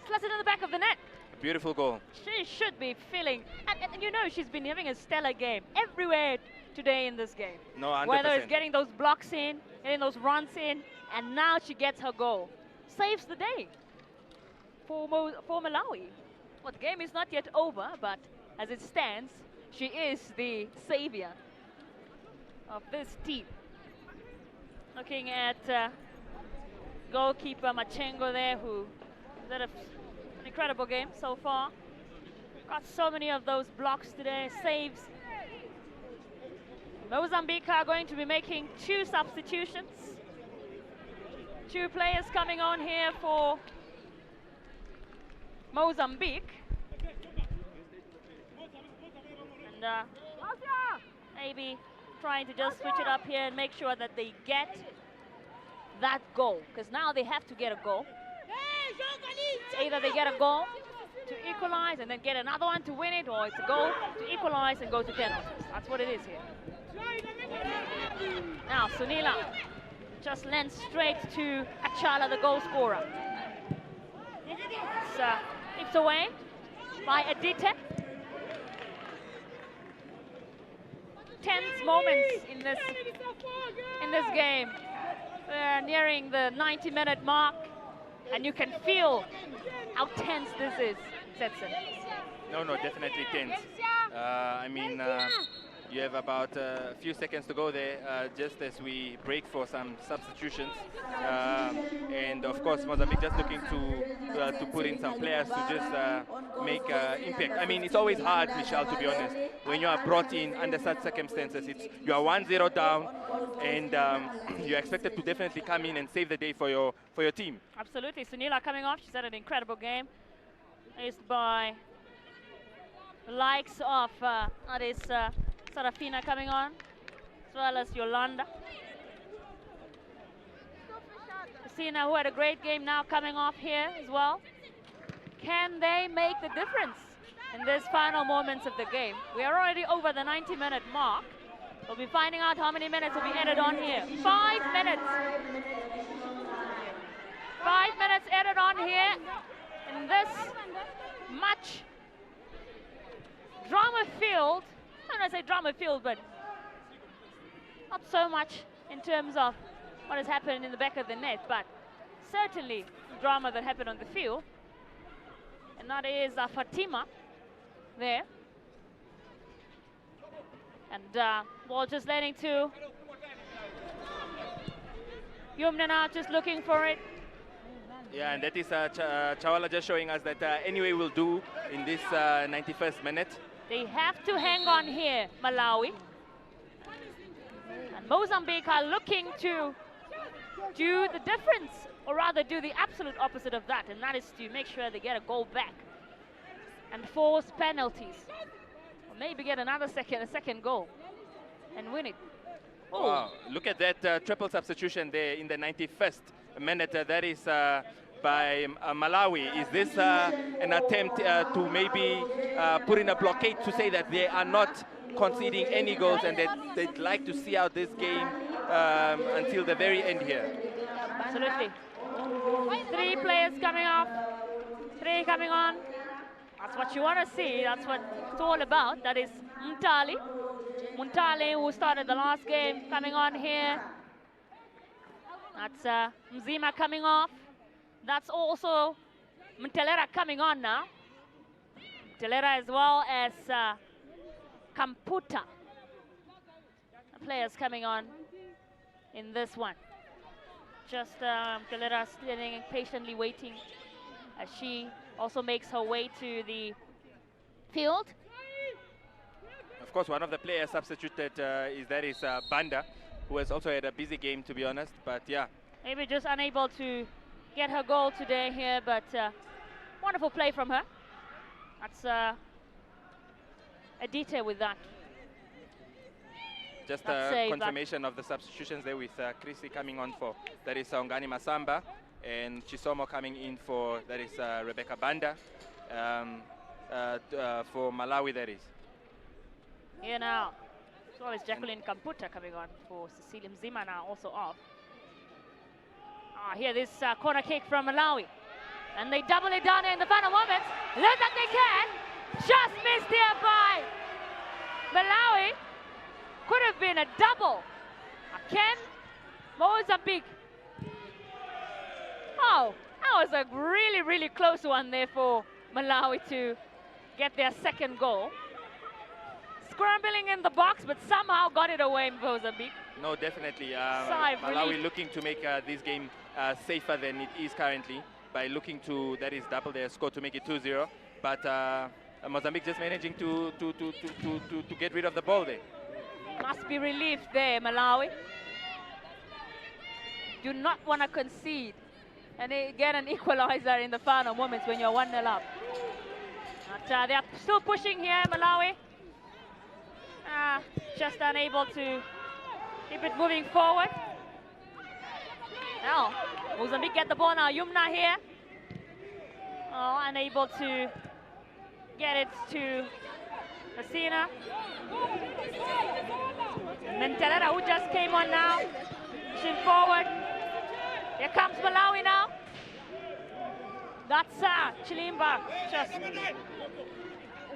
slid it in the back of the net. Beautiful goal. She should be feeling, and you know she's been having a stellar game everywhere today in this game. No, 100%. Whether it's getting those blocks in, getting those runs in, and now she gets her goal. Saves the day for Malawi. Well, the game is not yet over, but as it stands, she is the savior of this team. Looking at goalkeeper Machengo there, who had an incredible game so far. Got so many of those blocks today, saves. Mozambique are going to be making 2 substitutions. 2 players coming on here for Mozambique. And maybe trying to just switch it up here and make sure that they get that goal, because now they have to get a goal. It's either they get a goal to equalize and then get another one to win it, or it's a goal to equalize and go to penalties. That's what it is here. Now Sunila just lends straight to Achala, the goal scorer. It's tipped away by Edita. Tense moments in this game. We're nearing the 90-minute mark, and you can feel how tense this is, Setson. No, definitely tense. I mean, you have about a few seconds to go there, just as we break for some substitutions. And of course, Mozambique just looking to put in some players to just make impact. I mean, it's always hard, Michelle, to be honest, when you are brought in under such circumstances. You are 1-0 down, and you're expected to definitely come in and save the day for your team. Absolutely. Sunila coming off. She's had an incredible game. Aced by the likes of Sarafina coming on, as well as Yolanda. Christina, who had a great game, now coming off here as well. Can they make the difference in these final moments of the game? We are already over the 90-minute mark. We'll be finding out how many minutes will be added on here. 5 minutes. 5 minutes added on here in this much drama-filled, I don't want to say drama-filled, but not so much in terms of what has happened in the back of the net, but certainly drama that happened on the field. And that is Fatima there. And ball just leading to Yumna, just looking for it. Yeah, and that is Chawala just showing us that anyway will do in this 91st minute. They have to hang on here, Malawi. And Mozambique are looking to do the difference, or rather do the absolute opposite of that, and that is to make sure they get a goal back and force penalties. Or maybe get a second goal and win it. Oh. Wow, look at that triple substitution there in the 91st minute. That is by Malawi. Is this an attempt to maybe put in a blockade to say that they are not conceding any goals and that they'd like to see out this game until the very end here? Absolutely. 3 players coming off, 3 coming on. That's what you want to see. That's what it's all about. That is Muntali, who started the last game, coming on here. That's Mzima coming off. That's also Mtelera coming on now. Mtelera as well as Kamputa players coming on in this one. Just Galera standing patiently waiting as she also makes her way to the field. Of course, one of the players substituted is Banda, who has also had a busy game, to be honest. But yeah, Maybe just unable to get her goal today here, but wonderful play from her. That's a detail with that. just That's a a confirmation of the substitutions there with Chrissy coming on for that is Ongani Masamba, and Chisomo coming in for that is Rebecca Banda. For Malawi, that is. Here now, as well as Jacqueline Kamputa coming on for Cecilia Mzima now also off. Here this corner kick from Malawi. And they double it down in the final moments. Looks like they can. Just missed here by Malawi. Could have been a double. Again, Mozambique. Oh, that was a really, really close one there for Malawi to get their second goal. Scrambling in the box, but somehow got it away, Mozambique. No, definitely. Sigh of Malawi relief. looking to make this game safer than it is currently by looking to, that is, double their score to make it 2-0. But Mozambique just managing to get rid of the ball there. Must be relieved there, Malawi. Do not want to concede and they get an equalizer in the final moments when you're 1-0 up. But they're still pushing here, Malawi. Just unable to keep it moving forward. Now, Mozambique get the ball now. Yumna here. Oh, unable to get it to Messina. And then Terera, who just came on now, pushing forward. Here comes Malawi now. That's Chilimba, just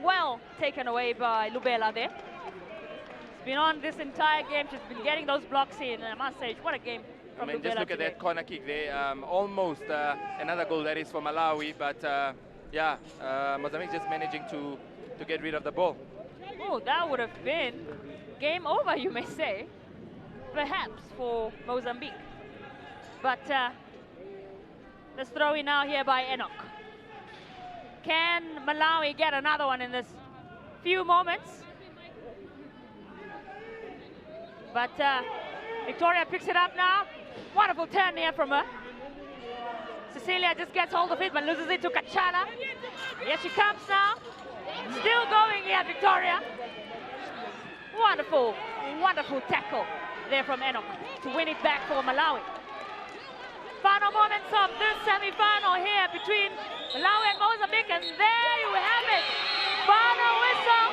well taken away by Lubela there. She's been on this entire game. She's been getting those blocks in. And I must say, what a game from Lubela Just look today. at that corner kick there. Almost another goal that is for Malawi, but yeah, Mozambique just managing to get rid of the ball. Oh, that would have been game over, you may say, perhaps for Mozambique. But let's throw in now here by Enoch. Can Malawi get another one in this few moments? But Victoria picks it up now. Wonderful turn here from her. Cecilia just gets hold of it but loses it to Kachala. Here she comes now. Still going here, Victoria. Wonderful, wonderful tackle there from Enoch to win it back for Malawi. Final moments of this semi-final here between Malawi and Mozambique, and there you have it. Final whistle.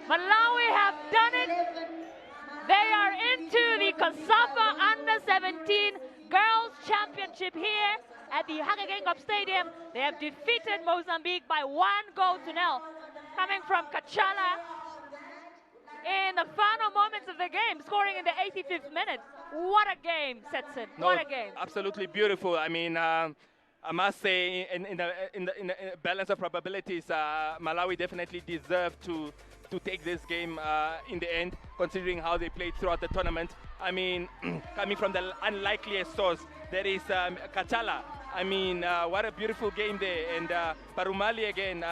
Malawi have done it. They are into the COSAFA U17 Girls Championship here at the Hagegengop Stadium. They have defeated Mozambique by 1-0. Coming from Kachala in the final moments of the game, scoring in the 85th minute. What a game, Setson. What a game. Absolutely beautiful. I mean, I must say, in the balance of probabilities, Malawi definitely deserved to take this game in the end, considering how they played throughout the tournament. I mean, coming from the unlikeliest source, there is Kachala. I mean, what a beautiful game there. And Parumali again,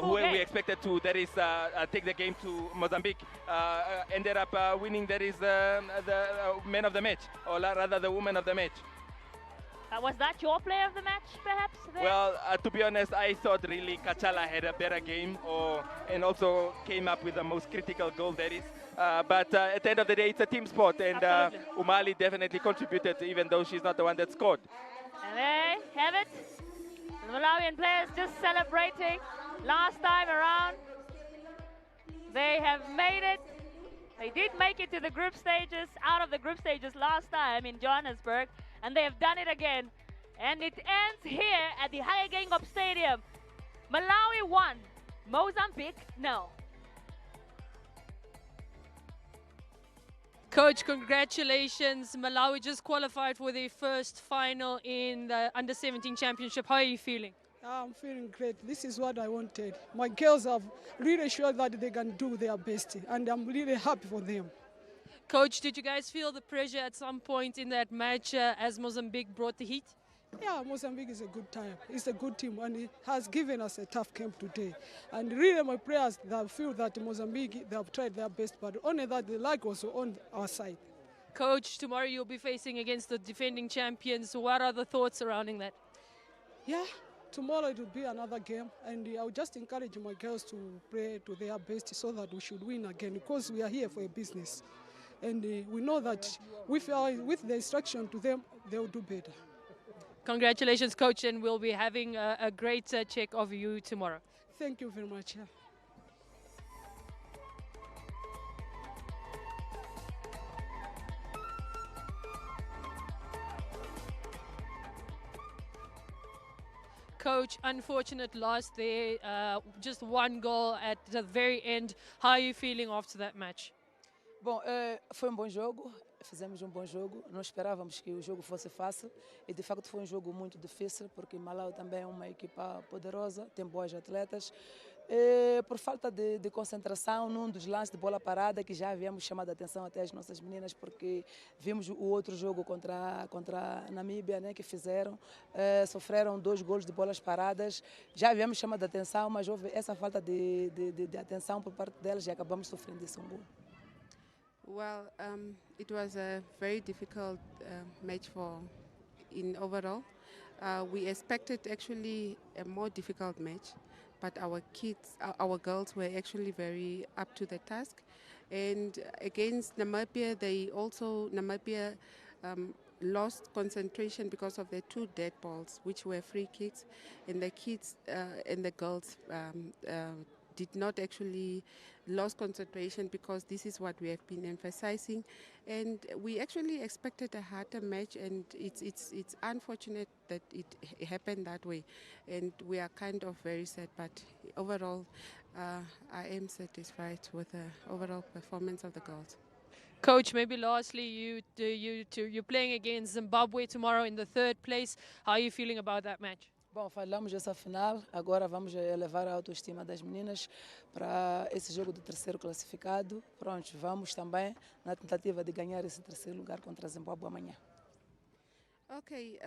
who we expected to, that is, take the game to Mozambique, ended up winning, that is, the man of the match, or rather the woman of the match. Was that your player of the match, perhaps? There? Well, to be honest, I thought really Kachala had a better game, and also came up with the most critical goal, that is. But at the end of the day, it's a team sport, and Umali definitely contributed, even though she's not the one that scored. And there you have it. The Malawian players just celebrating. Last time around, they have made it. They did make it to the group stages, out of the group stages last time in Johannesburg, and they have done it again. And it ends here at the Hagegengop Stadium. Malawi 1, Mozambique 0. Coach, congratulations. Malawi just qualified for their first final in the Under-17 Championship. How are you feeling? I'm feeling great. This is what I wanted. My girls have really sure that they can do their best, and I'm really happy for them. Coach, did you guys feel the pressure at some point in that match as Mozambique brought the heat? Yeah, Mozambique is a good time. It's a good team, and it has given us a tough camp today. And really, my prayers, I feel that Mozambique, they have tried their best, but only that the luck was on our side. Coach, tomorrow you'll be facing against the defending champions. What are the thoughts surrounding that? Yeah, tomorrow it will be another game, and I would just encourage my girls to pray to their best so that we should win again, because we are here for a business. And we know that with the instruction to them, they will do better. Congratulations, Coach, and we'll be having a great check of you tomorrow. Thank you very much. Yeah. Coach, unfortunate loss there, just one goal at the very end. How are you feeling after that match? Bom, foi bom jogo, fizemos bom jogo, não esperávamos que o jogo fosse fácil e de facto foi jogo muito difícil porque Malawi também é uma equipa poderosa, tem boas atletas. Por falta de concentração num dos lances de bola parada que já havíamos chamado a atenção até as nossas meninas porque vimos o outro jogo contra a Namíbia, né, que fizeram, sofreram 2 gols de bolas paradas, já havíamos chamado a atenção, mas houve essa falta de atenção por parte delas e acabamos sofrendo esse gol. Well, it was a very difficult match in overall. We expected actually a more difficult match, but our girls were actually very up to the task. And against Namibia, Namibia lost concentration because of the 2 dead balls, which were free kicks, and the kids and the girls did not actually lost concentration because this is what we have been emphasizing, and we actually expected a harder match, and it's unfortunate that it happened that way, and we are kind of very sad, but overall I am satisfied with the overall performance of the girls. Coach, maybe lastly, you're playing against Zimbabwe tomorrow in the 3rd place. How are you feeling about that match? Bom, falamos dessa final, agora vamos elevar a autoestima das meninas para esse jogo do 3º classificado. Pronto, vamos também na tentativa de ganhar esse 3º lugar contra a Zimbábue amanhã. Okay,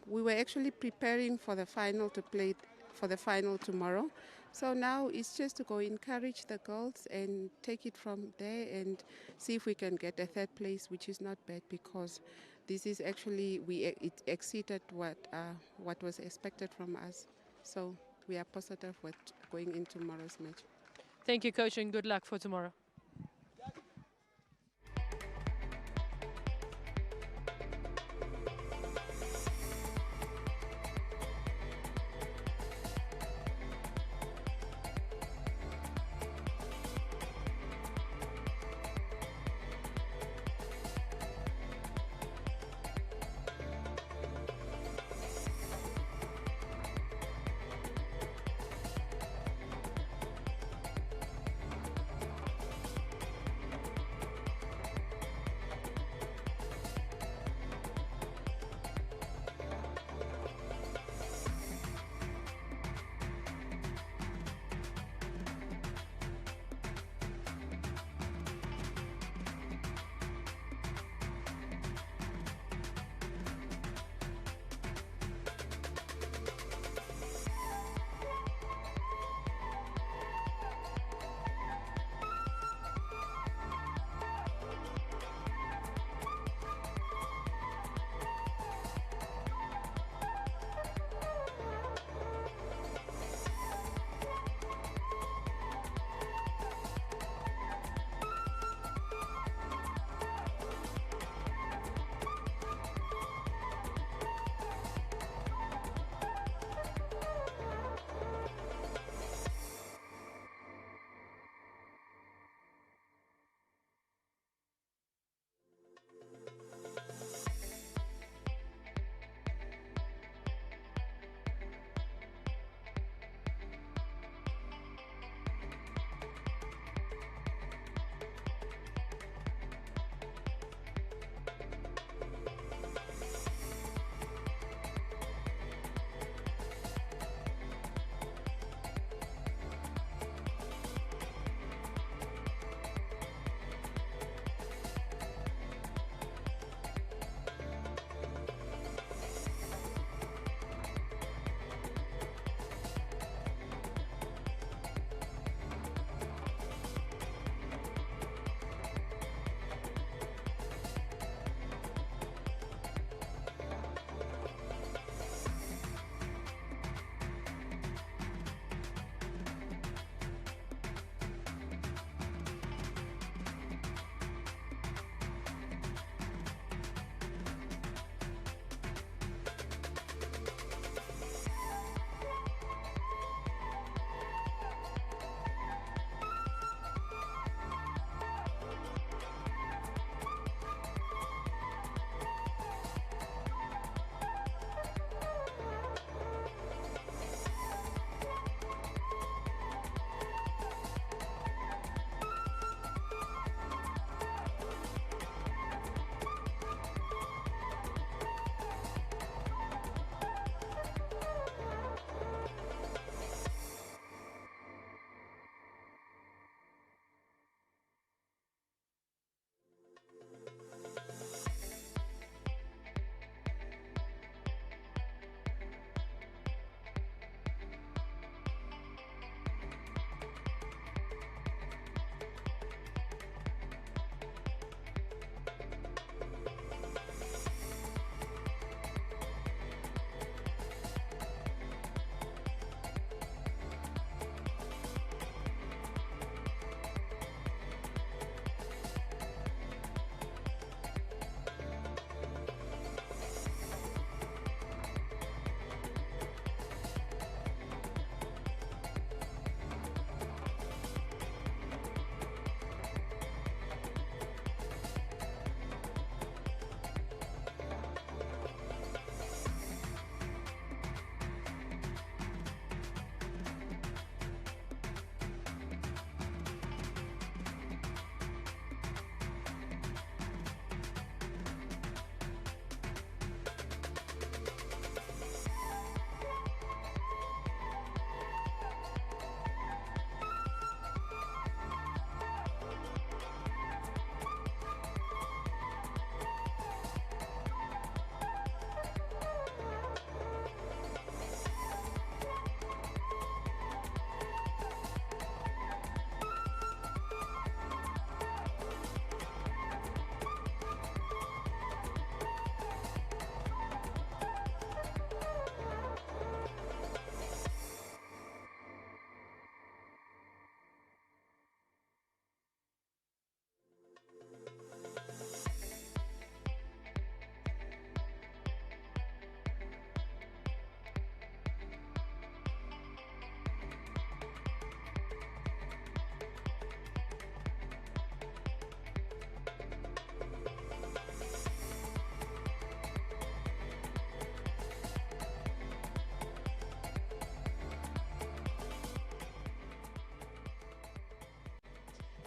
we were actually preparing for the final to play for the final tomorrow. So now it's just to go encourage the girls and take it from there and see if we can get a 3rd place, which is not bad because this is actually it exceeded what was expected from us. So we are positive with going into tomorrow's match. Thank you, Coach, and good luck for tomorrow.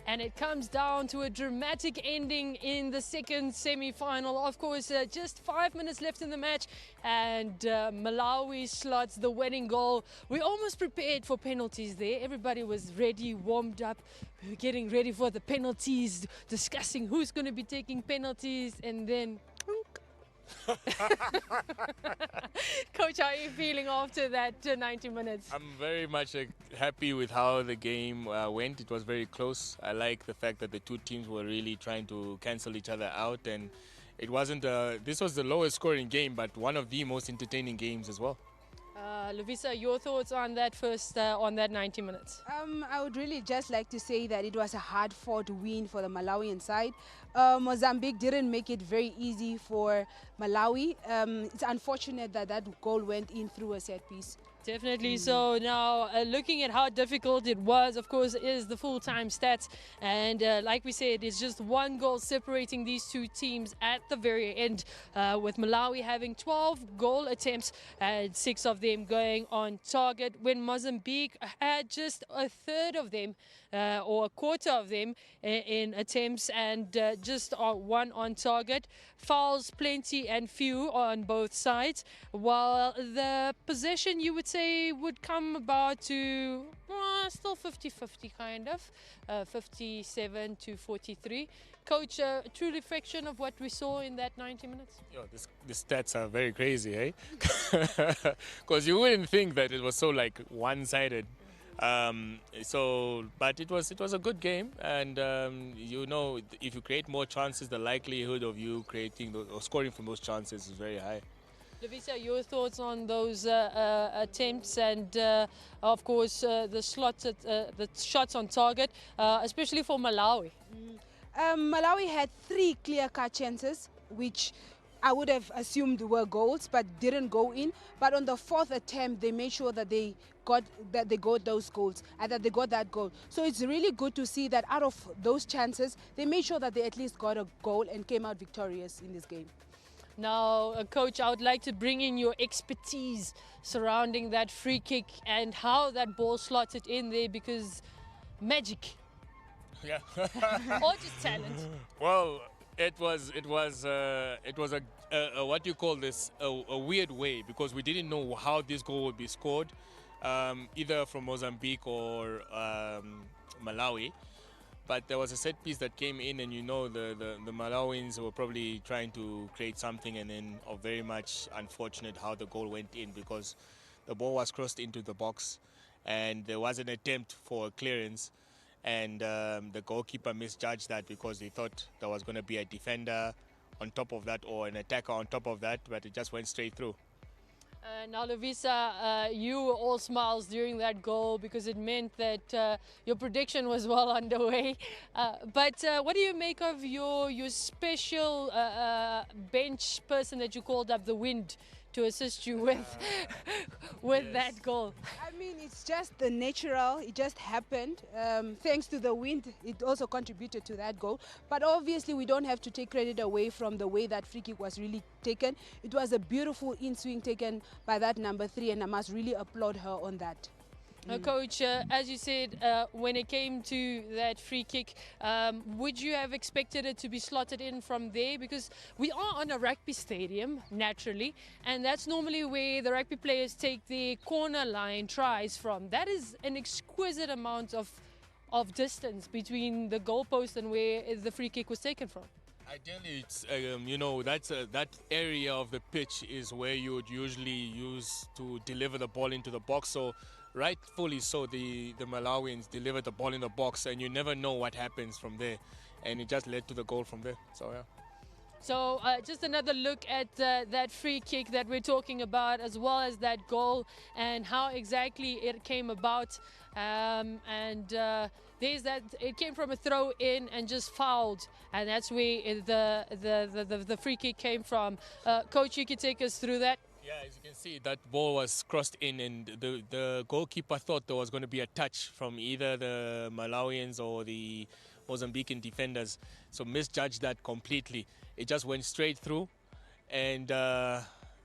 and it comes down to a dramatic ending in the second semi-final. Of course, just 5 minutes left in the match, and Malawi slots the winning goal. We almost prepared for penalties there. Everybody was ready, warmed up, getting ready for the penalties, discussing who's going to be taking penalties, and then Coach, how are you feeling after that 90 minutes? I'm very much happy with how the game went. It was very close. I like the fact that the two teams were really trying to cancel each other out, and it wasn't. This was the lowest scoring game, but one of the most entertaining games as well. Lovisa, your thoughts on that first, on that 90 minutes? I would really just like to say that it was a hard-fought win for the Malawian side. Mozambique didn't make it very easy for Malawi. It's unfortunate that that goal went in through a set piece. Definitely. So now looking at how difficult it was, of course, is the full-time stats. And like we said, it's just one goal separating these two teams at the very end, with Malawi having 12 goal attempts and 6 of them going on target, when Mozambique had just a third of them or a quarter of them in attempts and just one on target. Fouls plenty and few on both sides, while the possession, you would say, would come about to still 50-50 kind of, 57 to 43. Coach, true reflection of what we saw in that 90 minutes? Yo, the stats are very crazy, eh? Because you wouldn't think that it was so like one-sided. But it was a good game, and you know, if you create more chances, the likelihood of you creating or scoring from those chances is very high. Lovisa, your thoughts on those attempts and, of course, the shots on target, especially for Malawi? Malawi had 3 clear-cut chances, which I would have assumed were goals, but didn't go in. But on the 4th attempt, they made sure that they got those goals and that they got that goal. So it's really good to see that out of those chances, they made sure that they at least got a goal and came out victorious in this game. Now, Coach, I would like to bring in your expertise surrounding that free kick and how that ball slotted in there, because magic. Yeah. Or just talent. Well, it was a what do you call this, a weird way, because we didn't know how this goal would be scored, either from Mozambique or Malawi. But there was a set piece that came in, and you know, the Malawians were probably trying to create something, and then very much unfortunate how the goal went in, because the ball was crossed into the box and there was an attempt for clearance, and the goalkeeper misjudged that because they thought there was going to be a defender on top of that or an attacker on top of that, but it just went straight through. Now, Lovisa, you were all smiles during that goal because it meant that your prediction was well underway. But what do you make of your special bench person that you called up, the Wind, to assist you with with that goal? I mean, it's just the natural. It just happened. Thanks to the wind, it also contributed to that goal. But obviously, we don't have to take credit away from the way that free kick was really taken. It was a beautiful in-swing taken by that number 3, and I must really applaud her on that. Coach, as you said, when it came to that free kick, would you have expected it to be slotted in from there? Because we are on a rugby stadium, naturally, and that's normally where the rugby players take their corner line tries from. That is an exquisite amount of distance between the goalpost and where the free kick was taken from. Ideally, it's you know, that area of the pitch is where you would usually use to deliver the ball into the box. So rightfully so, the Malawians delivered the ball in the box, and you never know what happens from there, and it just led to the goal from there. So yeah. So just another look at that free kick that we're talking about, as well as that goal and how exactly it came about. There's that, it came from a throw in and just fouled, and that's where the free kick came from. Coach, you can take us through that. Yeah, as you can see, that ball was crossed in, and the goalkeeper thought there was going to be a touch from either the Malawians or the Mozambican defenders, so misjudged that completely. It just went straight through, and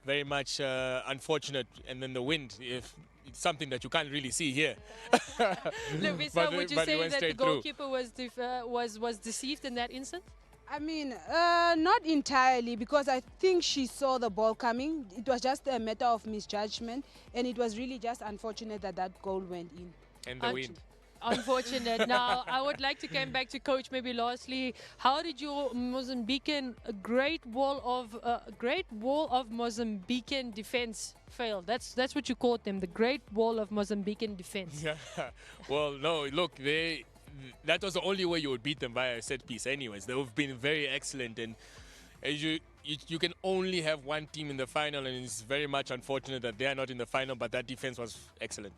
very much unfortunate, and then the wind, if it's something that you can't really see here. Lovisa, would you but it say went that the straight through. goalkeeper was deceived in that instant? I mean, not entirely, because I think she saw the ball coming. It was just a matter of misjudgment, and it was really just unfortunate that that goal went in. And the wind. Unfortunate. Now, I would like to come back to coach. Maybe lastly, how did your Mozambican great wall of Mozambican defense fail? That's what you called them, the great wall of Mozambican defense. Yeah. Well, no, look, that was the only way you would beat them by a set piece. Anyways, they've been very excellent, and you can only have one team in the final, and it's very much unfortunate that they are not in the final. But that defense was excellent.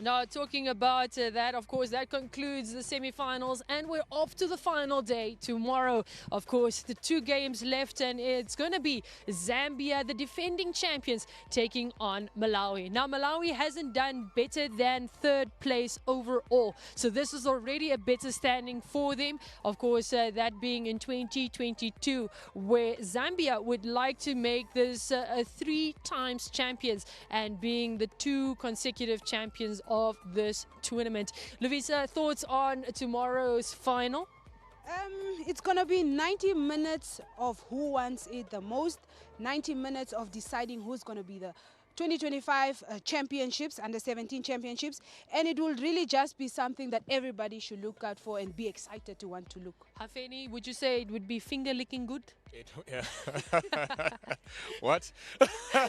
Now, talking about that, of course, that concludes the semi-finals, and we're off to the final day tomorrow. Of course, the 2 games left, and it's going to be Zambia, the defending champions, taking on Malawi. Now, Malawi hasn't done better than 3rd place overall, so this is already a better standing for them. Of course, that being in 2022, where Zambia would like to make this 3 times champions and being the 2 consecutive champions of this tournament. Lovisa, thoughts on tomorrow's final? It's going to be 90 minutes of who wants it the most, 90 minutes of deciding who's going to be the 2025 championships, under 17 championships, and it will really just be something that everybody should look out for and be excited to want to look. Hafeni, would you say it would be finger-licking good? Yeah. What?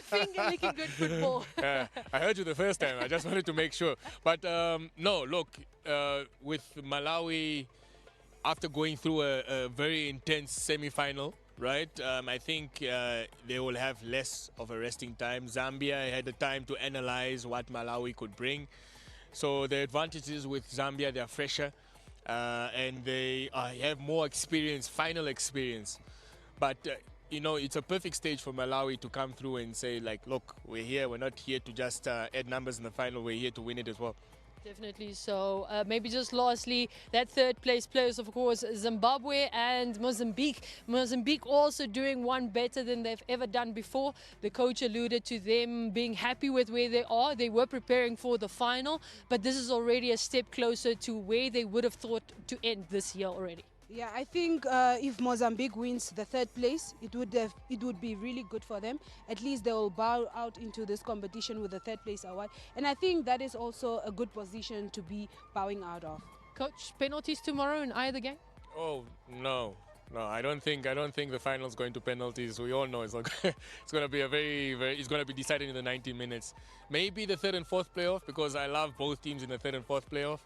Finger-licking good football. I heard you the first time. I just wanted to make sure. But no, look, with Malawi, after going through a very intense semi-final, right, I think they will have less of a resting time. Zambia had the time to analyze what Malawi could bring. So the advantages with Zambia, they are fresher and they have more experience, final experience. But, you know, it's a perfect stage for Malawi to come through and say, like, look, we're here. We're not here to just add numbers in the final. We're here to win it as well. Definitely. So maybe just lastly, that 3rd place players, of course, Zimbabwe and Mozambique. Mozambique also doing one better than they've ever done before. The coach alluded to them being happy with where they are. They were preparing for the final, but this is already a step closer to where they would have thought to end this year already. Yeah, I think if Mozambique wins the 3rd place, it would be really good for them. At least they will bow out into this competition with the 3rd place award, and I think that is also a good position to be bowing out of. Coach, penalties tomorrow in either game? Oh no, I don't think the final is going to penalties. We all know it's not. It's going to be it's going to be decided in the 90 minutes. Maybe the 3rd and 4th playoff, because I love both teams in the 3rd and 4th playoff.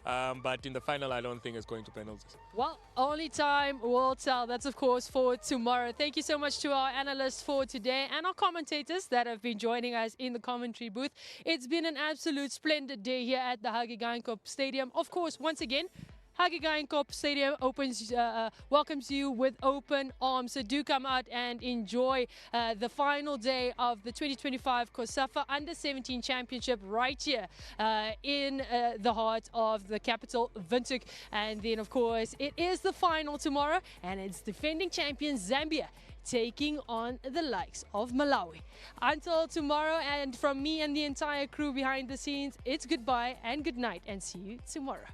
But in the final, I don't think it's going to penalties. Well, only time will tell. That's, of course, for tomorrow. Thank you so much to our analysts for today and our commentators that have been joining us in the commentary booth. It's been an absolute splendid day here at the Hage Geingob Stadium. Of course, once again, Hage Geingob Stadium welcomes you with open arms. So do come out and enjoy the final day of the 2025 COSAFA u17 Championship right here in the heart of the capital, Windhoek. And then, of course, it is the final tomorrow, and it's defending champion Zambia taking on the likes of Malawi. Until tomorrow, and from me and the entire crew behind the scenes, it's goodbye and good night, and see you tomorrow.